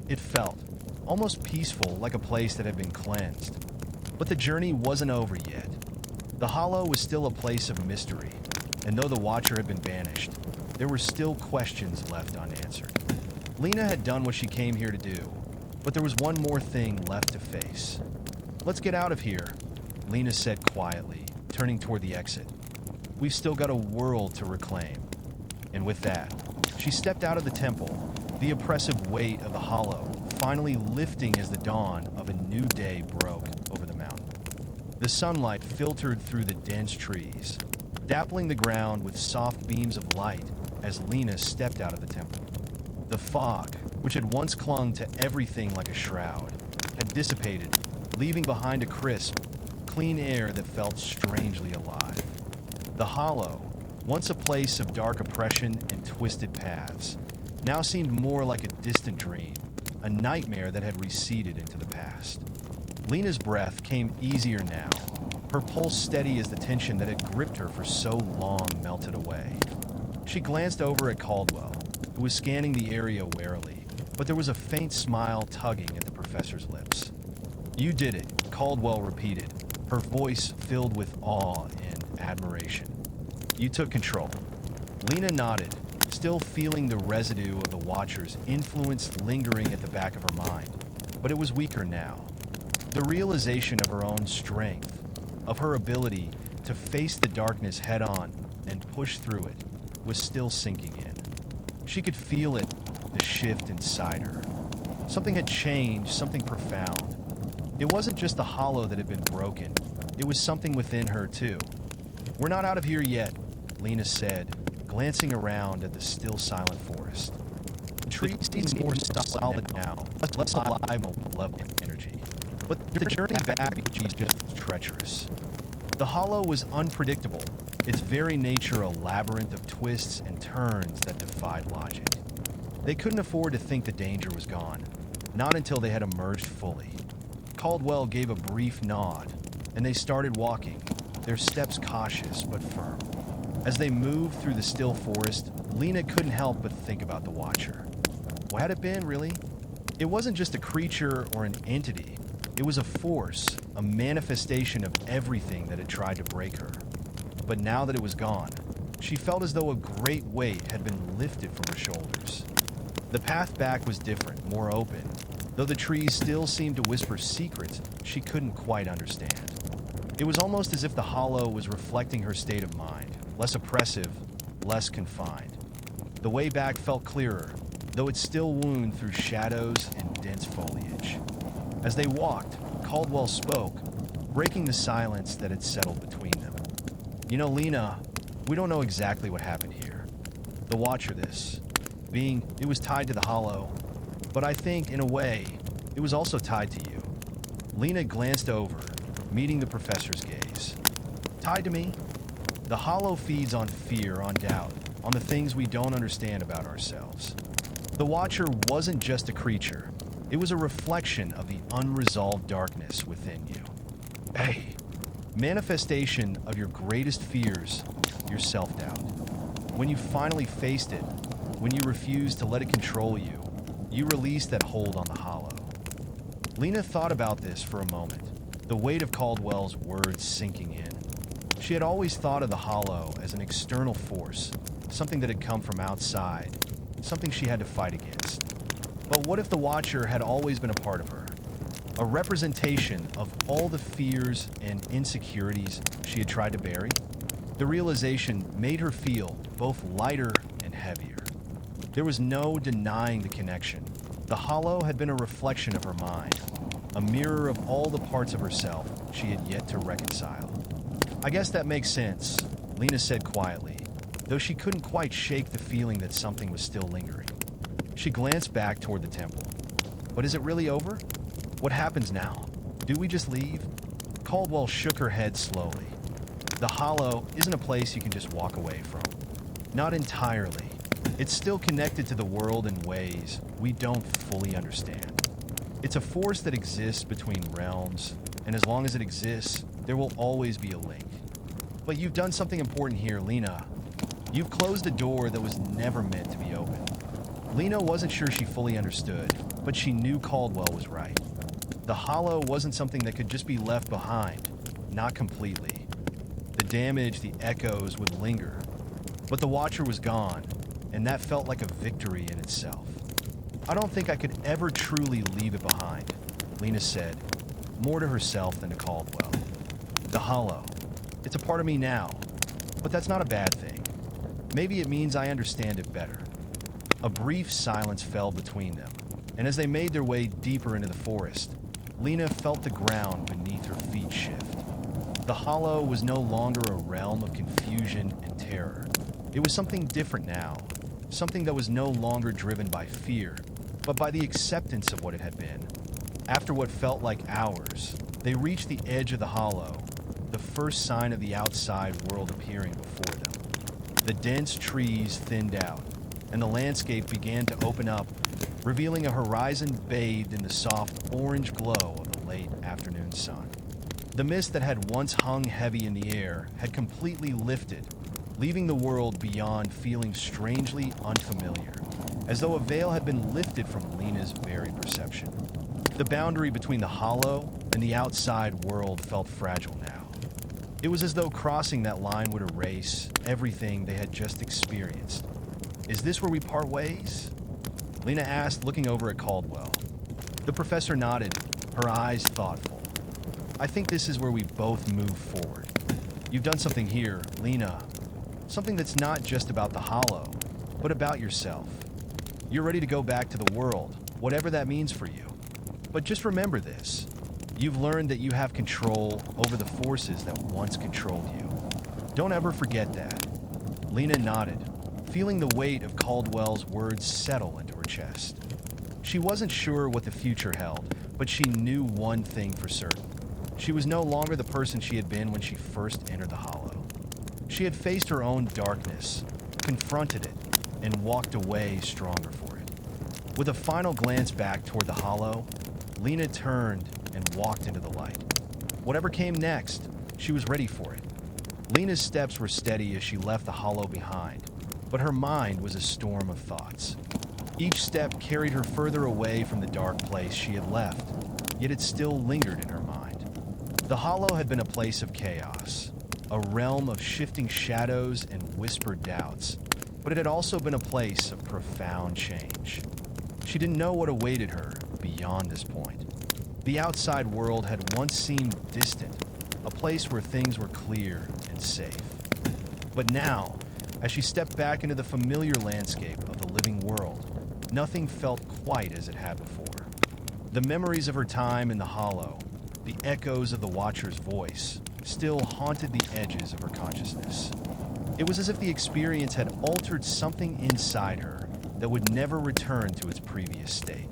It felt almost peaceful, like a place that had been cleansed. But the journey wasn't over yet. The hollow was still a place of mystery, and though the Watcher had been banished, there were still questions left unanswered. Lena had done what she came here to do, But there was one more thing left to face. "Let's get out of here," Lena said quietly, turning toward the exit. "We've still got a world to reclaim." And with that, she stepped out of the temple, the oppressive weight of the hollow finally lifting as the dawn of a new day broke over the mountain. The sunlight filtered through the dense trees, dappling the ground with soft beams of light as Lena stepped out of the temple. The fog, which had once clung to everything like a shroud, had dissipated, leaving behind a crisp, clean air that felt strangely alive. The hollow, once a place of dark oppression and twisted paths, now seemed more like a distant dream, a nightmare that had receded into the past. Lena's breath came easier now, her pulse steady as the tension that had gripped her for so long melted away. She glanced over at Caldwell, who was scanning the area warily, but there was a faint smile tugging at the professor's lips. "You did it," Caldwell repeated, her voice filled with awe and admiration. "You took control." Lena nodded, still feeling the residue of the Watcher's influence lingering at the back of her mind, but it was weaker now. The realization of her own strength, of her ability to face the darkness head-on and push through it, was still sinking in. She could feel it, the shift inside her. Something had changed, something profound. It wasn't just the hollow that had been broken. It was something within her, too. "We're not out of here yet," Lena said, glancing around at the still silent forest. The trees seemed more solid now, less alive and level energy. But the journey back was just treacherous. The hollow was unpredictable, its very nature a labyrinth of twists and turns that defied logic. They couldn't afford to think the danger was gone, not until they had emerged fully. Caldwell gave a brief nod, and they started walking, their steps cautious but firm. As they moved through the still forest, Lena couldn't help but think about the Watcher. What had it been, really? It wasn't just a creature or an entity. It was a force, a manifestation of everything that had tried to break her. But now that it was gone, she felt as though a great weight had been lifted from her shoulders. The path back was different, more open, though the trees still seemed to whisper secrets she couldn't quite understand. It was almost as if the hollow was reflecting her state of mind, less oppressive, less confined. The way back felt clearer, though it still wound through shadows and dense foliage. As they walked, Caldwell spoke, breaking the silence that had settled between them. "You know, Lena, we don't know exactly what happened here. The Watcher, it was tied to the hollow, but I think, in a way, it was also tied to you." Lena glanced over, meeting the professor's gaze. "Tied to me? The hollow feeds on fear, on doubt, on the things we don't understand about ourselves. The Watcher wasn't just a creature. It was a reflection of the unresolved darkness within you. A manifestation of your greatest fears, your self-doubt. When you finally faced it, when you refused to let it control you, you released that hold on the hollow." Lena thought about this for a moment, the weight of Caldwell's words sinking in. She had always thought of the hollow as an external force, something that had come from outside, something she had to fight against. But what if the Watcher had always been a part of her? A representation of all the fears and insecurities she had tried to bury? The realization made her feel both lighter and heavier. There was no denying the connection. The hollow had been a reflection of her mind, a mirror of all the parts of herself she had yet to reconcile. "I guess that makes sense," Lena said quietly, though she couldn't quite shake the feeling that something was still lingering. She glanced back toward the temple. "But is it really over? What happens now? Do we just leave?" Caldwell shook her head slowly. "The hollow isn't a place you can just walk away from. Not entirely. It's still connected to the world in ways we don't fully understand. It's a force that exists between realms, and as long as it exists, there will always be a link. But you've done something important here, Lena. You've closed a door that was never meant to be opened." Lena wasn't sure she fully understood, but she knew Caldwell was right. The hollow wasn't something that could just be left behind, not completely. The damage, the echoes would linger. But the Watcher was gone, and that felt like a victory in itself. I don't think I could ever truly leave it behind, Lena said, more to herself than to Caldwell. The hollow. It's a part of me now, but that's not a bad thing. Maybe it means I understand it better. A brief silence fell between them, and as they made their way deeper into the forest, Lena felt the ground beneath her feet shift. The hollow was no longer a realm of confusion and terror. It was something different now, something that was no longer driven by fear, but by the acceptance of what it had been. After what felt like hours, they reached the edge of the hollow, the first sign of the outside world appearing before them. The dense trees thinned out, and the landscape began to open up, revealing a horizon bathed in the soft orange glow of the late afternoon sun. The mist that had once hung heavy in the air had completely lifted, leaving the world beyond feeling strangely unfamiliar, as though a veil had been lifted from Lena's very perception. The boundary between the hollow and the outside world felt fragile now. It was as though crossing that line would erase everything they had just experienced. Is this where we part ways? Lena asked, looking over at Caldwell. The professor nodded, her eyes thoughtful. I think this is where we both move forward. You've done something here, Lena. Something that's not just about the hollow, but about yourself. You're ready to go back to the world, whatever that means for you. But just remember this. You've learned that you have control over the forces that once controlled you. Don't ever forget that. Lena nodded, feeling the weight of Caldwell's words settle into her chest. She wasn't sure what the future held, but she knew one thing for certain. She was no longer the person she had been when she first entered the hollow. She had faced her own darkness, confronted it, and walked away stronger for it. With a final glance back toward the hollow, Lena turned and walked into the light. Whatever came next, she was ready for it. Lena's steps were steady as she left the hollow behind, but her mind was a storm of thoughts. Each step carried her further away from the dark place she had left, yet it still lingered in her mind. The hollow had been a place of chaos, a realm of shifting shadows and whispered doubts, but it had also been a place of profound change. She didn't know what awaited her beyond this point. The outside world had once seemed distant, a place where things were clear and safe. But now, as she stepped back into the familiar landscape of the living world, nothing felt quite as it had before. The memories of her time in the hollow, the echoes of the Watcher's voice, still haunted the edges of her consciousness. It was as if the experience had altered something inside her that would never return to its previous state.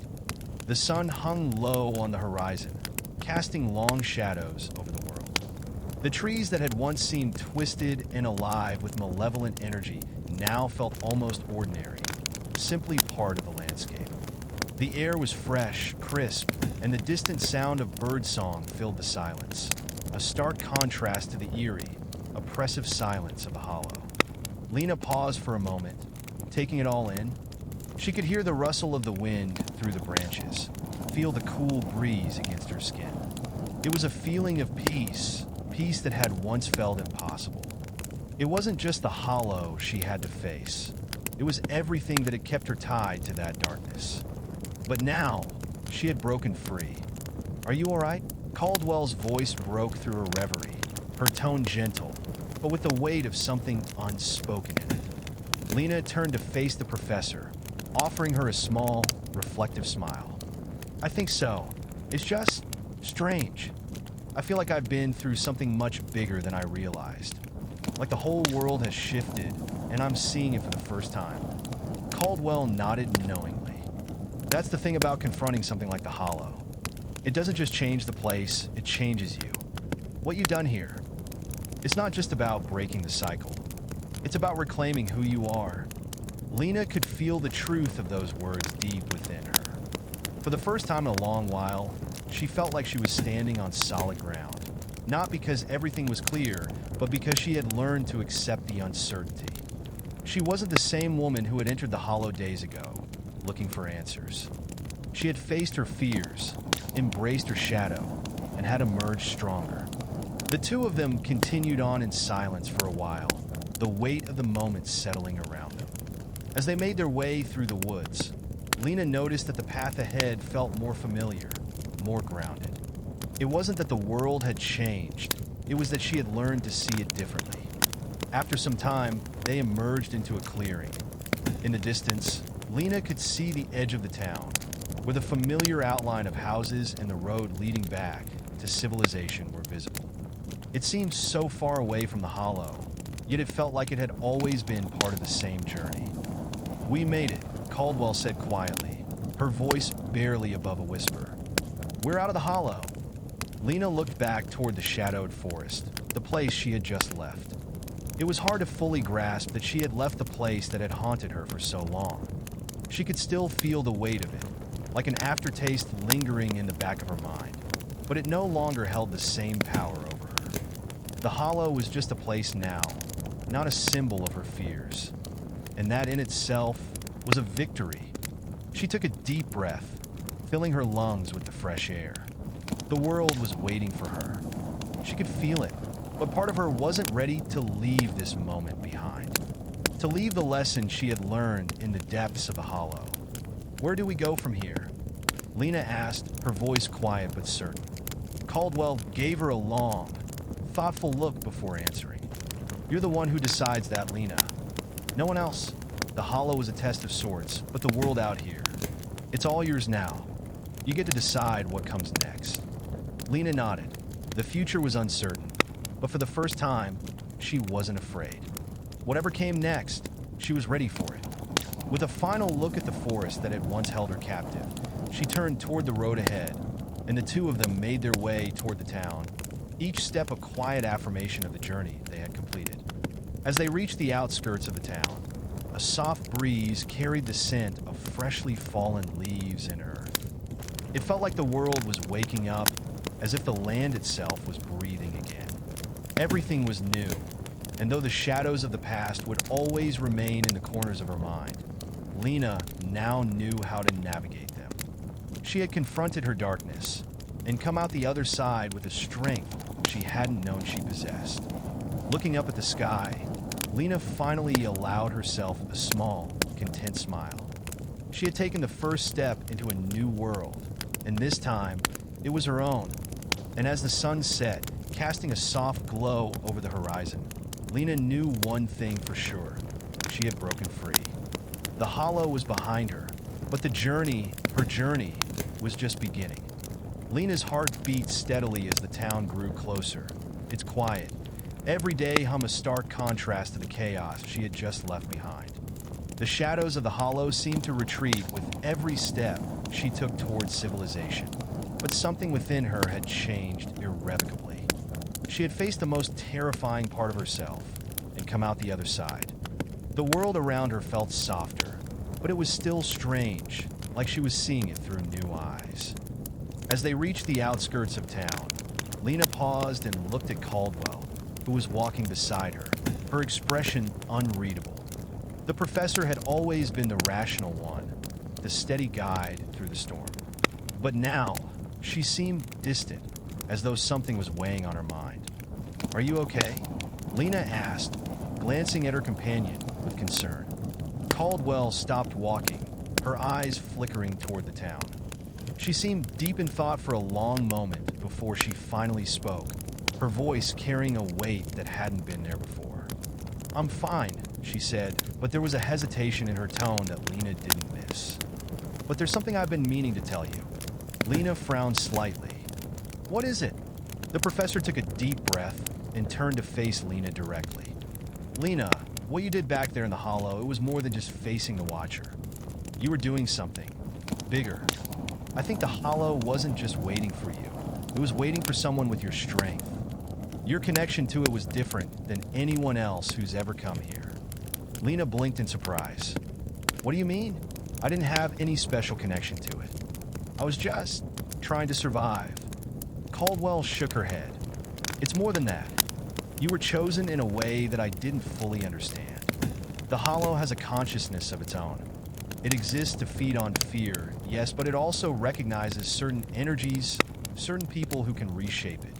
The sun hung low on the horizon, casting long shadows over the world. The trees that had once seemed twisted and alive with malevolent energy now felt almost ordinary, simply part of the landscape. The air was fresh, crisp, and the distant sound of birdsong filled the silence, a stark contrast to the eerie, oppressive silence of the hollow. Lena paused for a moment, taking it all in. She could hear the rustle of the wind through the branches, feel the cool breeze against her skin. It was a feeling of peace that had once felt impossible. It wasn't just the hollow she had to face. It was everything that had kept her tied to that darkness. But now, she had broken free. Are you all right? Caldwell's voice broke through her reverie, her tone gentle, but with the weight of something unspoken in it. Lena turned to face the professor, offering her a small, reflective smile. I think so. It's just strange. I feel like I've been through something much bigger than I realized. Like the whole world has shifted, and I'm seeing it for the first time. Caldwell nodded knowingly. That's the thing about confronting something like the hollow. It doesn't just change the place, it changes you. What you've done here, it's not just about breaking the cycle. It's about reclaiming who you are. Lena could feel the truth of those words deep within her. For the first time in a long while, she felt like she was standing on solid ground. Not because everything was clear, but because she had learned to accept the uncertainty. She wasn't the same woman who had entered the hollow days ago, looking for answers. She had faced her fears, embraced her shadow, and had emerged stronger. The two of them continued on in silence for a while, the weight of the moment settling around them. As they made their way through the woods, Lena noticed that the path ahead felt more familiar, more grounded. It wasn't that the world had changed, it was that she had learned to see it differently. After some time, they emerged into a clearing. In the distance, Lena could see the edge of the town, where the familiar outline of houses and the road leading back to civilization were visible. It seemed so far away from the hollow, yet it felt like it had always been part of the same journey. "We made it," Caldwell said quietly, her voice barely above a whisper. "We're out of the hollow." Lena looked back toward the shadowed forest, the place she had just left. It was hard to fully grasp that she had left the place that had haunted her for so long. She could still feel the weight of it, like an aftertaste lingering in the back of her mind, but it no longer held the same power over her. The hollow was just a place now, not a symbol of her fears. And that in itself was a victory. She took a deep breath, filling her lungs with the fresh air. The world was waiting for her. She could feel it, but part of her wasn't ready to leave this moment behind. To leave the lesson she had learned in the depths of the hollow. "Where do we go from here?" Lena asked, her voice quiet but certain. Caldwell gave her a long, thoughtful look before answering. "You're the one who decides that, Lena. No one else. The hollow is a test of sorts, but the world out here, it's all yours now. You get to decide what comes next." Lena nodded. The future was uncertain, but for the first time, she wasn't afraid. Whatever came next, she was ready for it. With a final look at the forest that had once held her captive, she turned toward the road ahead, and the two of them made their way toward the town, each step a quiet affirmation of the journey they had completed. As they reached the outskirts of the town, a soft breeze carried the scent of freshly fallen leaves and earth. It felt like the world was waking up, as if the land itself was breathing again. Everything was new, and though the shadows of the past would always remain in the corners of her mind, Lena now knew how to navigate them. She had confronted her darkness and come out the other side with a strength she hadn't known she possessed. Looking up at the sky, Lena finally allowed herself a small, content smile. She had taken the first step into a new world, and this time, it was her own. And as the sun set, casting a soft glow over the horizon, Lena knew one thing for sure. She had broken free. The hollow was behind her, but her journey, was just beginning. Lena's heart beat steadily as the town grew closer. Its quiet, everyday hum a stark contrast to the chaos she had just left behind. The shadows of the hollow seemed to retreat with every step she took towards civilization, but something within her had changed irrevocably. She had faced the most terrifying part of herself and come out the other side. The world around her felt softer, but it was still strange, like she was seeing it through new eyes. As they reached the outskirts of town, Lena paused and looked at Caldwell, who was walking beside her, her expression unreadable. The professor had always been the rational one, the steady guide through the storm. But now, she seemed distant, as though something was weighing on her mind. "Are you okay?" Lena asked, glancing at her companion with concern. Caldwell stopped walking, her eyes flickering toward the town. She seemed deep in thought for a long moment before she finally spoke, her voice carrying a weight that hadn't been there before. "I'm fine," she said, but there was a hesitation in her tone that Lena didn't miss. "But there's something I've been meaning to tell you." Lena frowned slightly. "What is it?" The professor took a deep breath and turned to face Lena directly. "Lena, what you did back there in the hollow, it was more than just facing the Watcher. You were doing something bigger. I think the hollow wasn't just waiting for you. It was waiting for someone with your strength. Your connection to it was different than anyone else who's ever come here." Lena blinked in surprise. "What do you mean? I didn't have any special connection to it. I was just trying to survive." Caldwell shook her head. "It's more than that. You were chosen in a way that I didn't fully understand. The hollow has a consciousness of its own. It exists to feed on fear, yes, but it also recognizes certain energies, certain people who can reshape it.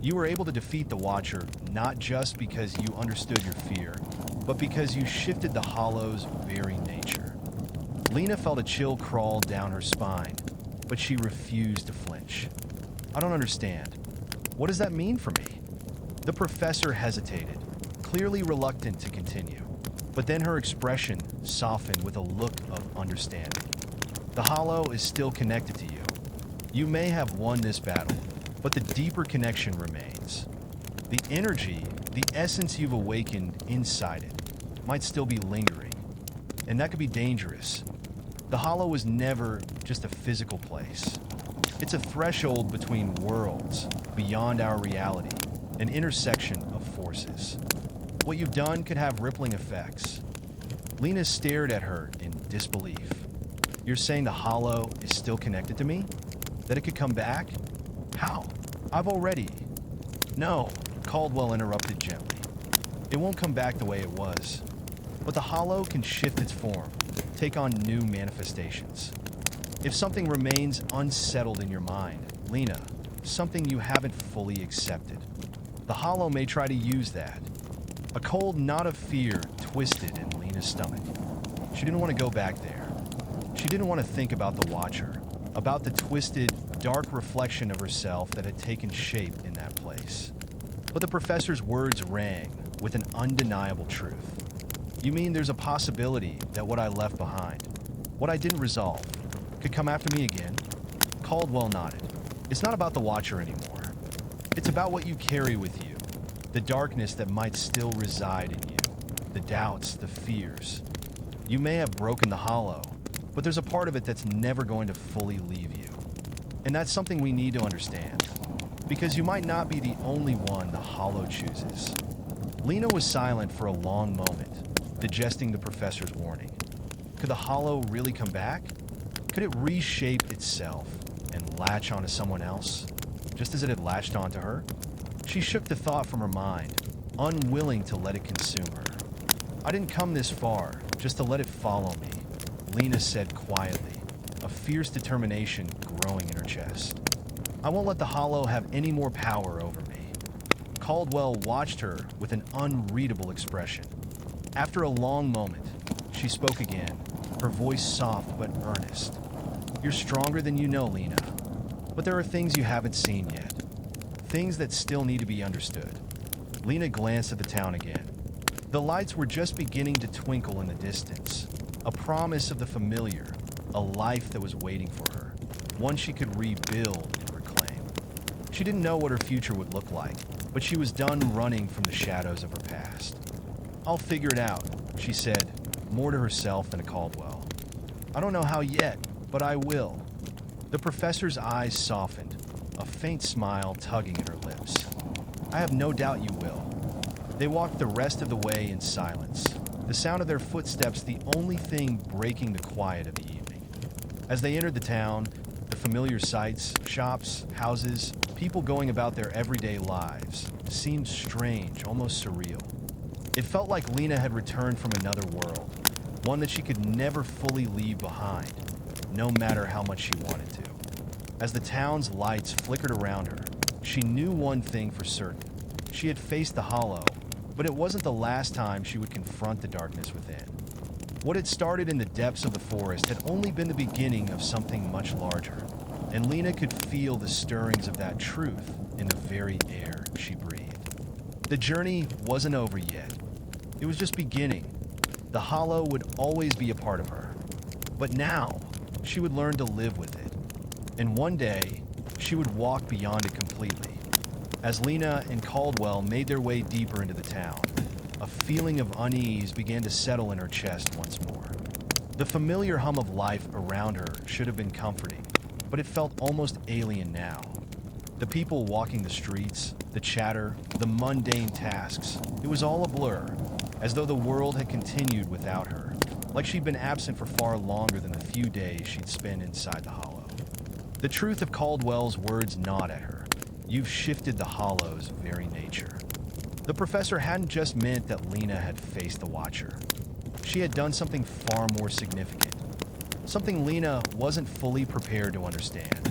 You were able to defeat the Watcher not just because you understood your fear, but because you shifted the hollow's very nature." Lena felt a chill crawl down her spine, but she refused to flinch. I don't understand. What does that mean for me? The professor hesitated, clearly reluctant to continue, but then her expression softened with a look of understanding. The hollow is still connected to you. You may have won this battle, but the deeper connection remains. The energy, the essence you've awakened inside it, might still be lingering, and that could be dangerous. The hollow is never just a physical place. It's a threshold between worlds, beyond our reality, an intersection of forces. What you've done could have rippling effects. Lena stared at her in disbelief. You're saying the hollow is still connected to me? That it could come back? How? I've already... No, Caldwell interrupted gently. It won't come back the way it was. But the hollow can shift its form, take on new manifestations. If something remains unsettled in your mind, Lena, something you haven't fully accepted, the hollow may try to use that. A cold knot of fear twisted in Lena's stomach. She didn't want to go back there. She didn't want to think about the Watcher, about the twisted, dark reflection of herself that had taken shape in that place. But the professor's words rang with an undeniable truth. You mean there's a possibility that what I left behind, what I didn't resolve, could come after me again? Caldwell nodded. It's not about the Watcher anymore. It's about what you carry with you, the darkness that might still reside in you, the doubts, the fears. You may have broken the hollow, but there's a part of it that's never going to fully leave you. And that's something we need to understand, because you might not be the only one the hollow chooses. Lena was silent for a long moment, digesting the professor's warning. Could the hollow really come back? Could it reshape itself and latch onto someone else, just as it had latched onto her? She shook the thought from her mind, unwilling to let it consume her. I didn't come this far just to let it follow me, Lena said quietly, a fierce determination growing in her chest. I won't let the hollow have any more power over me. Caldwell watched her with an unreadable expression. After a long moment, she spoke again, her voice soft but earnest. You're stronger than you know, Lena, but there are things you haven't seen yet. Things that still need to be understood. Lena glanced at the town again. The lights were just beginning to twinkle in the distance, a promise of the familiar, a life that was waiting for her, one she could rebuild and reclaim. She didn't know what her future would look like, but she was done running from the shadows of her past. I'll figure it out, she said, more to herself than to Caldwell. I don't know how yet, but I will. The professor's eyes softened, a faint smile tugging at her lips. I have no doubt you will. They walked the rest of the way in silence, the sound of their footsteps the only thing breaking the quiet of the evening. As they entered the town, the familiar sights, shops, houses, people going about their everyday lives seemed strange, almost surreal. It felt like Lena had returned from another world, one that she could never fully leave behind, no matter how much she wanted to. As the town's lights flickered around her, she knew one thing for certain. She had faced the hollow, but it wasn't the last time she would confront the darkness within. What had started in the depths of the forest had only been the beginning of something much larger, and Lena could feel the stirrings of that truth in the very air she breathed. The journey wasn't over yet. It was just beginning. The hollow would always be a part of her, but now she would learn to live with it. And one day, she would walk beyond it completely. As Lena and Caldwell made their way deeper into the town, a feeling of unease began to settle in her chest once more. The familiar hum of life around her should have been comforting, but it felt almost alien now. The people walking the streets, the chatter, the mundane tasks, it was all a blur, as though the world had continued without her, like she'd been absent for far longer than the few days she'd spent inside the hollow. The truth of Caldwell's words gnawed at her. You've shifted the hollow's very nature. The professor hadn't just meant that Lena had faced the Watcher. She had done something far more significant, something Lena wasn't fully prepared to understand.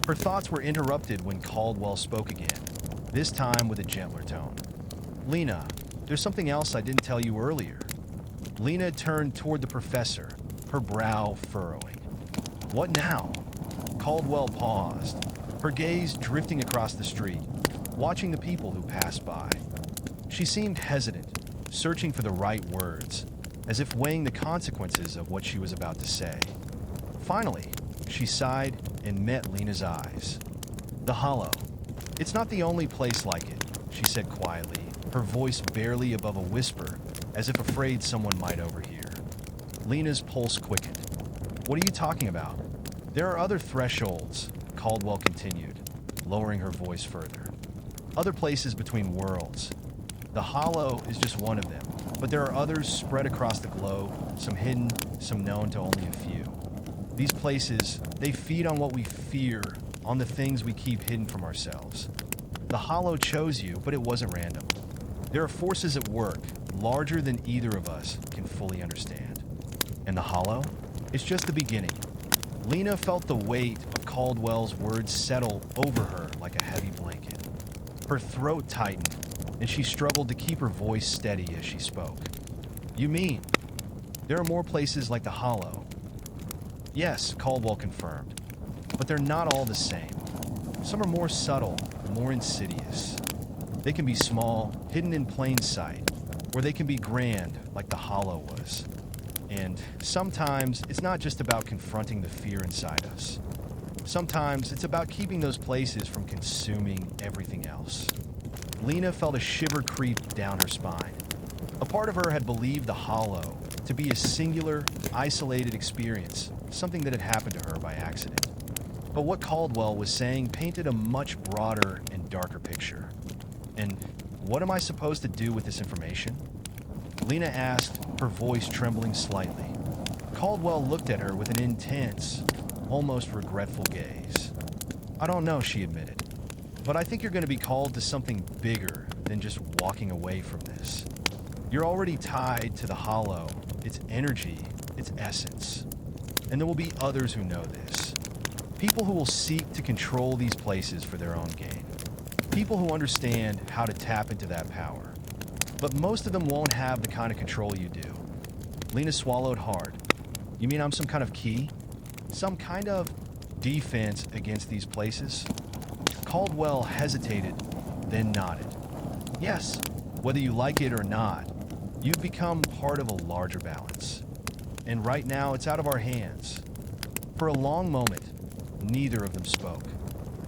Her thoughts were interrupted when Caldwell spoke again, this time with a gentler tone. Lena, there's something else I didn't tell you earlier. Lena turned toward the professor, her brow furrowing. What now? Caldwell paused, her gaze drifting across the street, watching the people who passed by. She seemed hesitant, searching for the right words, as if weighing the consequences of what she was about to say. Finally, she sighed and met Lena's eyes. The Hollow. It's not the only place like it, she said quietly, her voice barely above a whisper, as if afraid someone might overhear. Lena's pulse quickened. What are you talking about? There are other thresholds, Caldwell continued, lowering her voice further. Other places between worlds. The Hollow is just one of them, but there are others spread across the globe, some hidden, some known to only a few. These places, they feed on what we fear, on the things we keep hidden from ourselves. The Hollow chose you, but it wasn't random. There are forces at work, larger than either of us can fully understand. And the Hollow? It's just the beginning. Lena felt the weight of Caldwell's words settle over her like a heavy blanket. Her throat tightened, and she struggled to keep her voice steady as she spoke. You mean, there are more places like the Hollow? Yes, Caldwell confirmed, but they're not all the same. Some are more subtle, more insidious. They can be small, hidden in plain sight, or they can be grand, like the Hollow was. And sometimes it's not just about confronting the fear inside us. Sometimes it's about keeping those places from consuming everything else. Lena felt a shiver creep down her spine. A part of her had believed the Hollow to be a singular, isolated experience, something that had happened to her by accident. But what Caldwell was saying painted a much broader and darker picture. And what am I supposed to do with this information? Lena asked, her voice trembling slightly. Caldwell looked at her with an intense, almost regretful gaze. I don't know, she admitted, but I think you're going to be called to something bigger than just walking away from this. You're already tied to the Hollow, its energy, its essence. And there will be others who know this. People who will seek to control these places for their own gain. People who understand how to tap into that power. But most of them won't have the kind of control you do. Lena swallowed hard. You mean I'm some kind of key? Some kind of defense against these places? Caldwell hesitated, then nodded. Yes, whether you like it or not, you've become part of a larger balance. And right now, it's out of our hands. For a long moment, neither of them spoke.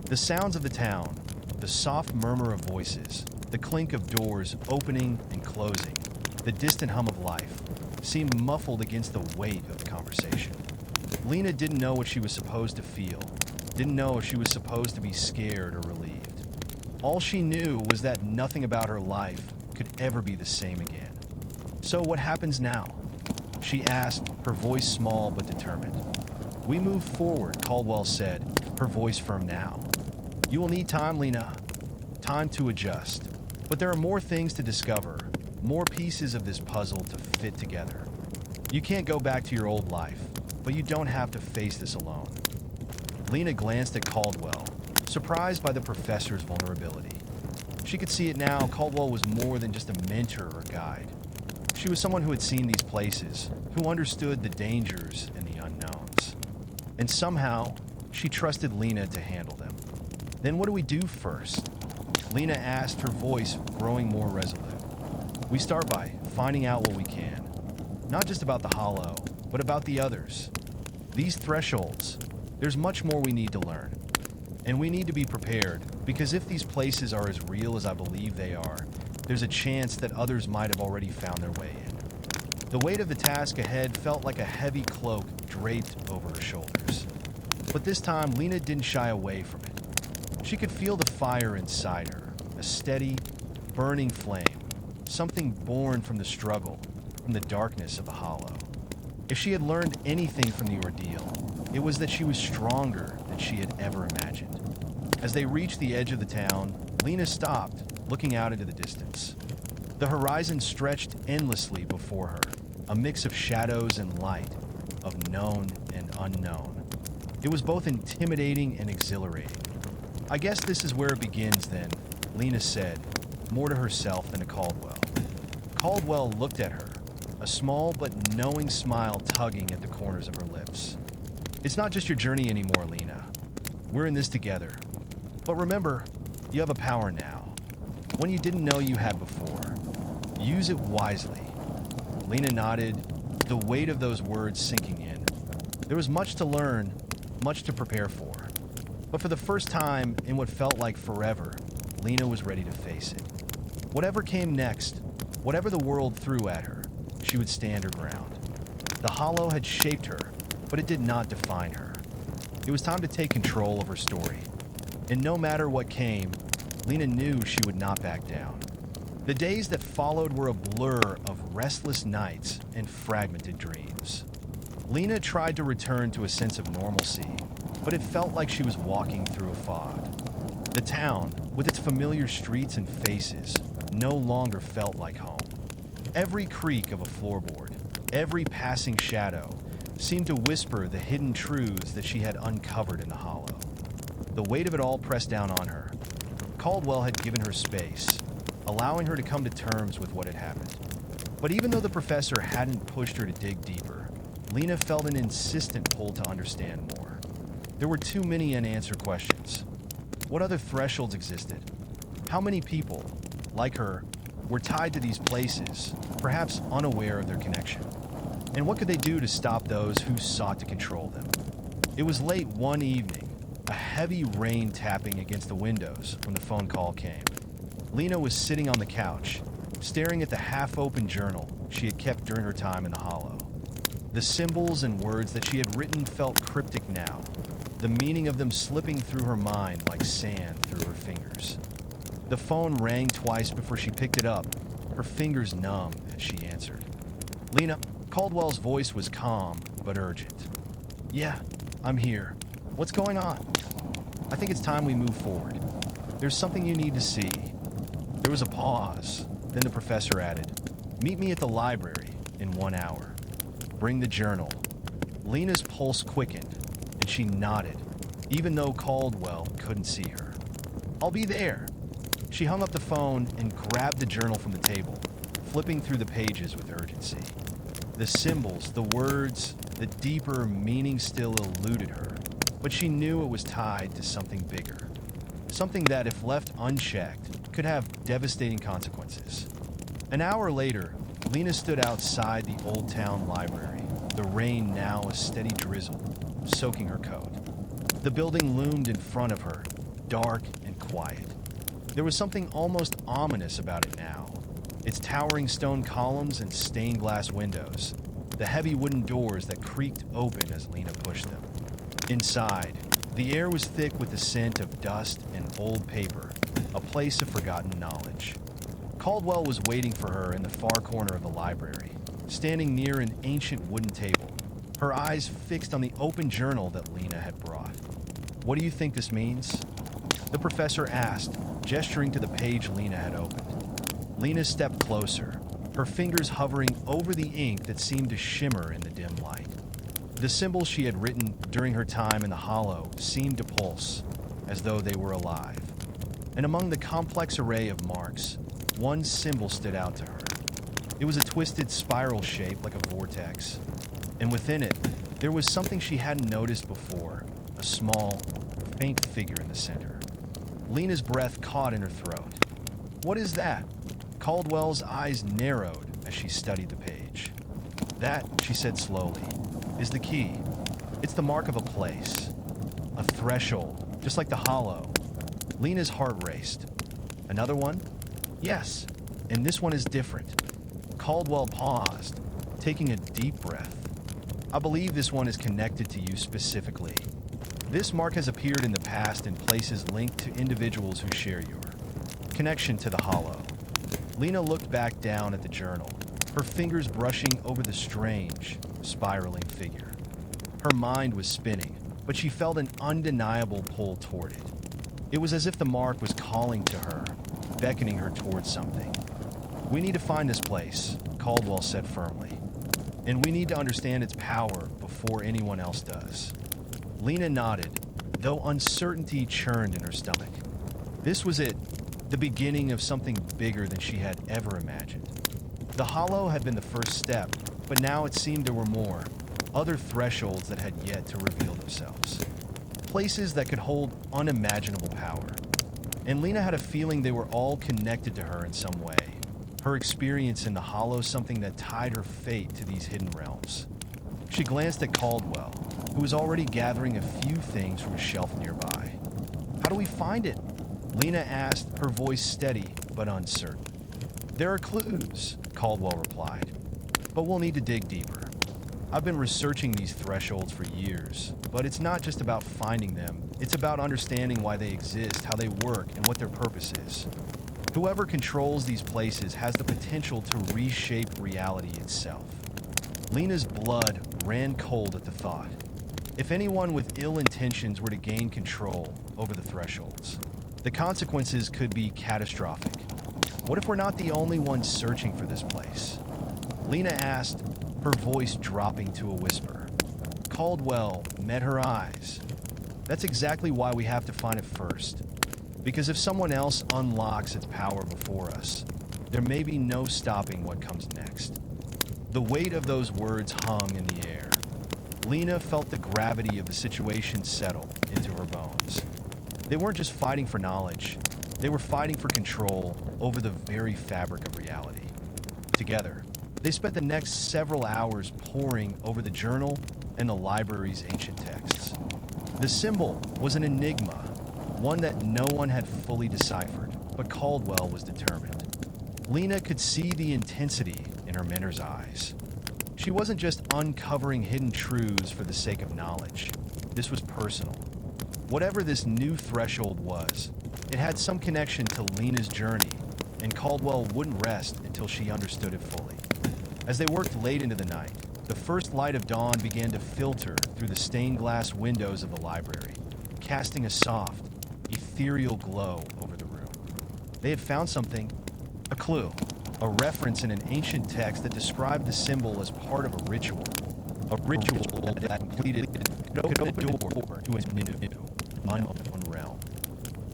The sounds of the town, the soft murmur of voices, the clink of doors opening and closing, the distant hum of life, seemed muffled against the weight of the conversation. Lena didn't know what she was supposed to feel, didn't know if she was supposed to be scared or relieved. All she knew was that nothing about her life could ever be the same again. So what happens now? She asked, her voice small but determined. We move forward, Caldwell said, her voice firm now. You will need time, Lena. Time to adjust. But there are more things to discover, more pieces of this puzzle to fit together. You can't go back to your old life, but you don't have to face this alone. Lena glanced at Caldwell, surprised by the professor's vulnerability. She could see it now. Caldwell was more than just a mentor or guide. She was someone who had seen these places, who understood the dangers and the unknowns. And somehow, she trusted Lena to handle them. Then what do we do first? Lena asked, her voice growing more resolute. We start by finding out what we can. Not just about the Hollow, but about the others. These thresholds, there's much more we need to learn. And we need to be prepared, because if these places are as real as I believe they are, there's a chance that others might have already found their way in. The weight of the task ahead felt like a heavy cloak draped over her shoulders. But this time, Lena didn't shy away from it. She could feel the fire inside her, a steady, burning flame, something born from the struggle, from the darkness of the Hollow. If she had learned anything from the ordeal, it was that she was stronger than she had ever imagined. As they reached the edge of the town, Lena stopped, looking out into the distance. The horizon stretched endlessly before her, a mix of shadows and light, of known and unknown. It was both intimidating and exhilarating. I guess this is where it begins then, Lena said, more to herself than to Caldwell. Caldwell looked at her, a small but knowing smile tugging at the corners of her lips. It's not just your journey anymore, Lena. We're in this together. But remember, you have a power now. One you didn't know you had before. Use it wisely. Lena nodded, the weight of those words sinking in. There was much to learn, much to prepare for. But for the first time in what felt like forever, Lena was ready to face it. Whatever came next, whatever the world threw at her, she would stand her ground. The hollow had shaped her, but it did not define her. It was time to take control of her story. And no matter what came, Lena knew she would not back down. The days that followed were a blur of restless nights and fragmented dreams. Lena tried to return to a sense of normalcy, but it felt like she was walking through a fog. The town, with its familiar streets and faces, no longer felt like home. Every creak of a floorboard, every passing shadow, seemed to whisper the hidden truths that she had uncovered in the hollow. The weight of it all pressed down on her. Caldwell had given her space, allowing her to come to terms with what had happened. But even though the professor hadn't pushed her to dig deeper, Lena felt an insistent pull to understand more. There were too many unanswered questions. What other thresholds existed? How many people, like her, were tied to these places, perhaps unaware of their connection? And what could they do to stop those who sought to control them? It was late one evening, a heavy rain tapping against the windows when the phone call came. Lena was sitting on the couch, staring at the half-open journal she had kept during her time in the hollow. The symbols and words that she had written felt cryptic now, the meaning of them slipping through her mind like sand through her fingers. The phone rang twice before she picked it up, her fingers numb as she answered. Lena, Caldwell's voice was calm but urgent. Yeah, I'm here. What's going on? I think it's time we move forward. There's something you need to see. There was a pause. Then the professor added, meet me at the library in 1 hour. Bring the journal. Lena's pulse quickened, and she nodded, even though Caldwell couldn't see her. I'll be there. She hung up the phone and grabbed the journal from the table, flipping through the pages with urgency. The symbols, the words, the deeper meaning still eluded her, but she knew it was tied to something bigger. Something that, if left unchecked, could have devastating consequences. An hour later, Lena stood outside the Old Town Library, the rain now a steady drizzle, soaking her coat. The building loomed in front of her, dark and quiet. There was something almost ominous about it now. Its towering stone columns and stained glass windows, the heavy wooden doors that creaked open as Lena pushed them. Inside, the air was thick with the scent of dust and old paper, a place of forgotten knowledge. Caldwell was waiting for her in the far corner of the library, standing near an ancient wooden table, her eyes fixed on the open journal that Lena had brought. What do you think this means? The professor asked, gesturing to the page Lena had opened. Lena stepped closer, her fingers hovering over the ink that seemed to shimmer in the dim light. The symbols she had written during her time in the hollow seemed to pulse, as though they were alive. And among the complex array of marks, one symbol stood out to her. It was a twisted spiral shape like a vortex, and within it, there was something she hadn't noticed before, a small, faint figure in the center. Lena's breath caught in her throat. What is that? Caldwell's eyes narrowed as she studied the page. That, she said slowly, is the key. It's the mark of a place. A threshold, just like the hollow. Lena's heart raced. Another one? Yes, and this one is different. Caldwell paused, taking a deep breath. I believe this one is connected to you specifically. This mark has appeared in the past in places linked to individuals who share your connection to the hollow. Lena looked back down at the journal, her fingers brushing over the strange, spiraling figure. Her mind was spinning, but she felt an undeniable pull toward it. It was as if the mark was calling to her, beckoning her towards something. We need to find this place, Caldwell said firmly. And we need to understand its power before anyone else does. Lena nodded, though uncertainty churned in her stomach. This was it, the beginning of something bigger than she had ever imagined. The hollow had been the first step, but now it seemed there were more, other thresholds that had yet to reveal themselves. Places that could hold unimaginable power. And Lena had a feeling they were all connected to her in some way. Her experience in the hollow something that tied her fate to these hidden realms. She glanced at Caldwell, who was already gathering a few things from a shelf nearby. "How do we find it?" Lena asked, her voice steady but uncertain. "There are clues," Caldwell replied, "but we'll need to dig deeper. I've been researching these thresholds for years, but it's not just about finding them, it's about understanding why they exist, how they work, and what their purpose is. Whoever controls these places has the potential to reshape reality itself." Lena's blood ran cold at the thought. If anyone with ill intentions were to gain control over the thresholds, the consequences could be catastrophic. What if we're not the only ones searching for this place? Lena asked, her voice dropping to a whisper. Caldwell met her eyes. "That's exactly why we have to find it first. Because if someone else unlocks its power before us, there may be no stopping what comes next." The weight of those words hung in the air. Lena felt the gravity of the situation settle into her bones. They weren't just fighting for knowledge, they were fighting for control over the very fabric of reality. Together, they spent the next several hours poring over the journal and the library's ancient texts. The symbol was an enigma, one that no one had fully deciphered, but Caldwell was determined. Lena could see the intensity in her mentor's eyes. She wasn't just uncovering hidden truths for the sake of knowledge. This was personal. Whatever this new threshold was, it had some connection to Lena's journey, and Caldwell wouldn't rest until she understood it fully. As they worked late into the night, the first light of dawn began to filter through the stained glass windows of the library, casting a soft, ethereal glow over the room. They had found something, a clue, a reference in an ancient text that described the symbol as part of a ritual that completed could open a door to a new, unknown realm.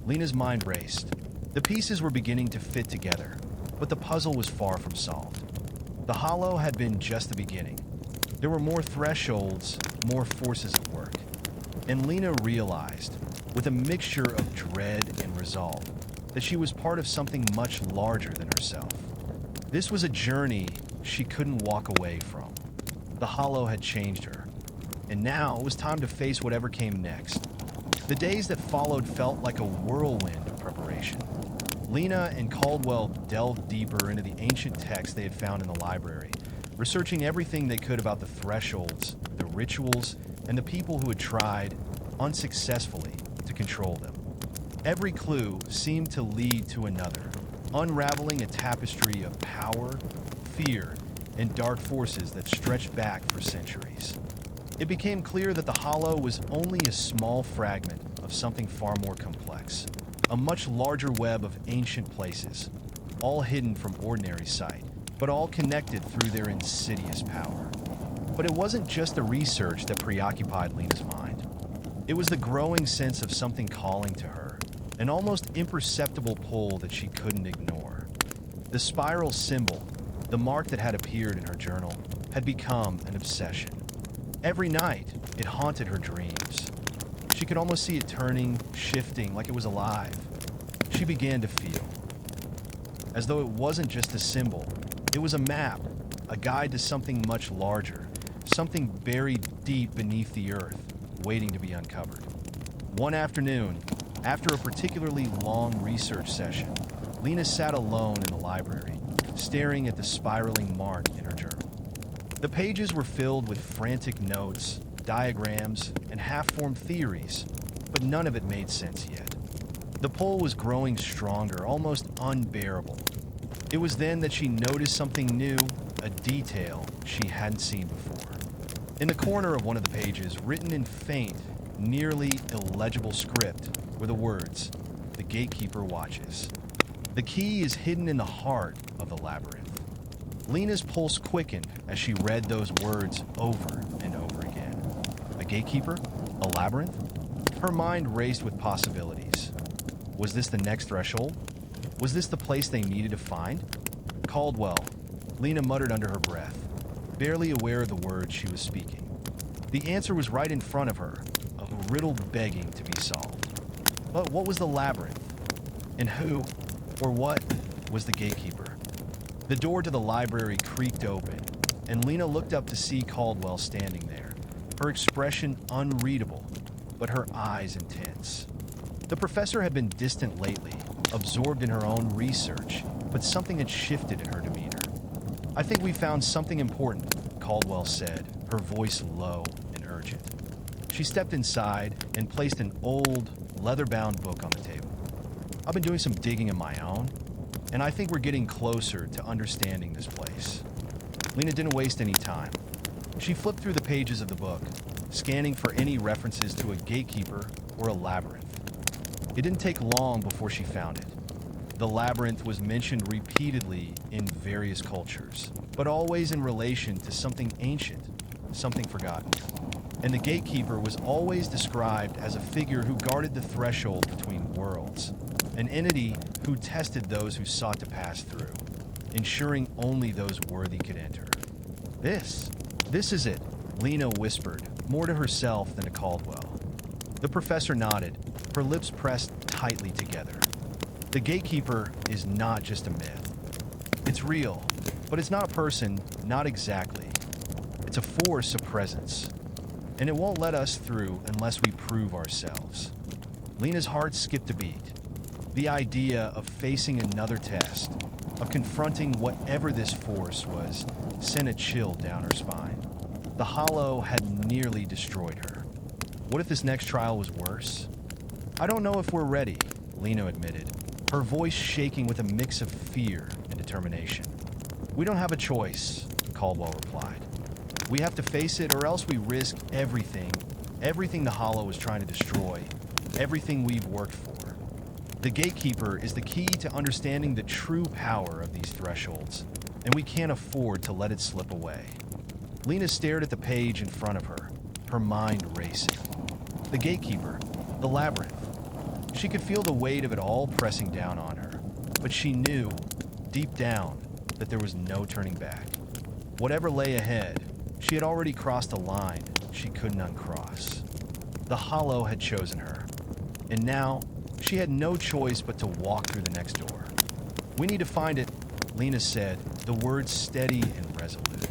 Lena's mind raced. The pieces were beginning to fit together, but the puzzle was far from solved. The hollow had been just the beginning. There were more thresholds, more forces at work. And Lena realized, with a mixture of dread and resolve, that she was part of something much larger than herself. This was a journey she couldn't walk away from. The hollow had changed her, and now it was time to face whatever came next. The days that followed felt like a whirlwind of preparation. Lena and Caldwell delved deeper into the ancient texts they had found in the library, researching everything they could about the thresholds, the rituals, and the people who had tried, unsuccessfully, to control them. Every clue seemed to lead to another, unraveling a tapestry of power, fear, and dark forces that stretched back for centuries. It became clear that the hollow was only a small fragment of something far more complex, a much larger web of ancient places, all hidden from ordinary sight, but all connected through their insidious power. But it wasn't just the research that preoccupied Lena's mind. It was the growing sense of something calling to her, an almost imperceptible pull that she couldn't ignore. The spiral symbol, the mark that had appeared in her journal, had become an obsession. Every night, it haunted her dreams. She could almost see it turning, shifting, like it was alive. She began to feel as though it wasn't just a symbol. It was a map, a guide to something much larger, something buried deep beneath the earth, waiting to be uncovered. One afternoon, after a particularly long research session, Lena sat alone in the library, staring at the spiraling mark in her journal. The pages were filled with frantic notes, diagrams, and half-formed theories, but none of it made sense yet. The pull was growing stronger, almost unbearable. It was then that she noticed something new, a detail she hadn't seen before. In the corner of one of the pages, written in faint, nearly illegible script, were the words, "The gatekeeper watches." The key is hidden in the heart of the labyrinth. Lena's pulse quickened as she read those words over and over again. A gatekeeper? A labyrinth? Her mind raced with possibilities. Was this the next threshold? Was this the place they needed to find? Caldwell, Lena muttered under her breath, barely aware of the words she was speaking. The answer was right in front of her, a riddle begging to be solved. But what was the labyrinth? And who, or what, was the gatekeeper? The door to the library creaked open, and Lena looked up to see Caldwell standing there, her expression unreadable, but her eyes intense. The professor had been distant lately, absorbed in her own research, but something had shifted in her demeanor. "I think we found something important," Caldwell said, her voice low and urgent. She stepped inside and placed an old, leather-bound book on the table. "I've been doing some digging of my own, and I think we're getting closer to understanding this place." Lena didn't waste any time. She flipped through the pages of the book, scanning for any references to a gatekeeper or a labyrinth. It didn't take long before she found it. The labyrinth was mentioned repeatedly in various cultures, but always in relation to something ancient, something forgotten. And the gatekeeper was always described as a figure who guarded the threshold between worlds, an entity who tested those who sought to pass through, ensuring only those worthy could enter. This is it," Lena whispered, more to herself than to Caldwell. The professor nodded, her lips pressed tightly together. "The gatekeeper is not just a myth. It's real, but it's not a person, not exactly. It's a force, a presence. And it won't let us through unless we prove ourselves." Lena's heart skipped a beat. The idea of facing another test, of confronting whatever this force was, sent a chill down her spine. The hollow had nearly destroyed her. What if this next trial was worse? "I don't know if we're ready," Lena admitted, her voice shaking with a mix of fear and determination. "We don't have a choice," Caldwell replied. "We have to face it, or else we risk everything the hollow is trying to destroy, everything we've worked for. The gatekeeper is the key to understanding the true power of these thresholds, and we can't afford to let it slip away." Lena stared at the page in front of her, her mind racing. The gatekeeper, the labyrinth. She could feel the weight of it all pressing down on her, but she knew, deep down, that there was no turning back. Whatever lay ahead, she had already crossed a line she couldn't uncross. The hollow had chosen her, and now she had no choice but to walk through the next door. "We need to find it," Lena said, the words steady and resolute.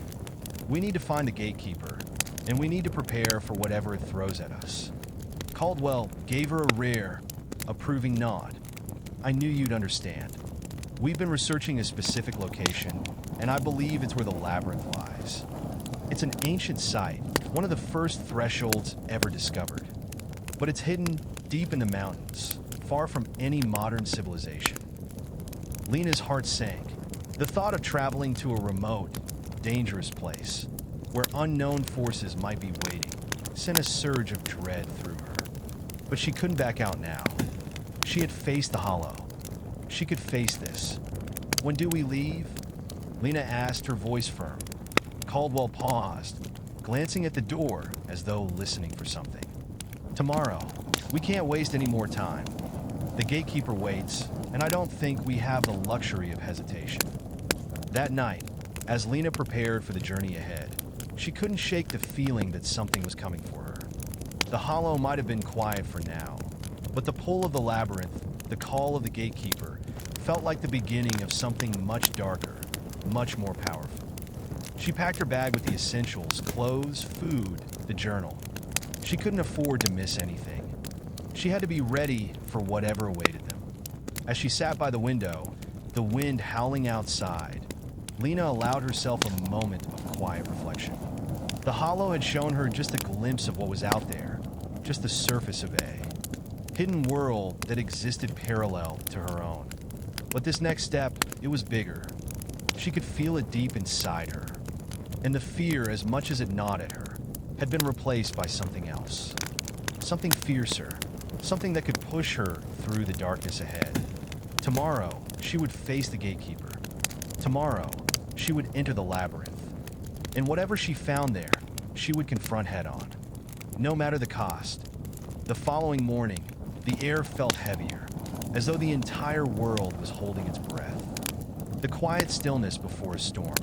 "We need to find the gatekeeper, and we need to prepare for whatever it throws at us." Caldwell gave her a rare, approving nod. "I knew you'd understand. We've been researching a specific location, and I believe it's where the labyrinth lies. It's an ancient site, one of the first thresholds ever discovered. But it's hidden deep in the mountains, far from any modern civilization." Lena's heart sank. The thought of traveling to a remote, dangerous place, where unknown forces might be waiting, sent a surge of dread through her. But she couldn't back out now. She had faced the hollow. She could face this. "When do we leave?" Lena asked, her voice firm. Caldwell paused, glancing at the door as though listening for something. "Tomorrow. We can't waste any more time. The gatekeeper waits, and I don't think we have the luxury of hesitation." That night, as Lena prepared for the journey ahead, she couldn't shake the feeling that something was coming for her. The hollow might have been quiet for now, but the pull of the labyrinth, the call of the gatekeeper, felt like the beginning of something much darker, much more powerful. She packed her bag with the essentials, clothes, food, the journal. She couldn't afford to miss anything. She had to be ready for whatever awaited them. As she sat by the window, the wind howling outside, Lena allowed herself a moment of quiet reflection. The hollow had shown her just a glimpse of what was out there, just the surface of a hidden world that existed parallel to her own. But this next step, it was bigger. She could feel it deep inside her. And the fear, as much as it gnawed at her, had been replaced by something else. Something fiercer, something that could push her through the darkness ahead. Tomorrow, she would face the gatekeeper. Tomorrow, she would enter the labyrinth. And whatever she found there, she would confront head-on, no matter the cost. The following morning, the air felt heavier, as though the entire world was holding its breath. The quiet stillness before a storm.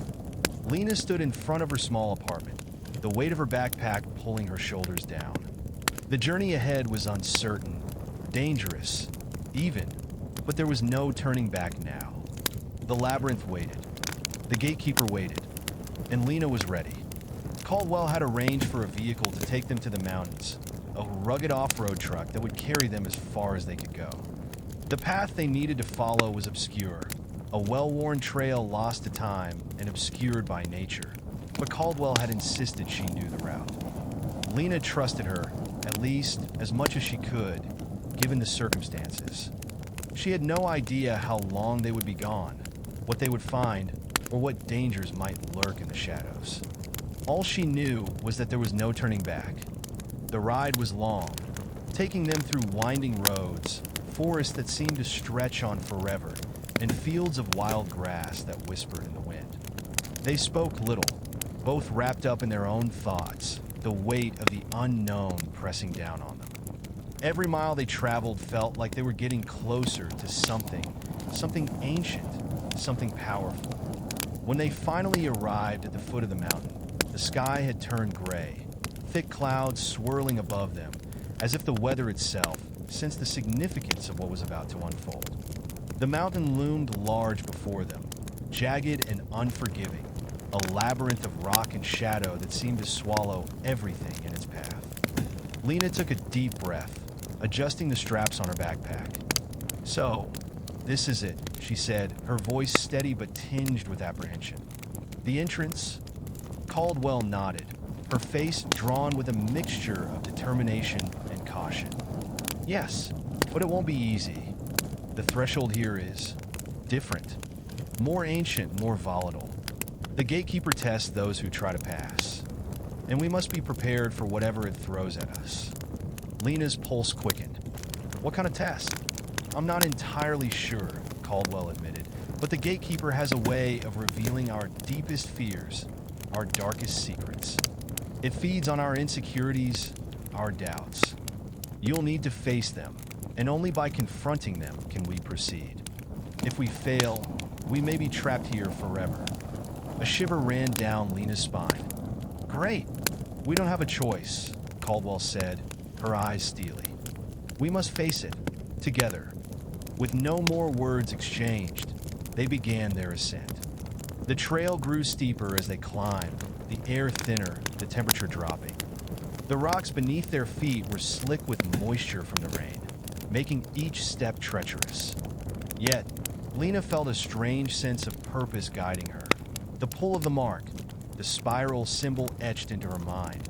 Lena stood in front of her small apartment, the weight of her backpack pulling her shoulders down. The journey ahead was uncertain, dangerous, even, but there was no turning back now. The labyrinth waited. The gatekeeper waited. And Lena was ready. Caldwell had arranged for a vehicle to take them to the mountains, a rugged off-road truck that would carry them as far as they could go. The path they needed to follow was obscure, a well-worn trail lost to time and obscured by nature, but Caldwell had insisted she knew the route. Lena trusted her, at least as much as she could, given the circumstances. She had no idea how long they would be gone, what they would find, or what dangers might lurk in the shadows. All she knew was that there was no turning back. The ride was long, taking them through winding roads, forests that seemed to stretch on forever, and fields of wild grass that whispered in the wind. They spoke little, both wrapped up in their own thoughts, the weight of the unknown pressing down on them. Every mile they traveled felt like they were getting closer to something ancient, something powerful. When they finally arrived at the foot of the mountain, the sky had turned gray, thick clouds swirling above them, as if the weather itself sensed the significance of what was about to unfold. The mountain loomed large before them, jagged and unforgiving, a labyrinth of rock and shadow that seemed to swallow everything in its path. Lena took a deep breath, adjusting the straps on her backpack. "So, this is it," she said, her voice steady but tinged with apprehension. "The entrance?" Caldwell nodded, her face drawn with a mixture of determination and caution. "Yes, but it won't be easy. The threshold here is different, more ancient, more volatile. The gatekeeper tests those who try to pass, and we must be prepared for whatever it throws at us." Lena's pulse quickened. "What kind of test?" "I'm not entirely sure," Caldwell admitted, "but the gatekeeper has a way of revealing our deepest fears, our darkest secrets. It feeds on our insecurities, our doubts. You'll need to face them, and only by confronting them can we proceed. If we fail, we may be trapped here forever." A shiver ran down Lena's spine. "Great. We don't have a choice," Caldwell said, her eyes steely. "We must face it, together." With no more words exchanged, they began their ascent. The trail grew steeper as they climbed, the air thinner, the temperature dropping. The rocks beneath their feet were slick with moisture from the rain, making each step treacherous. Yet, Lena felt a strange sense of purpose guiding her. The pull of the mark, the spiral symbol etched into her mind,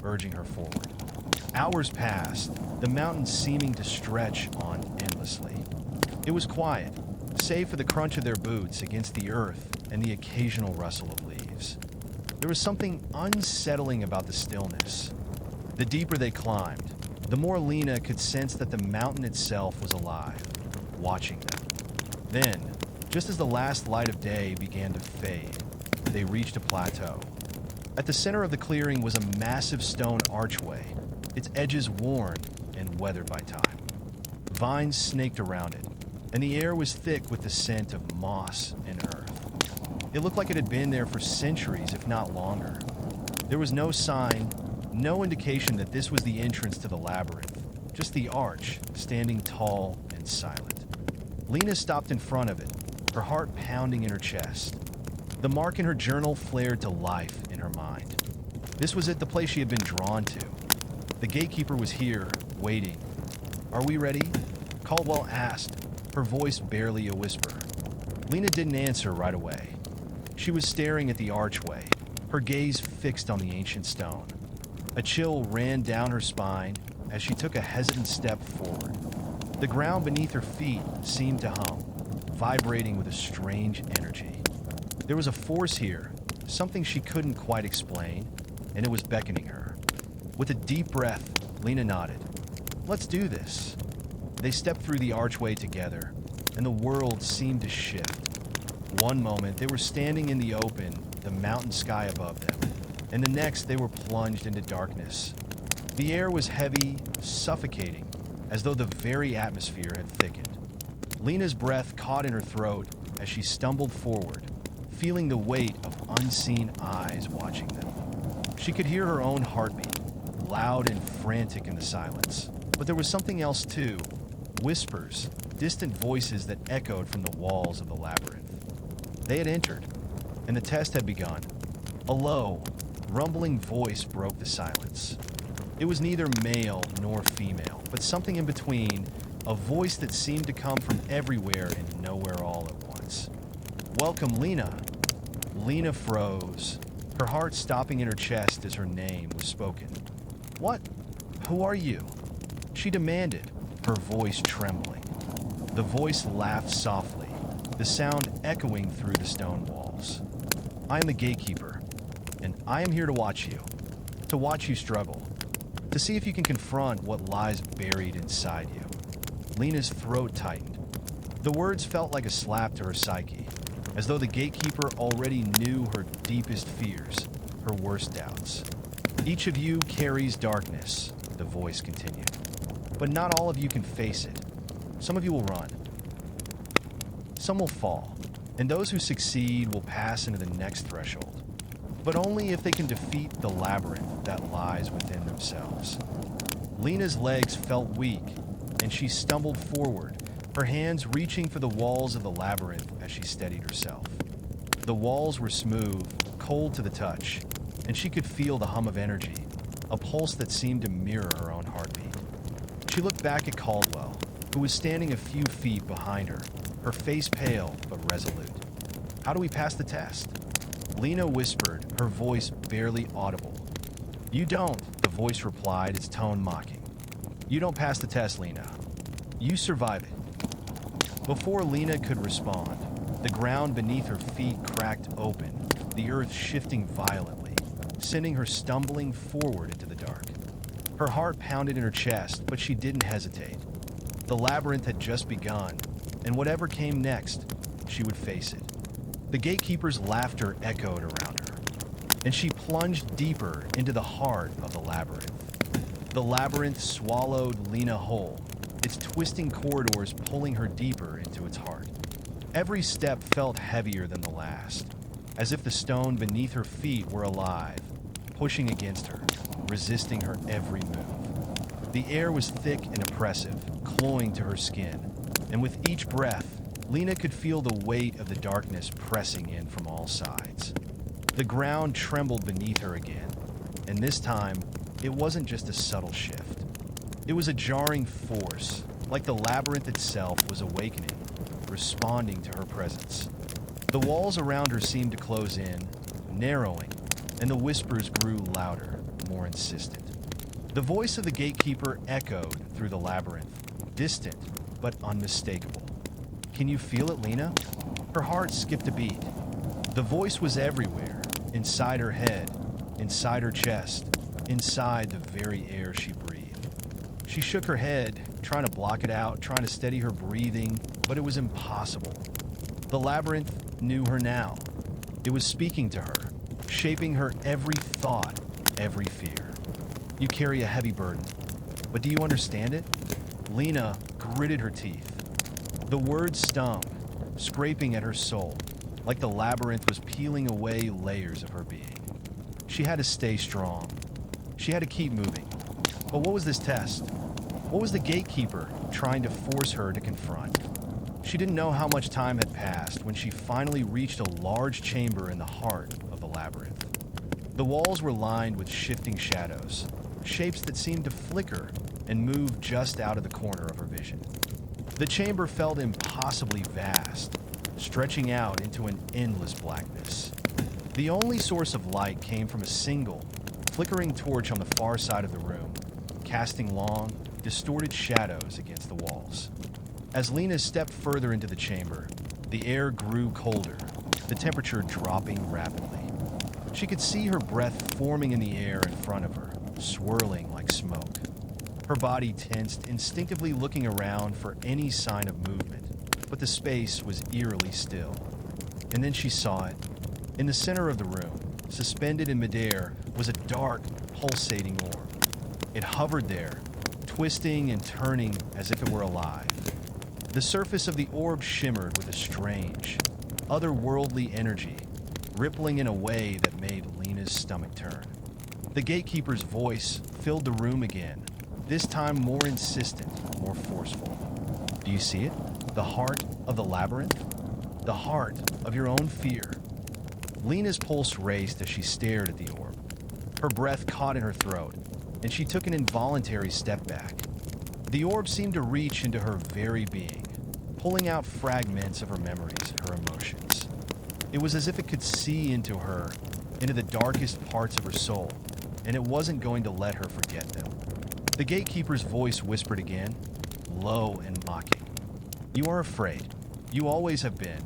urging her forward. Hours passed, the mountain seeming to stretch on endlessly. It was quiet, save for the crunch of their boots against the earth and the occasional rustle of leaves. There was something unsettling about the stillness. The deeper they climbed, the more Lena could sense that the mountain itself was alive, watching them. Then, just as the last light of day began to fade, they reached a plateau. At the center of the clearing was a massive stone archway, its edges worn and weathered by time. Vines snaked around it, and the air was thick with the scent of moss and earth. It looked like it had been there for centuries, if not longer. There was no sign, no indication that this was the entrance to the labyrinth, just the arch, standing tall and silent. Lena stopped in front of it, her heart pounding in her chest. The mark in her journal flared to life in her mind. This was it, the place she had been drawn to. The gatekeeper was here, waiting. "Are we ready?" Caldwell asked, her voice barely a whisper. Lena didn't answer right away. She was staring at the archway, her gaze fixed on the ancient stone. A chill ran down her spine as she took a hesitant step forward. The ground beneath her feet seemed to hum, vibrating with a strange energy. There was a force here, something she couldn't quite explain, and it was beckoning her. With a deep breath, Lena nodded. "Let's do this." They stepped through the archway together, and the world seemed to shift. One moment, they were standing in the open, the mountain sky above them, and the next, they were plunged into darkness. The air was heavy, suffocating, as though the very atmosphere had thickened. Lena's breath caught in her throat as she stumbled forward, feeling the weight of unseen eyes watching them. She could hear her own heartbeat, loud and frantic in the silence. But there was something else too. Whispers, distant voices that echoed from the walls of the labyrinth. They had entered, and the test had begun. A low, rumbling voice broke the silence. It was neither male nor female, but something in between, a voice that seemed to come from everywhere and nowhere all at once. "Welcome, Lena." Lena froze, her heart stopping in her chest as her name was spoken. "What? Who are you?" she demanded, her voice trembling. The voice laughed softly, the sound echoing through the stone walls. "I am the gatekeeper, and I am here to watch you struggle, to see if you can confront what lies buried inside you." Lena's throat tightened. The words felt like a slap to her psyche, as though the gatekeeper already knew her deepest fears, her worst doubts. "Each of you carries darkness," the voice continued. "But not all of you can face it. Some of you will run. Some will fall, and those who succeed will pass into the next threshold. But only if they can defeat the labyrinth that lies within themselves." Lena's legs felt weak, and she stumbled forward, her hands reaching for the walls of the labyrinth as she steadied herself. The walls were smooth, cold to the touch, and she could feel the hum of energy, a pulse that seemed to mirror her own heartbeat. She looked back at Caldwell, who was standing a few feet behind her, her face pale but resolute. "How do we pass the test?" Lena whispered, her voice barely audible. "You don't," the voice replied, its tone mocking. "You don't pass the test, Lena. You survive it." Before Lena could respond, the ground beneath her feet cracked open, the earth shifting violently, sending her stumbling forward into the dark. Her heart pounded in her chest, but she didn't hesitate. The labyrinth had just begun, and whatever came next, she would face it. The gatekeeper's laughter echoed around her, and she plunged deeper into the heart of the labyrinth. The labyrinth swallowed Lena whole, its twisting corridors pulling her deeper into its heart. Every step felt heavier than the last, as if the stone beneath her feet were alive, pushing against her, resisting her every move. The air was thick and oppressive, cloying to her skin, and with each breath, Lena could feel the weight of the darkness pressing in from all sides. The ground trembled beneath her again, and this time, it wasn't just a subtle shift. It was a jarring force, like the labyrinth itself was awakening, responding to her presence. The walls around her seemed to close in, narrowing, and the whispers grew louder, more insistent. The voice of the gatekeeper echoed through the labyrinth, distant but unmistakable. "Can you feel it, Lena?" Her heart skipped a beat. The voice was everywhere, inside her head, inside her chest, inside the very air she breathed. She shook her head, trying to block it out, trying to steady her breathing, but it was impossible. The labyrinth knew her now. It was speaking to her, shaping her every thought, every fear. "You carry a heavy burden, but do you understand it?" Lena gritted her teeth. The words stung, scraping at her soul, like the labyrinth was peeling away layers of her being. She had to stay strong. She had to keep moving. But what was this test? What was the gatekeeper trying to force her to confront? She didn't know how much time had passed when she finally reached a large chamber in the heart of the labyrinth. The walls were lined with shifting shadows, shapes that seemed to flicker and move just out of the corner of her vision. The chamber felt impossibly vast, stretching out into an endless blackness. The only source of light came from a single, flickering torch on the far side of the room, casting long, distorted shadows against the walls. As Lena stepped further into the chamber, the air grew colder, the temperature dropping rapidly. She could see her breath forming in the air in front of her, swirling like smoke. Her body tensed, instinctively looking around for any sign of movement, but the space was eerily still. And then she saw it. In the center of the room, suspended in midair, was a dark, pulsating orb. It hovered there, twisting and turning as if it were alive. The surface of the orb shimmered with a strange, otherworldly energy, rippling in a way that made Lena's stomach turn. The gatekeeper's voice filled the room again, this time more insistent, more forceful. Do you see it? The heart of the labyrinth? The heart of your own fear. Lena's pulse raced as she stared at the orb. Her breath caught in her throat, and she took an involuntary step back. The orb seemed to reach into her very being, pulling out fragments of her memories, her emotions. It was as if it could see into her, into the darkest parts of her soul, and it wasn't going to let her forget them. The gatekeeper's voice whispered again, low and mocking. You are afraid. You always have been.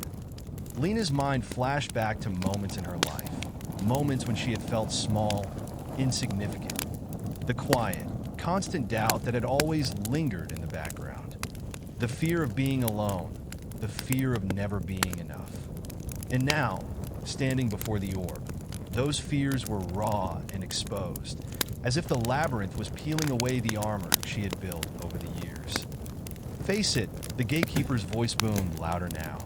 Lena's mind flashed back to moments in her life, moments when she had felt small, insignificant. The quiet, constant doubt that had always lingered in the background. The fear of being alone, the fear of never being enough. And now, standing before the orb, those fears were raw and exposed, as if the labyrinth was peeling away the armor she had built over the years. Face it, the gatekeeper's voice boomed louder now.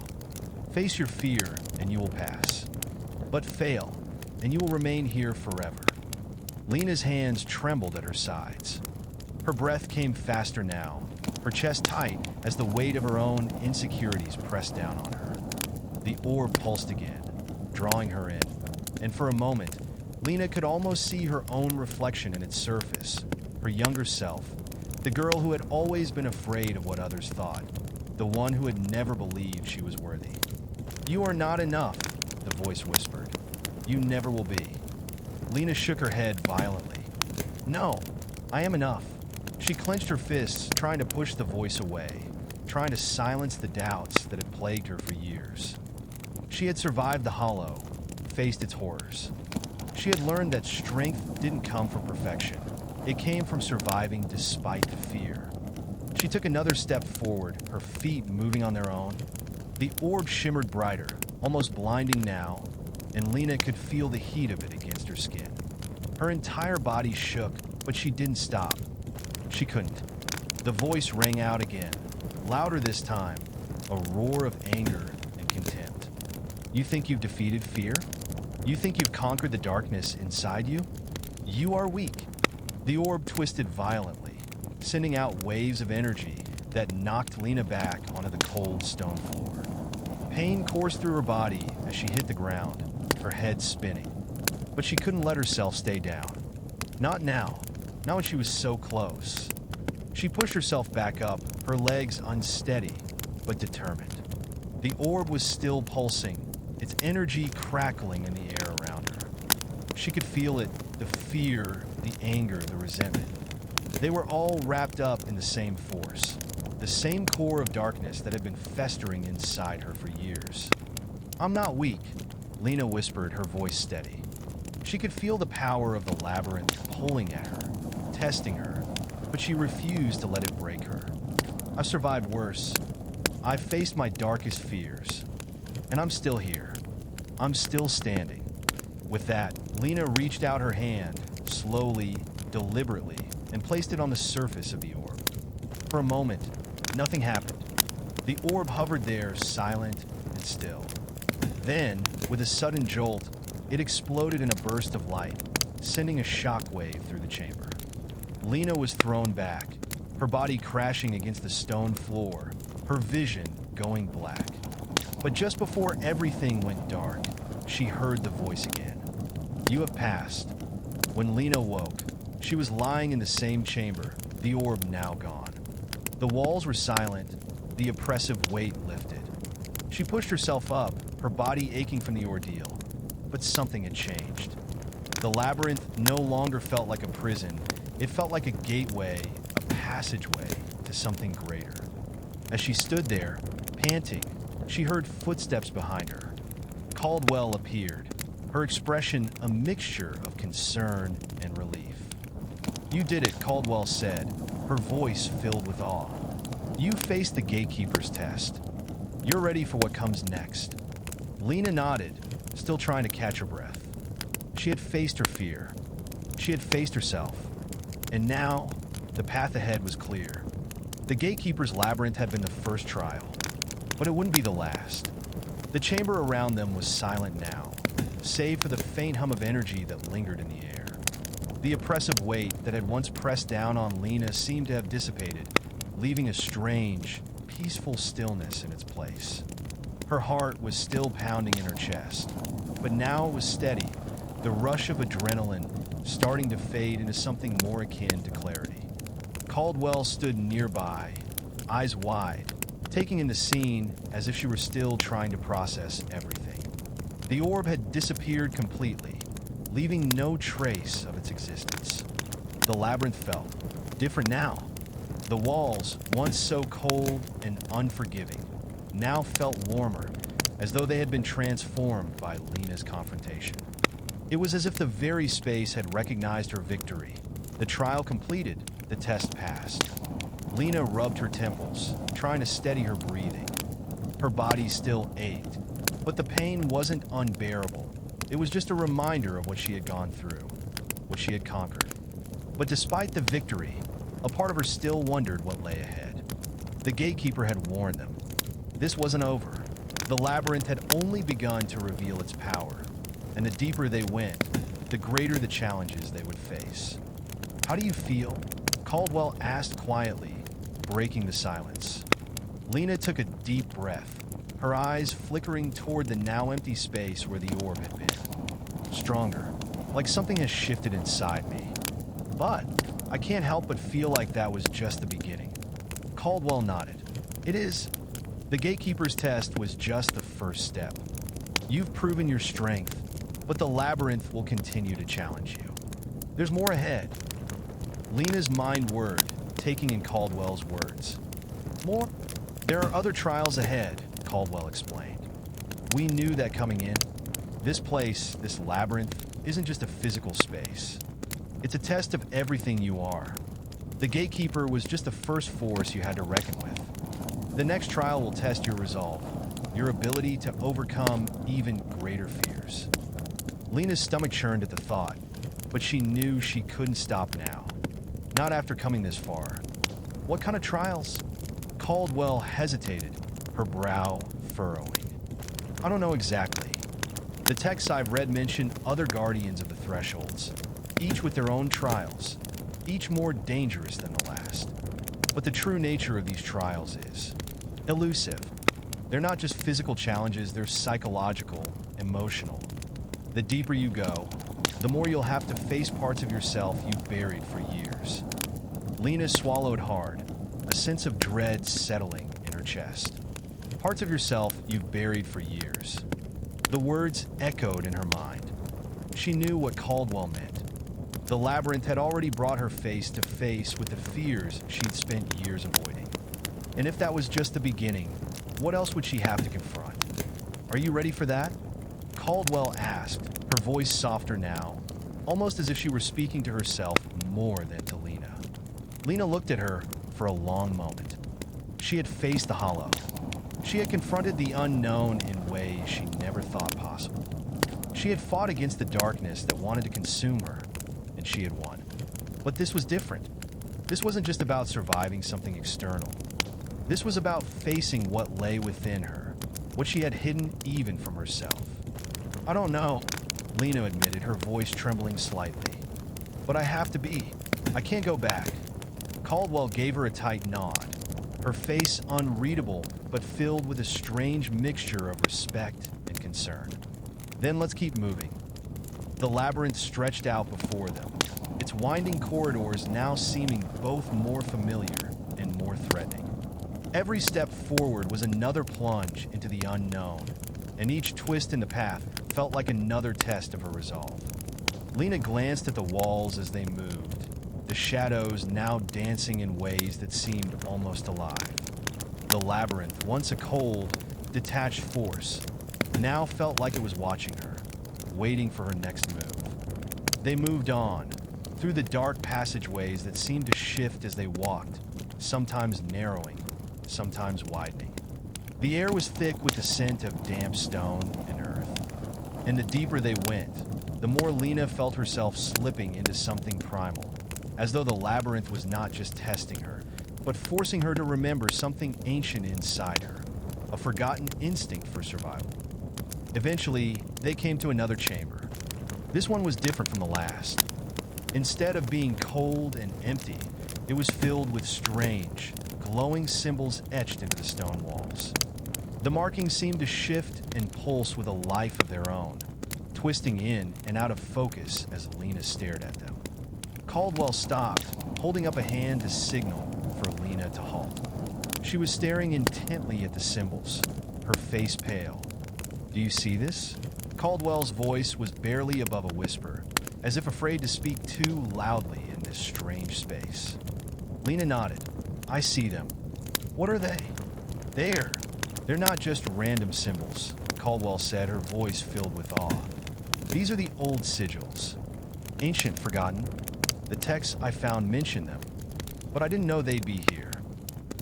Face your fear, and you will pass. But fail, and you will remain here forever. Lena's hands trembled at her sides. Her breath came faster now, her chest tight as the weight of her own insecurities pressed down on her. The orb pulsed again, drawing her in, and for a moment, Lena could almost see her own reflection in its surface, her younger self, the girl who had always been afraid of what others thought, the one who had never believed she was worthy. You are not enough, the voice whispered. You never will be. Lena shook her head violently. No, I am enough. She clenched her fists, trying to push the voice away, trying to silence the doubts that had plagued her for years. She had survived the hollow, faced its horrors. She had learned that strength didn't come from perfection. It came from surviving despite the fear. She took another step forward, her feet moving on their own. The orb shimmered brighter, almost blinding now, and Lena could feel the heat of it against her skin. Her entire body shook, but she didn't stop. She couldn't. The voice rang out again, louder this time, a roar of anger and contempt. You think you've defeated fear? You think you've conquered the darkness inside you? You are weak. The orb twisted violently, sending out waves of energy that knocked Lena back onto the cold stone floor. Pain coursed through her body as she hit the ground, her head spinning. But she couldn't let herself stay down. Not now, not when she was so close. She pushed herself back up, her legs unsteady, but determined. The orb was still pulsing, its energy crackling in the air around her. She could feel it, the fear, the anger, the resentment. They were all wrapped up in the same force, the same core of darkness that had been festering inside her for years. I'm not weak, Lena whispered, her voice steady. She could feel the power of the labyrinth pulling at her, testing her, but she refused to let it break her. I've survived worse. I've faced my darkest fears. And I'm still here. I'm still standing. With that, Lena reached out her hand, slowly, deliberately, and placed it on the surface of the orb. For a moment, nothing happened. The orb hovered there, silent and still. Then, with a sudden jolt, it exploded in a burst of light, sending a shockwave through the chamber. Lena was thrown back, her body crashing against the stone floor, her vision going black. But just before everything went dark, she heard the voice again. You have passed. When Lena woke, she was lying in the same chamber, the orb now gone. The walls were silent, the oppressive weight lifted. She pushed herself up, her body aching from the ordeal. But something had changed. The labyrinth no longer felt like a prison. It felt like a gateway, a passageway to something greater. As she stood there, panting, she heard footsteps behind her. Caldwell appeared, her expression a mixture of concern and relief. You did it, Caldwell said, her voice filled with awe. You faced the gatekeeper's test. You're ready for what comes next. Lena nodded, still trying to catch her breath. She had faced her fear. She had faced herself. And now, the path ahead was clear. The gatekeeper's labyrinth had been the first trial, but it wouldn't be the last. The chamber around them was silent now, save for the faint hum of energy that lingered in the air. The oppressive weight that had once pressed down on Lena seemed to have dissipated, leaving a strange, peaceful stillness in its place. Her heart was still pounding in her chest, but now it was steady, the rush of adrenaline starting to fade into something more akin to clarity. Caldwell stood nearby, eyes wide, taking in the scene as if she were still trying to process everything. The orb had disappeared completely, leaving no trace of its existence. The labyrinth felt different now. The walls, once so cold and unforgiving, now felt warmer, as though they had been transformed by Lena's confrontation. It was as if the very space had recognized her victory. The trial completed, the test passed. Lena rubbed her temples, trying to steady her breathing. Her body still ached, but the pain wasn't unbearable. It was just a reminder of what she had gone through, what she had conquered. But despite the victory, a part of her still wondered what lay ahead. The gatekeeper had warned them. This wasn't over. The labyrinth had only begun to reveal its power, and the deeper they went, the greater the challenges they would face. "How do you feel?" Caldwell asked quietly, breaking the silence. Lena took a deep breath, her eyes flickering toward the now empty space where the orb had been. "Stronger, like something has shifted inside me. But I can't help but feel like that was just the beginning." Caldwell nodded. "It is. The gatekeeper's test was just the first step. You've proven your strength, but the labyrinth will continue to challenge you. There's more ahead." Lena's mind whirred, taking in Caldwell's words. "More? There are other trials ahead," Caldwell explained. "We knew that coming in. This place, this labyrinth, isn't just a physical space. It's a test of everything you are. The gatekeeper was just the first force you had to reckon with. The next trial will test your resolve, your ability to overcome even greater fears." Lena's stomach churned at the thought, but she knew she couldn't stop now. Not after coming this far. "What kind of trials?" Caldwell hesitated, her brow furrowing. "I don't know exactly. The texts I've read mention other guardians of the thresholds, each with their own trials, each more dangerous than the last. But the true nature of these trials is elusive. They're not just physical challenges, they're psychological, emotional. The deeper you go, the more you'll have to face parts of yourself you've buried for years." Lena swallowed hard, a sense of dread settling in her chest. "Parts of yourself you've buried for years." The words echoed in her mind. She knew what Caldwell meant. The labyrinth had already brought her face to face with the fears she'd spent years avoiding. And if that was just the beginning, what else would she have to confront? "Are you ready for that?" Caldwell asked, her voice softer now, almost as if she were speaking to herself more than to Lena. Lena looked at her for a long moment. She had faced the hollow. She had confronted the unknown in ways she never thought possible. She had fought against the darkness that wanted to consume her, and she had won. But this was different. This wasn't just about surviving something external. This was about facing what lay within her, what she had hidden even from herself. "I don't know," Lena admitted, her voice trembling slightly. "But I have to be. I can't go back." Caldwell gave her a tight nod, her face unreadable but filled with a strange mixture of respect and concern. "Then let's keep moving." The labyrinth stretched out before them, its winding corridors now seeming both more familiar and more threatening. Every step forward was another plunge into the unknown, and each twist in the path felt like another test of her resolve. Lena glanced at the walls as they moved, the shadows now dancing in ways that seemed almost alive. The labyrinth, once a cold, detached force, now felt like it was watching her, waiting for her next move. They moved on, through the dark passageways that seemed to shift as they walked, sometimes narrowing, sometimes widening. The air was thick with the scent of damp stone and earth. And the deeper they went, the more Lena felt herself slipping into something primal, as though the labyrinth was not just testing her, but forcing her to remember something ancient inside her, a forgotten instinct for survival. Eventually, they came to another chamber. This one was different from the last. Instead of being cold and empty, it was filled with strange, glowing symbols etched into the stone walls. The markings seemed to shift and pulse with a life of their own, twisting in and out of focus as Lena stared at them. Caldwell stopped, holding up a hand to signal for Lena to halt. She was staring intently at the symbols, her face pale. "Do you see this?" Caldwell's voice was barely above a whisper, as if afraid to speak too loudly in this strange space. Lena nodded. "I see them." "What are they?" "There. They're not just random symbols," Caldwell said, her voice filled with awe. "These are the old sigils. Ancient, forgotten. The texts I found mention them, but I didn't know they'd be here.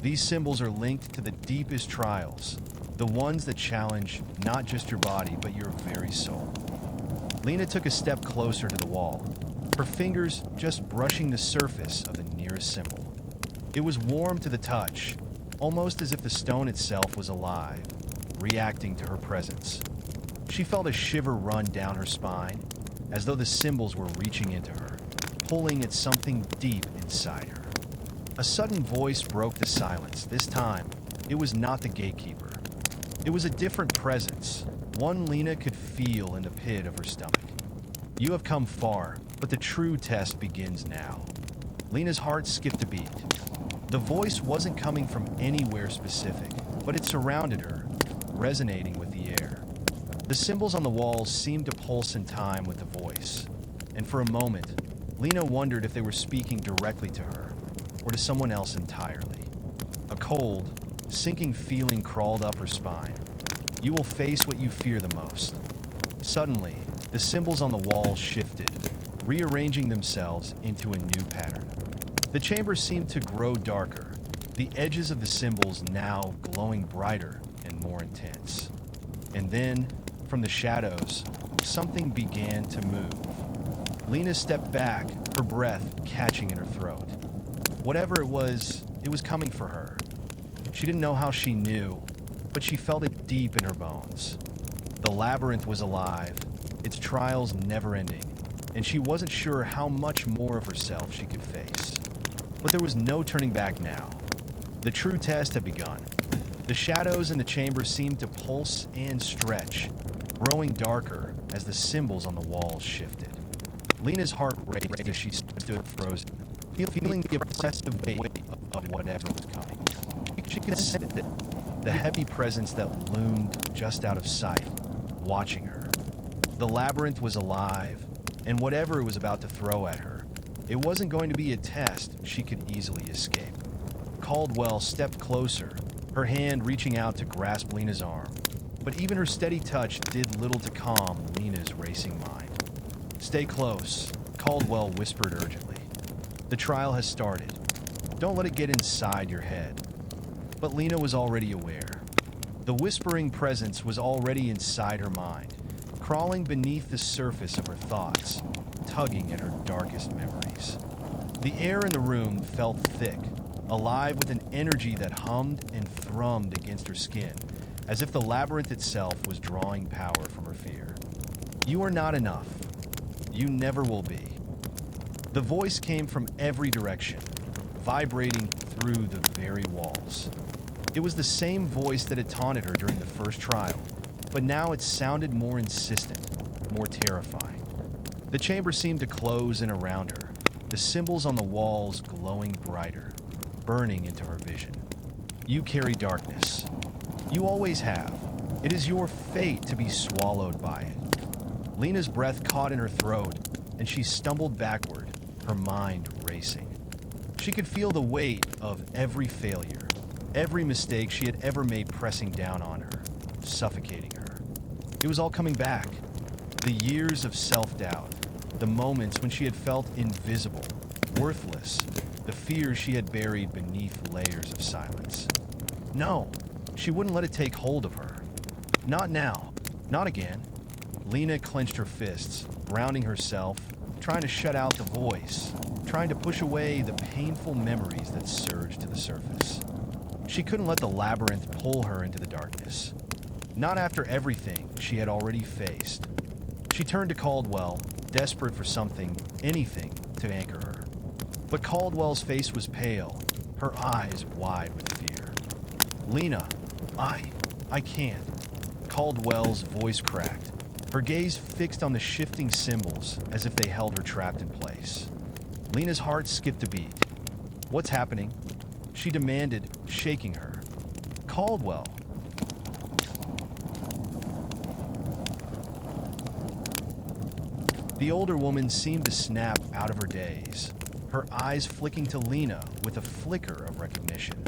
These symbols are linked to the deepest trials, the ones that challenge not just your body, but your very soul." Lena took a step closer to the wall, her fingers just brushing the surface of the nearest symbol. It was warm to the touch, almost as if the stone itself was alive, reacting to her presence. She felt a shiver run down her spine, as though the symbols were reaching into her, pulling at something deep inside her. A sudden voice broke the silence. This time, it was not the gatekeeper. It was a different presence, one Lena could feel in the pit of her stomach. "You have come far, but the true test begins now." Lena's heart skipped a beat. The voice wasn't coming from anywhere specific, but it surrounded her, resonating with the air. The symbols on the walls seemed to pulse in time with the voice, and for a moment, Lena wondered if they were speaking directly to her, or to someone else entirely. A cold, sinking feeling crawled up her spine. You will face what you fear the most. Suddenly, the symbols on the wall shifted, rearranging themselves into a new pattern. The chamber seemed to grow darker, the edges of the symbols now glowing brighter and more intense. And then, from the shadows, something began to move. Lena stepped back, her breath catching in her throat. Whatever it was coming for her. She didn't know how she knew, but she felt it deep in her bones. The labyrinth was alive, its trials never-ending, and she wasn't sure how much more of herself she could face. But there was no turning back now. The true test had begun. The shadows in the chamber seemed to pulse and stretch, growing darker as the symbols on the walls shifted. Lena's heart raced as she stood frozen, feeling the oppressive weight of whatever was coming. She could sense it, the heavy presence that loomed just out of sight, watching her. The labyrinth was alive, and whatever it was about to throw at her, it wasn't going to be a test she could easily escape. Caldwell stepped closer, her hand reaching out to grasp Lena's arm, but even her steady touch did little to calm Lena's racing mind. "Stay close," Caldwell whispered urgently. "The trial has started. Don't let it get inside your head." But Lena was already aware. The whispering presence was already inside her mind, crawling beneath the surface of her thoughts, tugging at her darkest memories. The air in the room felt thick, alive with an energy that hummed and thrummed against her skin, as if the labyrinth itself was drawing power from her fear. "You are not enough. You never will be." The voice came from every direction, vibrating through the very walls. It was the same voice that had taunted her during the first trial, but now it sounded more insistent, more terrifying. The chamber seemed to close in around her, the symbols on the walls glowing brighter, burning into her vision. "You carry darkness. You always have. It is your fate to be swallowed by it." Lena's breath caught in her throat, and she stumbled backward, her mind racing. She could feel the weight of every failure, every mistake she had ever made pressing down on her, suffocating her. It was all coming back. The years of self-doubt, the moments when she had felt invisible, worthless, the fears she had buried beneath layers of silence. No, she wouldn't let it take hold of her. Not now. Not again. Lena clenched her fists, grounding herself, trying to shut out the voice, trying to push away the painful memories that surged to the surface. She couldn't let the labyrinth pull her into the darkness. Not after everything she had already faced. She turned to Caldwell, desperate for something, anything, to anchor her. But Caldwell's face was pale, her eyes wide with fear. "Lena, I can't." Caldwell's voice cracked, her gaze fixed on the shifting symbols as if they held her trapped in place. Lena's heart skipped a beat. "What's happening?" she demanded, shaking her. "Caldwell." The older woman seemed to snap out of her daze, her eyes flicking to Lena with a flicker of recognition.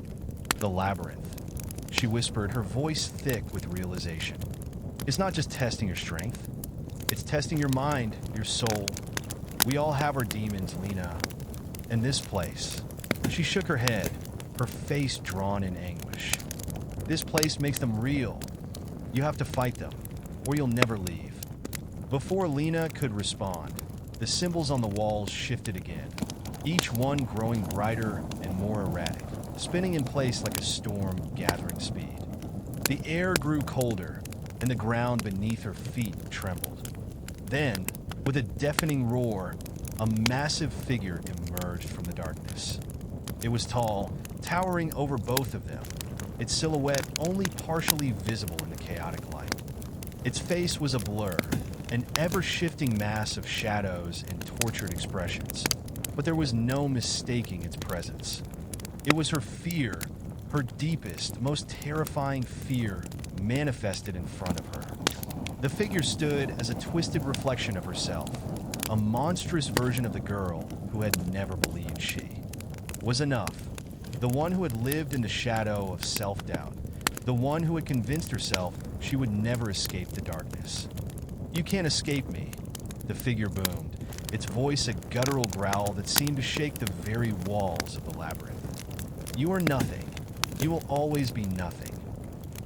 "The labyrinth," she whispered, her voice thick with realization. "It's not just testing your strength. It's testing your mind, your soul. We all have our demons, Lena. And this place." She shook her head, her face drawn in anguish. "This place makes them real. You have to fight them, or you'll never leave." Before Lena could respond, the symbols on the walls shifted again, each one growing brighter and more erratic, spinning in place like a storm gathering speed. The air grew colder, and the ground beneath her feet trembled. Then, with a deafening roar, a massive figure emerged from the darkness. It was tall, towering over both of them, its silhouette only partially visible in the chaotic light. Its face was a blur, an ever-shifting mass of shadows and tortured expressions, but there was no mistaking its presence. It was her fear, her deepest, most terrifying fear, manifested in front of her. The figure stood as a twisted reflection of herself, a monstrous version of the girl who had never believed she was enough, the one who had lived in the shadow of self-doubt, the one who had convinced herself she would never escape the darkness. "You can't escape me," the figure boomed, its voice a guttural growl that seemed to shake the very walls of the labyrinth. "You are nothing. You will always be nothing."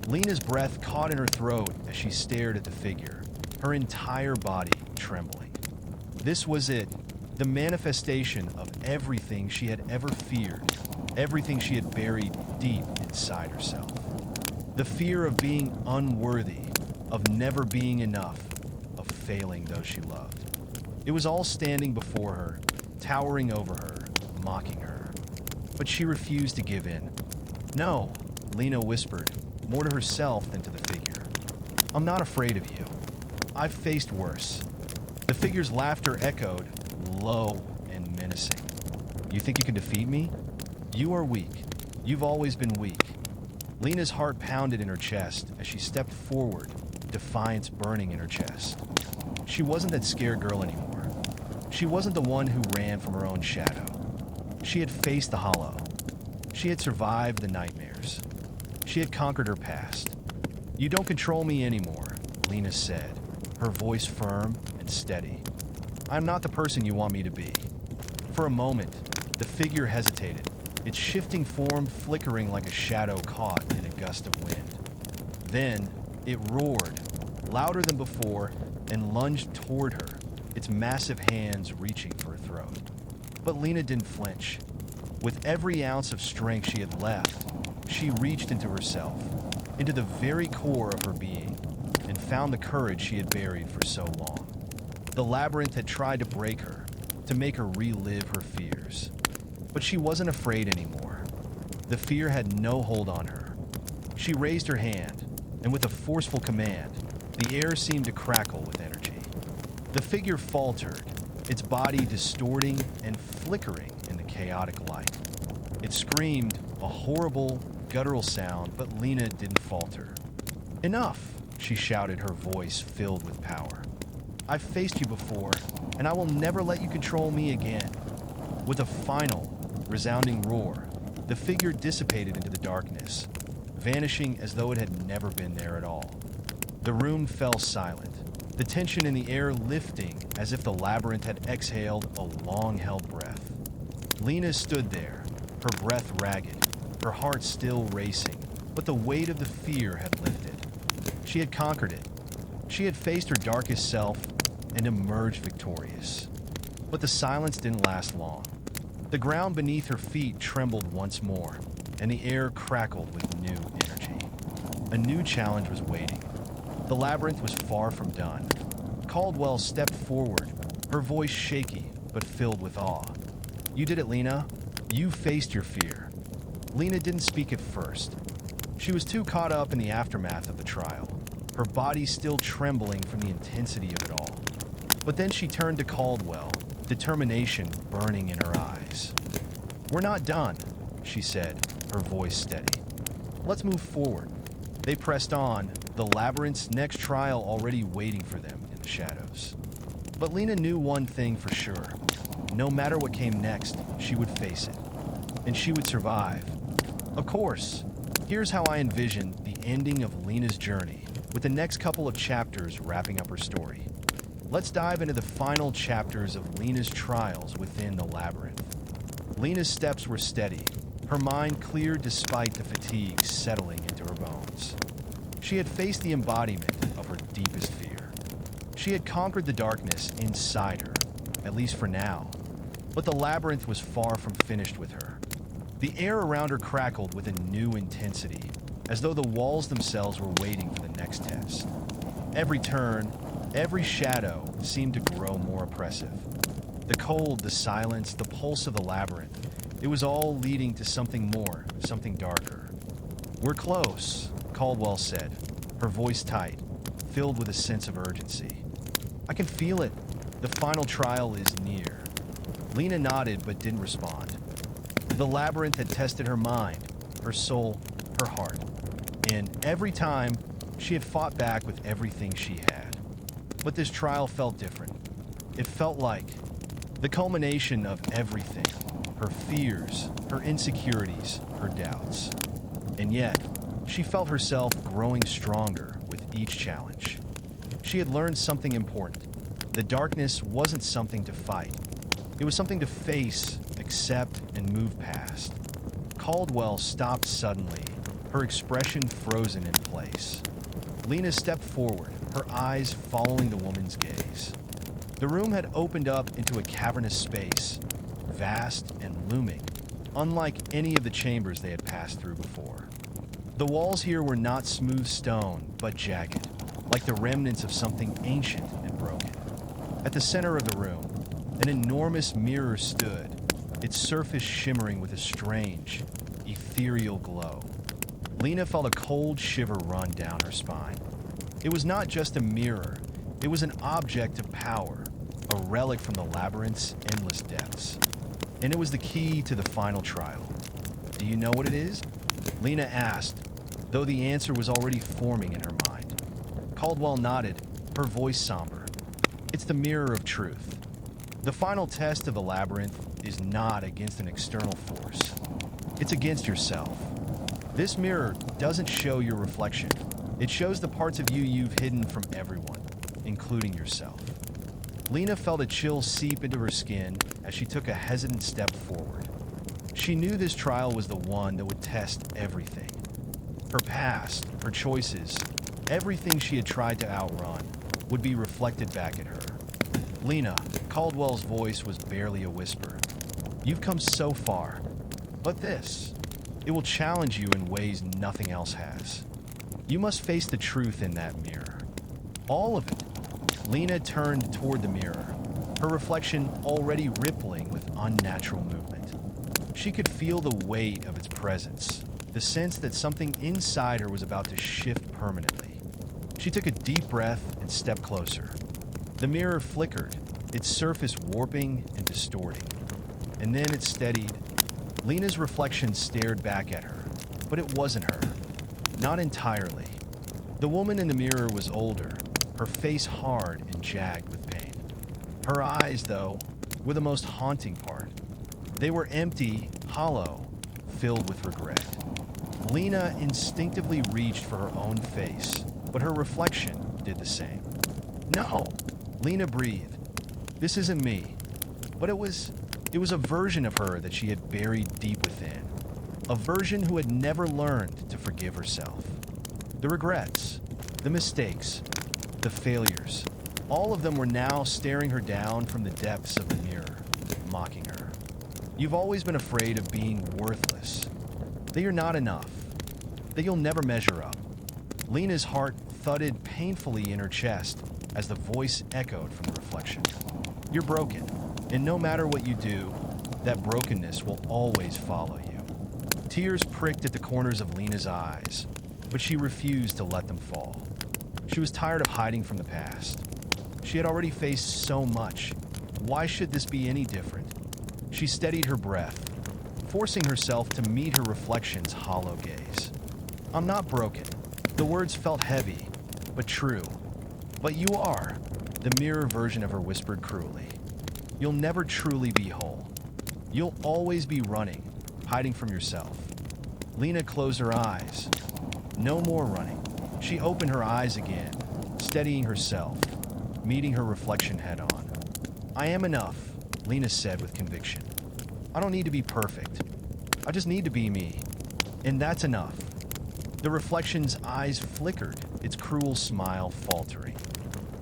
Lena's breath caught in her throat as she stared at the figure, her entire body trembling. This was it, the manifestation of everything she had ever feared, everything she had buried deep inside herself. The fear of being unworthy, of never being enough, of failing those she loved. It was all standing before her, towering over her, mocking her. But she refused to give in. "No," Lena whispered, more to herself than to the figure. "I'm not afraid of you. I've faced worse." The figure's laughter echoed, low and menacing. "You think you can defeat me? You are weak. You've always been weak." Lena's heart pounded in her chest as she stepped forward, defiance burning in her chest. She wasn't that scared girl anymore. She wasn't the one who ran from her own shadow. She had faced the hollow. She had survived the nightmares. She had conquered her past. "You don't control me anymore," Lena said, her voice firm and steady. "I'm not the person you want me to be." For a moment, the figure hesitated, its shifting form flickering like a shadow caught in a gust of wind. Then, it roared, louder than before, and lunged toward her, its massive hands reaching for her throat. But Lena didn't flinch. With every ounce of strength she had left, she reached into herself, into the very core of her being, and found the courage she had buried for so long. The labyrinth had tried to break her, to make her relive her fears. But she wasn't afraid anymore. The fear had no hold on her. She raised her hand, and with a forceful command, the air seemed to crackle with energy. The figure faltered, its body distorting and flickering in the chaotic light. It screamed, a horrible, guttural sound, but Lena didn't falter. "Enough!" she shouted, her voice filled with power. "I've faced you before, and I will never let you control me again." With a final, resounding roar, the figure dissipated into the darkness, vanishing as though it had never been there at all. The room fell silent, the tension in the air lifting as if the labyrinth had exhaled a long-held breath. Lena stood there, her breath ragged, her heart still racing, but the weight of the fear had lifted. She had conquered it. She had faced her darkest self and emerged victorious. But the silence didn't last long. The ground beneath her feet trembled once more, and the air crackled with new energy. A new challenge was waiting. The labyrinth was far from done. Caldwell stepped forward, her voice shaky but filled with awe. "You did it, Lena. You faced your fear." Lena didn't speak at first. She was too caught up in the aftermath of the trial, her body still trembling from the intensity of it all. But then she turned to Caldwell, determination burning in her eyes. "We're not done," she said, her voice steady. "Let's move forward." They pressed on, the labyrinth's next trial already waiting for them in the shadows. But Lena knew one thing for sure. No matter what came next, she would face it. And she would survive. Of course, here's how I envision the ending of Lena's journey, with the next couple of chapters wrapping up her story. Let's dive into the final chapters of Lena's trials within the labyrinth. Lena's steps were steady, her mind clear despite the fatigue settling into her bones. She had faced the embodiment of her deepest fear. She had conquered the darkness inside her, at least for now. But the labyrinth was far from finished with her. The air around her crackled with a new intensity, as though the walls themselves were waiting for the next test. Every turn, every shadow seemed to grow more oppressive. The cold, the silence, the pulse of the labyrinth, it was all leading to something more, something darker. "We're close," Caldwell said, her voice tight, filled with a sense of urgency. "I can feel it. The final trial is near." Lena nodded but didn't respond. The labyrinth had tested her mind, her soul, her heart. And every time, she had fought back with everything she had. But this trial felt different. It felt like the culmination of everything. Her fears, her insecurities, her doubts. And yet, she felt herself growing stronger with each challenge. She had learned something important. The darkness wasn't something to fight. It was something to face, accept, and move past. Caldwell stopped suddenly, her expression frozen in place. Lena stepped forward, her eyes following the woman's gaze. The room had opened up into a cavernous space, vast and looming, unlike any of the chambers they had passed through before. The walls here were not smooth stone, but jagged, like the remnants of something ancient and broken. At the center of the room, an enormous mirror stood, its surface shimmering with a strange, ethereal glow. Lena felt a cold shiver run down her spine. It was not just a mirror, it was an object of power, a relic from the labyrinth's endless depths. And it was the key to the final trial. "Do you know what it is?" Lena asked, though the answer was already forming in her mind. Caldwell nodded, her voice somber. "It's the mirror of truth. The final test of the labyrinth is not against an external force. It's against yourself. This mirror doesn't show your reflection. It shows the parts of you you've hidden from everyone, including yourself." Lena felt a chill seep into her skin as she took a hesitant step forward. She knew this trial was the one that would test everything. Her past, her choices, everything she had tried to outrun would be reflected back at her. "Lena," Caldwell's voice was barely a whisper. "You've come so far. But this, it will challenge you in ways nothing else has. You must face the truth in that mirror. All of it." Lena turned toward the mirror, her reflection already rippling with unnatural movement. She could feel the weight of its presence, the sense that something inside her was about to shift permanently. She took a deep breath and stepped closer. The mirror flickered, its surface warping and distorting. And then it steadied. Lena's reflection stared back at her, but it wasn't her. Not entirely. The woman in the mirror was older, her face hard and jagged with pain. Her eyes, though, were the most haunting part. They were empty, hollow, filled with regret. Lena instinctively reached for her own face, but her reflection did the same. "No," Lena breathed. "This isn't me." But it was a version of her that she had buried deep within. A version who had never learned to forgive herself. The regrets, the mistakes, the failures, all of them were now staring her down from the depths of the mirror, mocking her. "You've always been afraid of being worthless. that you're not enough, that you'll never measure up. Lena's heart thudded painfully in her chest as the voice echoed from the reflection. You're broken, and no matter what you do, that brokenness will always follow you. Tears pricked at the corners of Lena's eyes, but she refused to let them fall. She was tired of hiding from the past. She had already faced so much. Why should this be any different? She steadied her breath, forcing herself to meet her reflection's hollow gaze. I'm not broken. The words felt heavy, but true. But you are, the mirror version of her whispered cruelly. You'll never truly be whole. You'll always be running, hiding from yourself. Lena closed her eyes. No more running. She opened her eyes again, steadying herself, meeting her reflection head on. I am enough, Lena said with conviction. I don't need to be perfect. I just need to be me. And that's enough. The reflection's eyes flickered, its cruel smile faltering.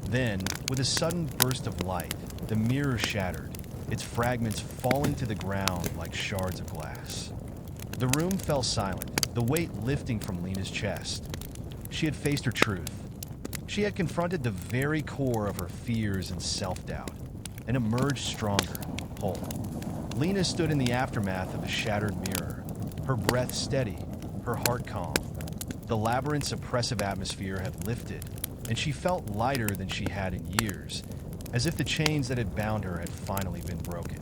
Then, with a sudden burst of light, the mirror shattered, its fragments falling to the ground like shards of glass. The room fell silent, the weight lifting from Lena's chest. She had faced her truth. She had confronted the very core of her fears and self-doubt, and emerged stronger, whole. Lena stood in the aftermath of a shattered mirror, her breath steady, her heart calm. The labyrinth's oppressive atmosphere had lifted, and she felt lighter than she had in years, as if the chains that had bound her had finally been broken.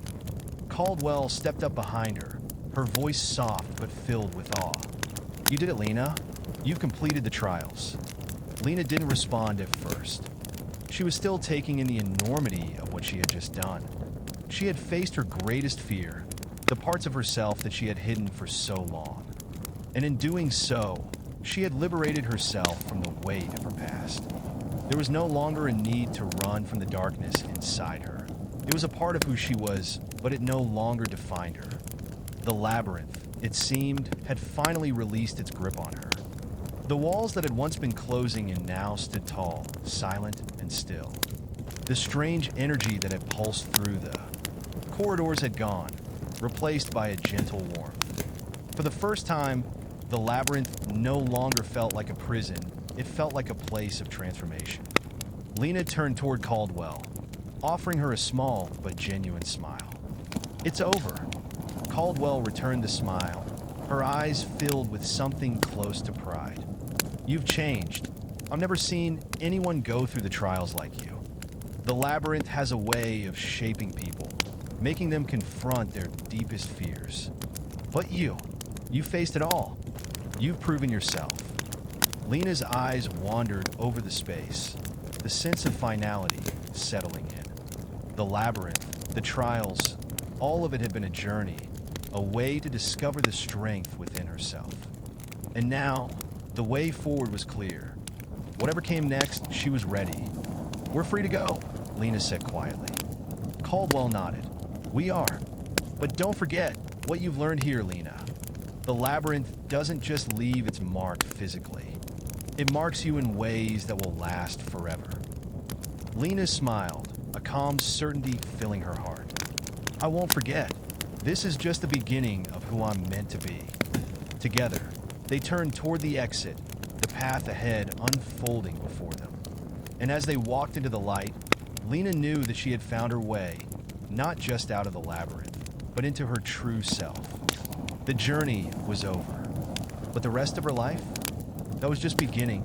Caldwell stepped up behind her, her voice soft but filled with awe. You did it, Lena. You've completed the trials. Lena didn't respond at first. She was still taking in the enormity of what she had just done. She had faced her greatest fear, the parts of herself that she had hidden for so long. And in doing so, she had liberated herself from the weight of her past. There was no longer a need to run from the darkness inside her. It was a part of who she was, but it no longer defined her. The labyrinth, it seemed, had finally released its grip on her. The walls that had once been closing and now stood tall, silent and still. The strange energy that had pulsed through the corridors had gone, replaced by a gentle warmth. For the first time, the labyrinth no longer felt like a prison, it felt like a place of transformation. Lena turned toward Caldwell, offering her a small but genuine smile. It's over. Caldwell returned the smile, her eyes filled with something close to pride. You've changed. I've never seen anyone go through the trials like you. The labyrinth has a way of shaping people, making them confront their deepest fears. But you faced it all. You've proven yourself. Lena's eyes wandered over the space, the sense of finality settling in. The labyrinth, the trials, all of it had been a journey, a way to discover the strength within herself. And now, the way forward was clear. Whatever came next, she was ready. We're free to go, Lena said quietly. Caldwell nodded. We are. But don't forget what you've learned here, Lena. The labyrinth doesn't just leave its mark physically. It marks you in ways that will last forever. Lena smiled, a calm certainty filling her heart. I won't forget. This is just the beginning of who I'm meant to be. Together, they turned toward the exit, the path ahead unfolding before them. And as they walked into the light, Lena knew that she had found her way, not just out of the labyrinth, but into her true self. The journey was over, but the rest of her life, that was just beginning.